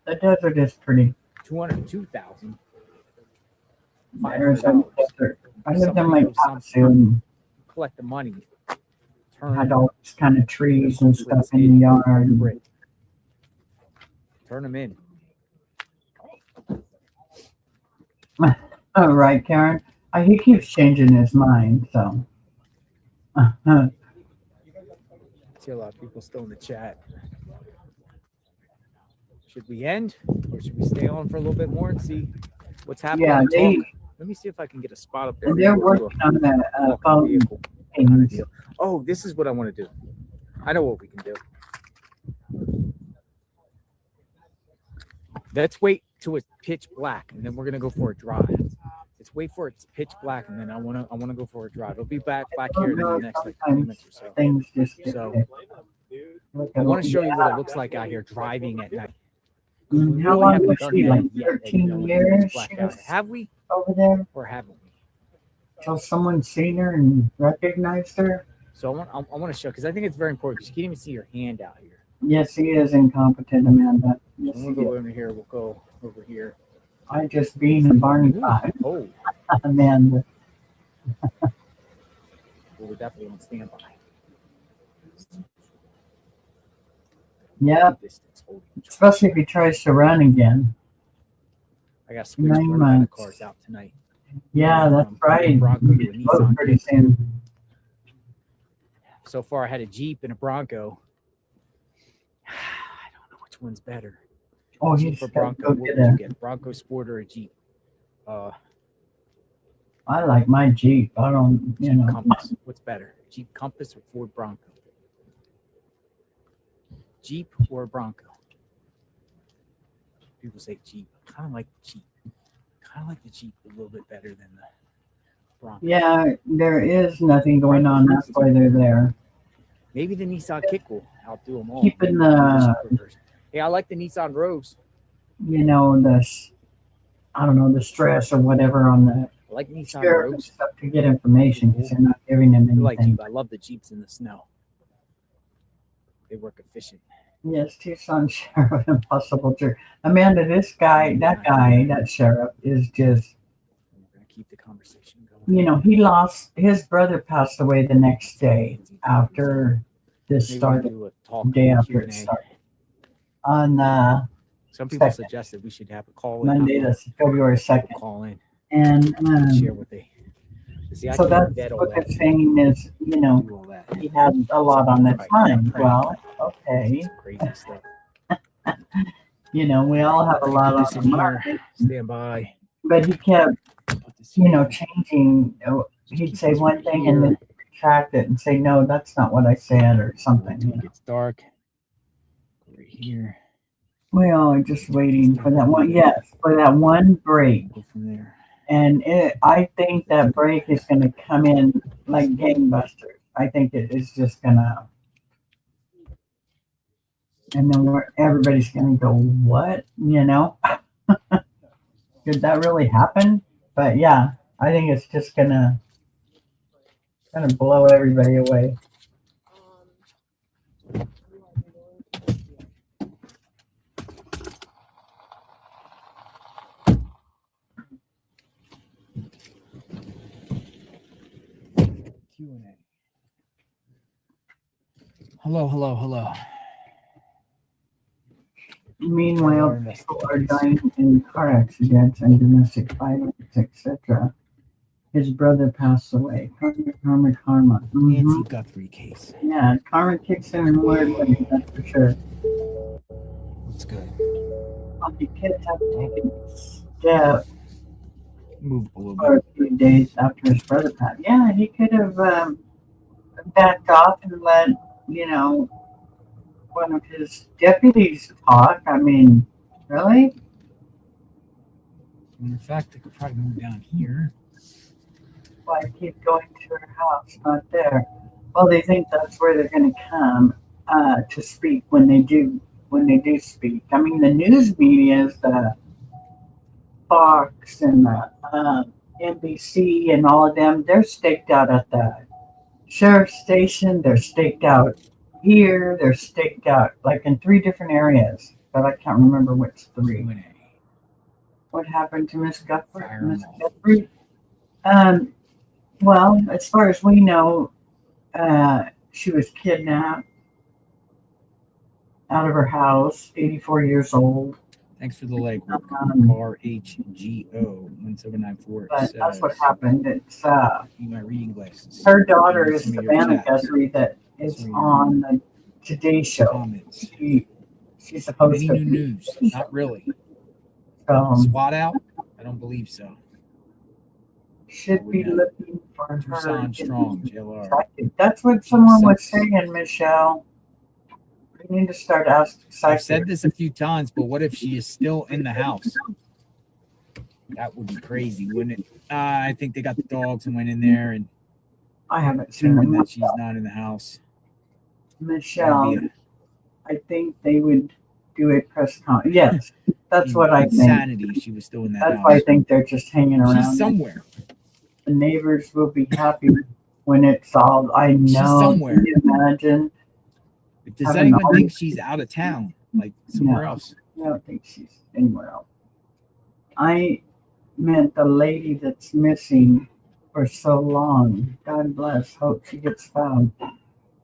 The desert is pretty. $202,000. I lived in my house and collect the money. Had all these kind of trees and stuff in the yard. Turn them in. All right, Karen. He keeps changing his mind, so. See a lot of people still in the chat. Should we end, or should we stay on for a little bit more and see what's happening? Yeah, let me see if I can get a spot up there. They're working on that phone things. Oh, this is what I want to do. I know what we can do. Let's wait till it's pitch black, and then we're gonna go for a drive. Let's wait for it's pitch black, and then I wanna go for a drive. It'll be back here in the next 20 minutes or so. Things just I want to show you what it looks like out here driving at night. How long was she? Like 13 years? Have we over there, or haven't we? Till someone seen her and recognized her. So I want to show, because I think it's very important, because you can't even see your hand out here. Yes, he is incompetent, Amanda. Yes, we'll go over here. We'll go over here. I just being a Barney Five. Oh, Amanda. We're definitely on standby. Yeah, especially if he tries to run again. I got switched 9 months. Cars out tonight. Yeah, that's right. Pretty soon. So far, I had a Jeep and a Bronco. I don't know which one's better. Oh, Jeep he's or Bronco. Go What get would you a, get? Bronco Sport or a Jeep? I like my Jeep. I don't, Jeep Compass. What's better, Jeep Compass or Ford Bronco? Jeep or Bronco? People say Jeep. Kind of like the Jeep. Kind of like the Jeep a little bit better than the Bronco. Yeah, there is nothing going on. That's why they're there. Maybe the Nissan Kick will outdo them all. Keeping the, I like the Nissan Rose. I don't know, the stress or whatever on the I like Nissan sheriff and Rose. stuff to get information because they're not giving them I like anything. Jeep. I love the Jeeps in the snow. They work efficient. Yes, Tucson Sheriff, impossible jerk. Amanda, that sheriff is just, We're gonna keep the conversation going. his brother passed away the next day after this Maybe we can started, do a talk day after Q&A. it started. On Some people second, suggested we should have a call in. Monday, that's February 2nd. Call in And and share what they. See, I so can't that's vet all what they're that. saying is, Do all that. he had a lot on his mind. Well, okay. Some crazy stuff. We all have a lot Put this on in our here. mind. Stand by. But he kept, changing. He'd say one thing and then retract it and say, no, that's not what I said, or something. Until it gets dark. Right here. We all are just waiting for that one. Yes, for that one break. Go from there. And I think that break is going to come in like gangbusters. I think it is just going to. And then everybody's going to go, what? Did that really happen? But yeah, I think it's just going to blow everybody away. Q&A. Hello. Meanwhile, people are dying in car accidents and domestic violence, etc. His brother passed away. Karma. Nancy Guthrie case. Yeah, karma kicks in more, that's for sure. What's good? The kids have taken a step Move a little for bit. a few days after his brother passed. Yeah, he could have backed off and let, one of his deputies talk. I mean, really? In fact, they could probably move down here. Why keep going to her house? Not there. Well, they think that's where they're going to come to speak when they do speak. I mean, the news media is the Fox and the NBC and all of them. They're staked out at the sheriff's station. They're staked out here. They're staked out like in 3 different areas, but I can't remember which 3. What happened to Miss Guthrie? Well, as far as we know, she was kidnapped out of her house, 84 years old. Thanks for the legwork. RHGO 1794. But that's what happened. It's my reading glasses. her daughter is Savannah Guthrie that is on the Today Show. Comments. She's supposed Any to new news? Not really. SWAT out? I don't believe so. Should be looking for her. Tucson Strong, JLR. That's what someone was saying, Michelle. We need to start asking. I've said this a few times, but what if she is still in the house? That would be crazy, wouldn't it? I think they got the dogs and went in there and I haven't seen determined them. that she's not in the house. Michelle, I think they would do a press conference. Yes, that's what I think. Insanity if she was still in that That's house. why I think they're just hanging around. She's somewhere. The neighbors will be happy when it's solved. I know. She's somewhere. Can you imagine? Does anyone think she's out of town, like somewhere else? I don't think she's anywhere else. I meant the lady that's missing for so long. God bless. Hope she gets found.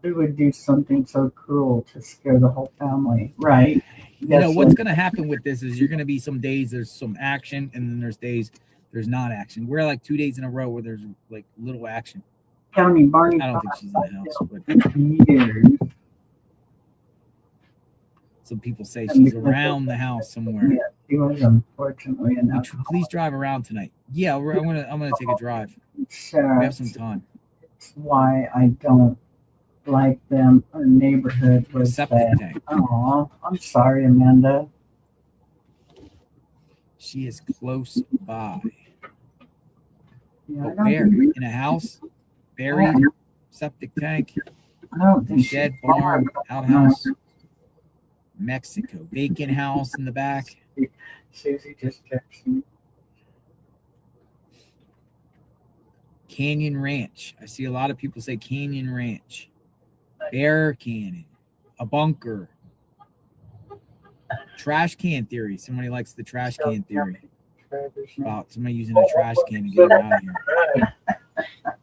Who would do something so cruel to scare the whole family, right? You know what's going to happen with this is you're going to be some days there's some action, and then there's days there's not action. We're like 2 days in a row where there's like little action. County Barney. I don't think she's in the house, but years. Some people say she's around the house somewhere. Yeah, she was unfortunately enough. Please drive around tonight. Yeah, I'm gonna take a drive. Sure. We have some time. That's why I don't like them. Our neighborhood was Septic tank. Oh, I'm sorry, Amanda. She is close by. Yeah, But where? In a house? Buried? Septic tank? I don't think shed, barn, outhouse. Mexico. Vacant house in the back. Susie just texted me. Canyon Ranch. I see a lot of people say Canyon Ranch. Bear Canyon. A bunker. Trash can theory. Somebody likes the trash can theory about somebody using Oh, a trash can to get them out of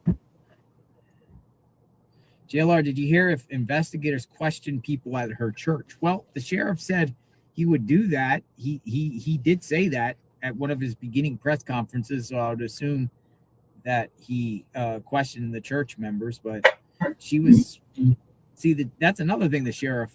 here. JLR, did you hear if investigators questioned people at her church? Well, the sheriff said he would do that. He did say that at one of his beginning press conferences, so I would assume that he questioned the church members, but she was, that's another thing the sheriff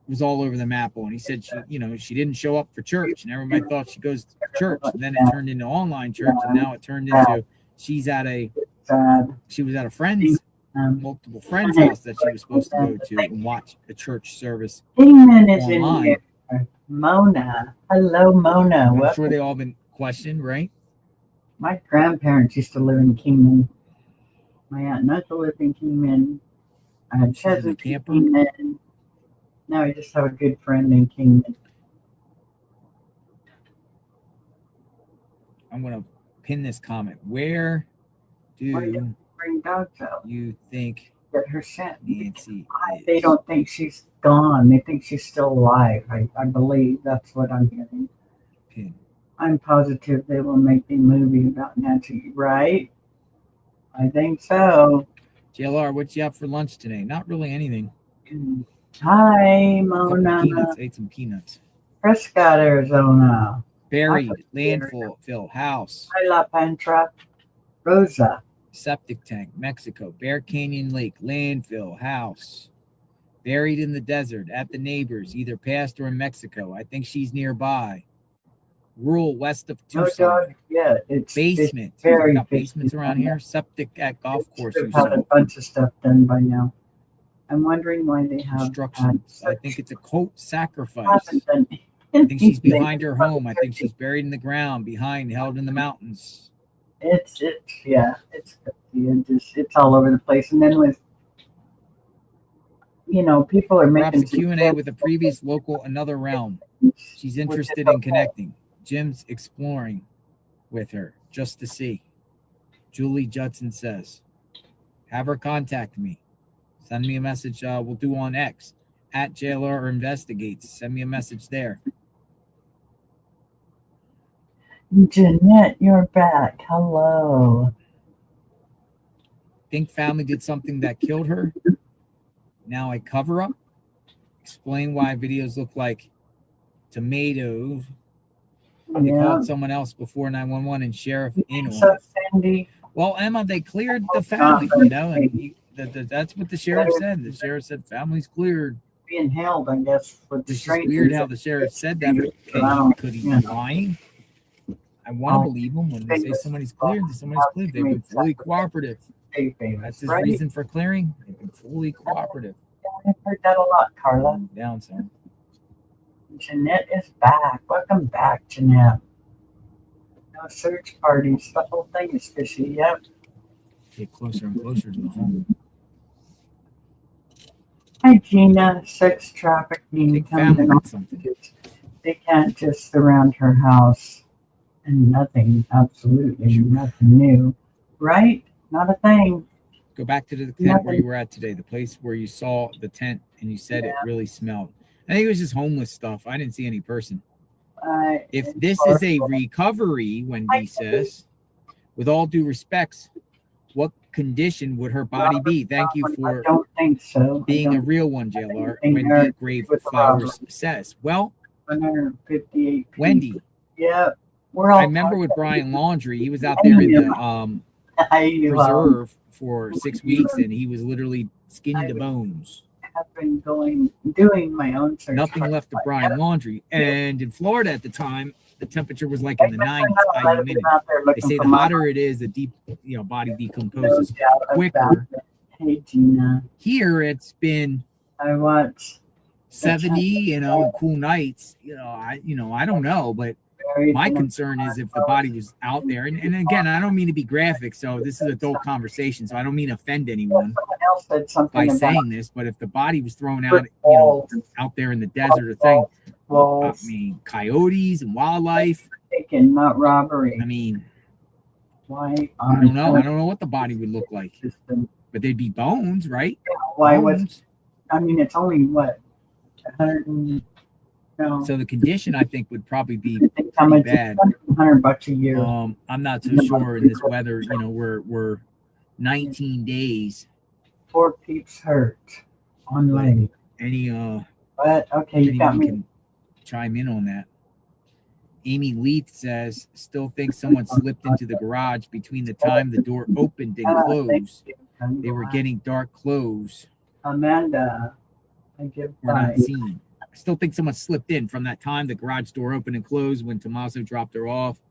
was all over the map on. He said she didn't show up for church, and everybody thought she goes to church. And then it turned into online church, and now it turned into she was at a friend's, multiple friends' house that she was supposed to go to and watch a church service Kingman is online. in here. Mona. Hello, Mona. I'm sure they all been questioned, right? My grandparents used to live in Kingman. My aunt and uncle lived in Kingman. I had cousins in Kingman. Now I just have a good friend in Kingman. I'm going to pin this comment. Where do bring dogs out? You think Get her sent? Nancy They don't think she's gone. They think she's still alive. I believe that's what I'm hearing. Pin. I'm positive they will make a movie about Nancy, right? I think so. JLR, what you have for lunch today? Not really anything. Hi, Couple Mona. peanuts. Ate some peanuts. Prescott, Arizona. Buried. Landfill. House. Hi, La Pantra. Rosa. Septic tank. Mexico. Bear Canyon Lake. Landfill. House. Buried in the desert. At the neighbors. Either past or in Mexico. I think she's nearby. Rural west of Tucson. Yeah, it's basement. It's very got basements around here. Septic at golf course. They've had a bunch of stuff done by now. I'm wondering why they have instructions. I think it's a quote sacrifice. I think she's behind her home. I think she's buried in the ground, behind, held in the mountains. It's all over the place. And then with people are Perhaps making a Q&A with a previous local another realm. She's interested in connecting. Jim's exploring with her just to see. Julie Judson says, have her contact me. Send me a message. We'll do on X at JLR or Investigates. Send me a message there. Jeanette, you're back. Hello. Think family did something that killed her. Now I cover up. Explain why videos look like tomatoes. They called someone else before 911 and sheriff in on it. Sandy. Well, Emma, they cleared the family, and that's what the sheriff said. The sheriff said family's cleared. Being held, I guess. With it's just weird how the sheriff said that. But could he be lying? I want to believe him when they say somebody's cleared. Somebody's cleared. They've been fully cooperative. That's his reason for clearing. They've been fully cooperative. I've heard that a lot, Carla. Down, son. Jeanette is back. Welcome back, Jeanette. No search parties. The whole thing is fishy. Yep. Get closer and closer to the home. Hi, Gina. Sex trafficking. They can't just surround her house and nothing, absolutely nothing new. Right? Not a thing. Go back to the tent where you were at today, the place where you saw the tent and you said it really smelled. I think it was just homeless stuff. I didn't see any person. If this is a recovery, Wendy says, with all due respects, what condition would her body be? Thank you for being a real one, JLR. Wendy Grave Flowers says. Well, 158. Wendy. Yeah. I remember with Brian Laundrie, he was out there in the reserve for 6 weeks and he was literally skin to bones. I've been doing my own search. Nothing left of Brian Laundrie. And in Florida at the time, the temperature was like in the 90s by minute. They say the hotter it is, the body decomposes quicker. Hey, Gina. Here it's been 70, cool nights. I don't know, but my concern is if the body was out there, and again, I don't mean to be graphic, so this is adult conversation, so I don't mean to offend anyone by saying this, but if the body was thrown out, out there in the desert or thing, I mean, coyotes and wildlife, not robbery. I mean, why? I don't know what the body would look like, but they'd be bones, right? Why bones. I mean, it's only what 100. No. So the condition, I think, would probably be How pretty much? bad. $100 a year. I'm not so sure in this weather. You know, we're 19 days. 4 peeps hurt on leg. Any But okay, you got anyone me. can chime in on that. Amy Leith says, still thinks someone slipped into the garage between the time the door opened and closed. They were getting dark clothes. Amanda, I give Were not five. seen. I still think someone slipped in from that time the garage door opened and closed when Tommaso dropped her off.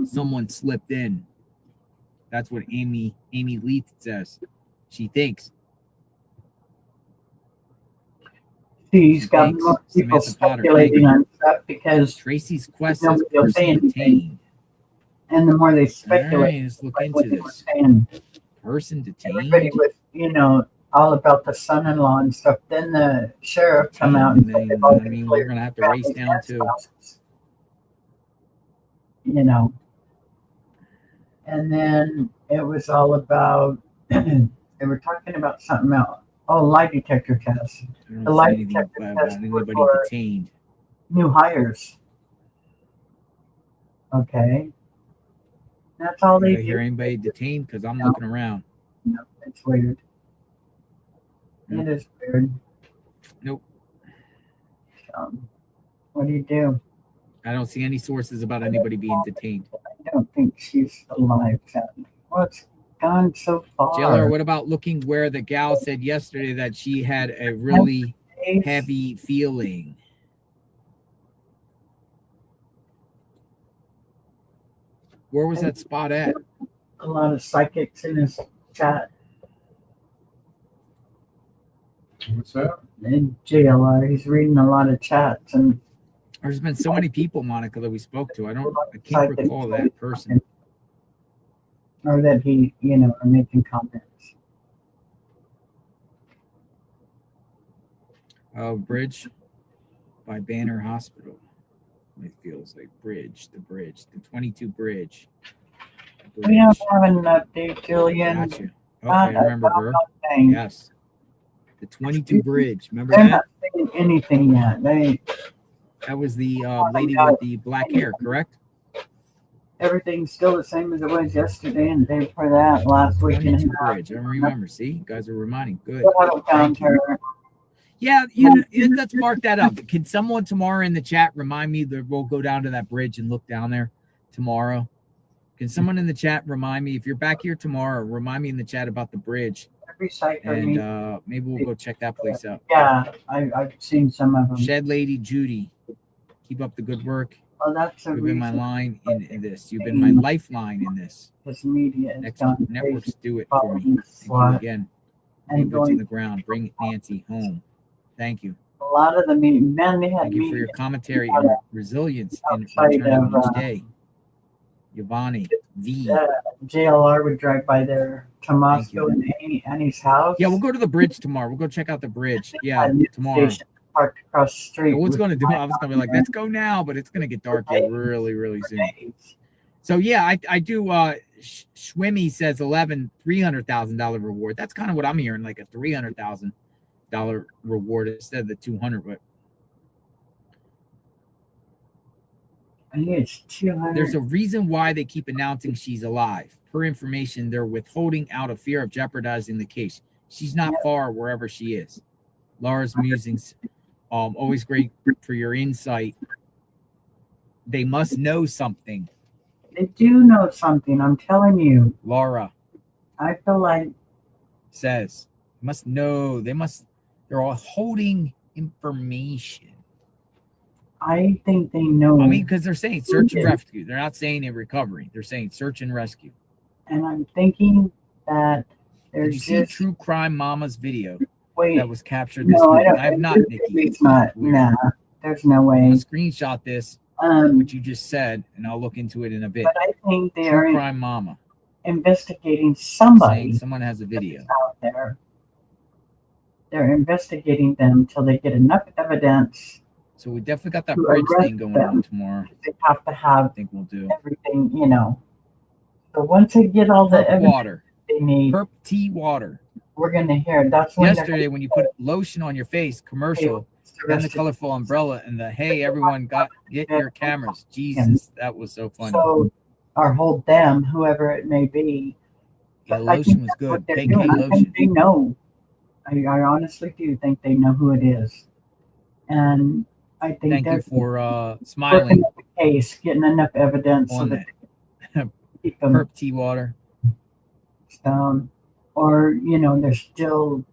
Someone slipped in. That's what Amy Leith says. She thinks. She's got more people Samantha Potter, speculating on stuff because Tracy's Quest says nobody will say person anything. detained. And the more they All speculate, right, let's look like into what they were this. saying, Person detained. everybody was, all about the son-in-law and stuff. Then the sheriff come out and said they've all been we're cleared gonna have to from race families down and to. spouses. And then it was all about they were talking about something else. Oh, lie detector test. I don't The see lie anything detector about test was anybody for detained. new hires. Okay. That's all Did they I hear do. anybody detained? Because I'm No. looking around. No, it's weird. Nope. It is weird. Nope. What do you do? I don't see any sources about anybody being detained. I don't think she's alive, sadly. Well, it's gone so far. Jailer, what about looking where the gal said yesterday that she had a really heavy feeling? Where was that spot at? A lot of psychics in his chat. What's that? In JLR, he's reading a lot of chats and There's been so many people, Monica, that we spoke to. I can't recall that person. or that he, are making comments. Bridge by Banner Hospital. It feels like the 22 bridge. We don't have an update, Julian. Got you. Okay, I remember her. Nothing. Yes. The 22 bridge. Remember They're that? not saying anything yet. That was the lady with the black hair, correct? Everything's still the same as it was yesterday and the day before that, last week. 22 bridge. I remember. See, you guys are reminding. Good. Still haven't found her. Yeah, let's mark that up. Can someone tomorrow in the chat remind me that we'll go down to that bridge and look down there tomorrow? Can someone in the chat remind me, if you're back here tomorrow, remind me in the chat about the bridge. And maybe we'll go check that place out. Yeah, I've seen some of them. Shed Lady Judy, keep up the good work. Oh, that's a You've been my reason. line in this. You've been my lifeline in this. This media is Networks do it for me. Thank you again. And Boots on the ground. Bring Nancy home. Thank you. A lot of the media, man, they had Thank you for media your commentary and resilience in outside return of, each day. Giovanni V. JLR would drive by there, Tomasco and Annie's house. Yeah, we'll go to the bridge tomorrow. We'll go check out the bridge. Yeah, tomorrow. Parked across the street. So what's going to do? I was going to be like, let's go now, but it's going to get dark here really, really soon. So yeah, I do. Schwimmy says $300,000 reward. That's kind of what I'm hearing, like a $300,000 reward instead of the 200. But I think it's 200. there's a reason why they keep announcing she's alive. Per information, they're withholding out of fear of jeopardizing the case. She's not far wherever she is. Laura's musings, always great for your insight. They must know something. They do know something. I'm telling you. Laura I feel like says must know. They're all holding information. I think they know. I mean, because they're saying search and rescue. They're not saying a recovery. They're saying search and rescue. And I'm thinking that Did you there's see just True Crime Mama's video that was captured this no, week? I don't. I have not, Nikki. It's not. Nah, there's no way. I'm gonna screenshot this, what you just said, and I'll look into it in a bit. But I think they True are Crime Mama investigating somebody saying someone has a video. out there. They're investigating them till they get enough evidence. So we definitely got that to bridge arrest thing going them. on tomorrow. They have to have I think we'll do. everything, So once they get all the Perp evidence water. they need, Perp tea water. we're gonna hear. That's when Yesterday, when you put lotion on your face, commercial, then the colorful umbrella, and the hey everyone get your cameras. Jesus, that was so funny. So, or hold them, whoever it may be. Yeah, But I lotion think was that's good. what they're KK doing. I lotion. think they know. I honestly do think they know who it is, and I think Thank they're you for working smiling at the case, getting enough evidence so on that that. keep them Perp tea water. down, or they're still.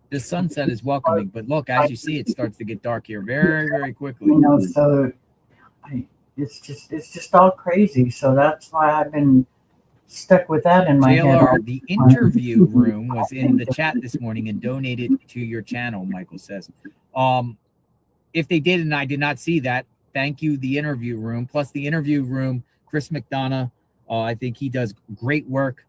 The sunset is welcoming, but look, as you see, it starts to get dark here very, very quickly. So it's just all crazy. So that's why I've been stuck with that in my head. JLR, the interview room was in the chat this morning and donated to your channel, Michael says. If they did and I did not see that, thank you, the interview room. Plus the interview room, Chris McDonough, I think he does great work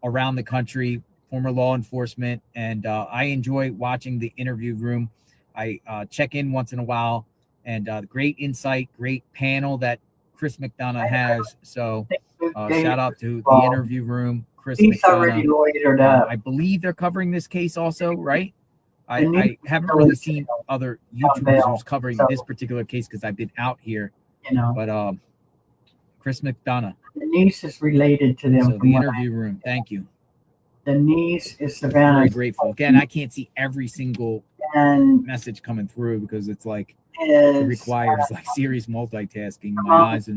around the country, former law enforcement, and I enjoy watching the interview room. I check in once in a while, and great insight, great panel that Chris McDonough has. So shout out to the interview room, Chris He's McDonough. already lawyered up. I believe they're covering this case also, right? I haven't really seen other YouTubers who's covering this particular case because I've been out here. But Chris McDonough. The niece is related to them. So the interview room. Thank you. The niece is Savannah. Very grateful. Again, I can't see every single message coming through because it's like it requires like serious multitasking. My eyes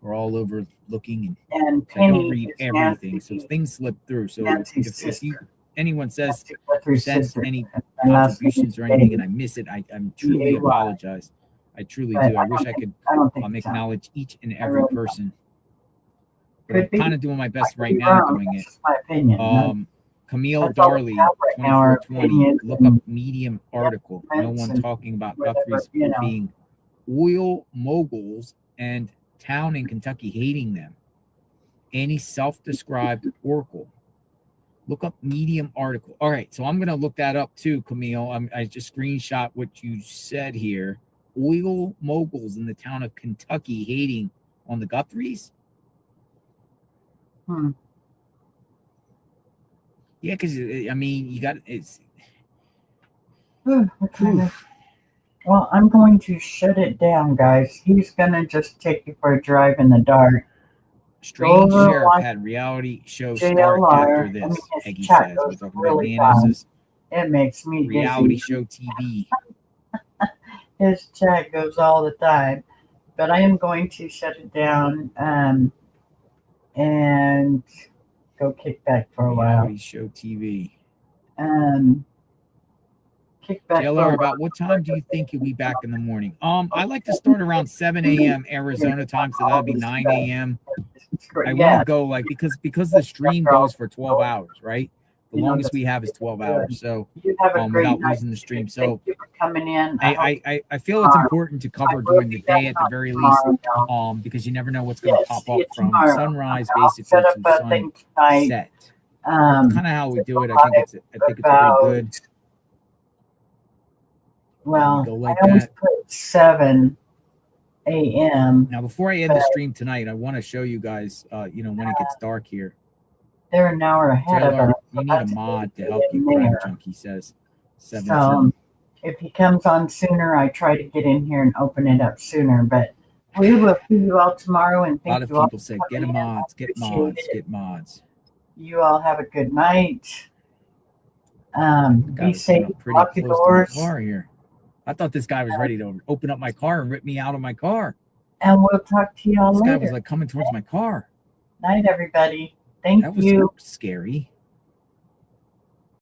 are all over looking, and I don't read everything, so things slip through. So if anyone says sends any contributions or anything and I miss it, I'm truly apologize. I truly do. I wish I could acknowledge each and every person. But I'm kind of doing my best right now doing it. My opinion. Camille Darley, 2420. Look up Medium article. No one talking about Guthrie's being oil moguls and town in Kentucky hating them. Any self-described oracle. Look up Medium article. All right, so I'm going to look that up too, Camille. I just screenshot what you said here. Oil moguls in the town of Kentucky hating on the Guthries. Yeah, because I mean, you got it's. Well, I'm going to shut it down, guys. He's gonna just take you for a drive in the dark. Strange sheriff had reality show start after this. Peggy says we're talking about Nana's. It makes me reality dizzy. show TV. His chat goes all the time, but I am going to shut it down and go kick back for a while. Reality show TV. Kick back. JLR, about what time do you think you'll be back in the morning? I like to start around 7 a.m. Arizona time, so that'll be 9 a.m. I want to go like because the stream goes for 12 hours, right? The longest we have is 12 hours, so without losing the stream. So coming in. I feel it's important to cover during the day at the very least, because you never know what's going to pop up from sunrise basically to sunset. That's kind of how we do it. I think it's pretty good. Well, like I always that. put 7 a.m. Now, before I end the stream tonight, I want to show you guys, when it gets dark here. They're an hour ahead of us. You need a mod to help you, Crack Junkie says. 17. So, if he comes on sooner, I try to get in here and open it up sooner. But we will see you all tomorrow. And a lot of people say, get mods, get mods, get mods. You all have a good night. Be safe. Lock your doors. Car here. I thought this guy was ready to open up my car and rip me out of my car. And we'll talk to you all later. This guy was like coming towards my car. Night, everybody. Thank you. That was scary.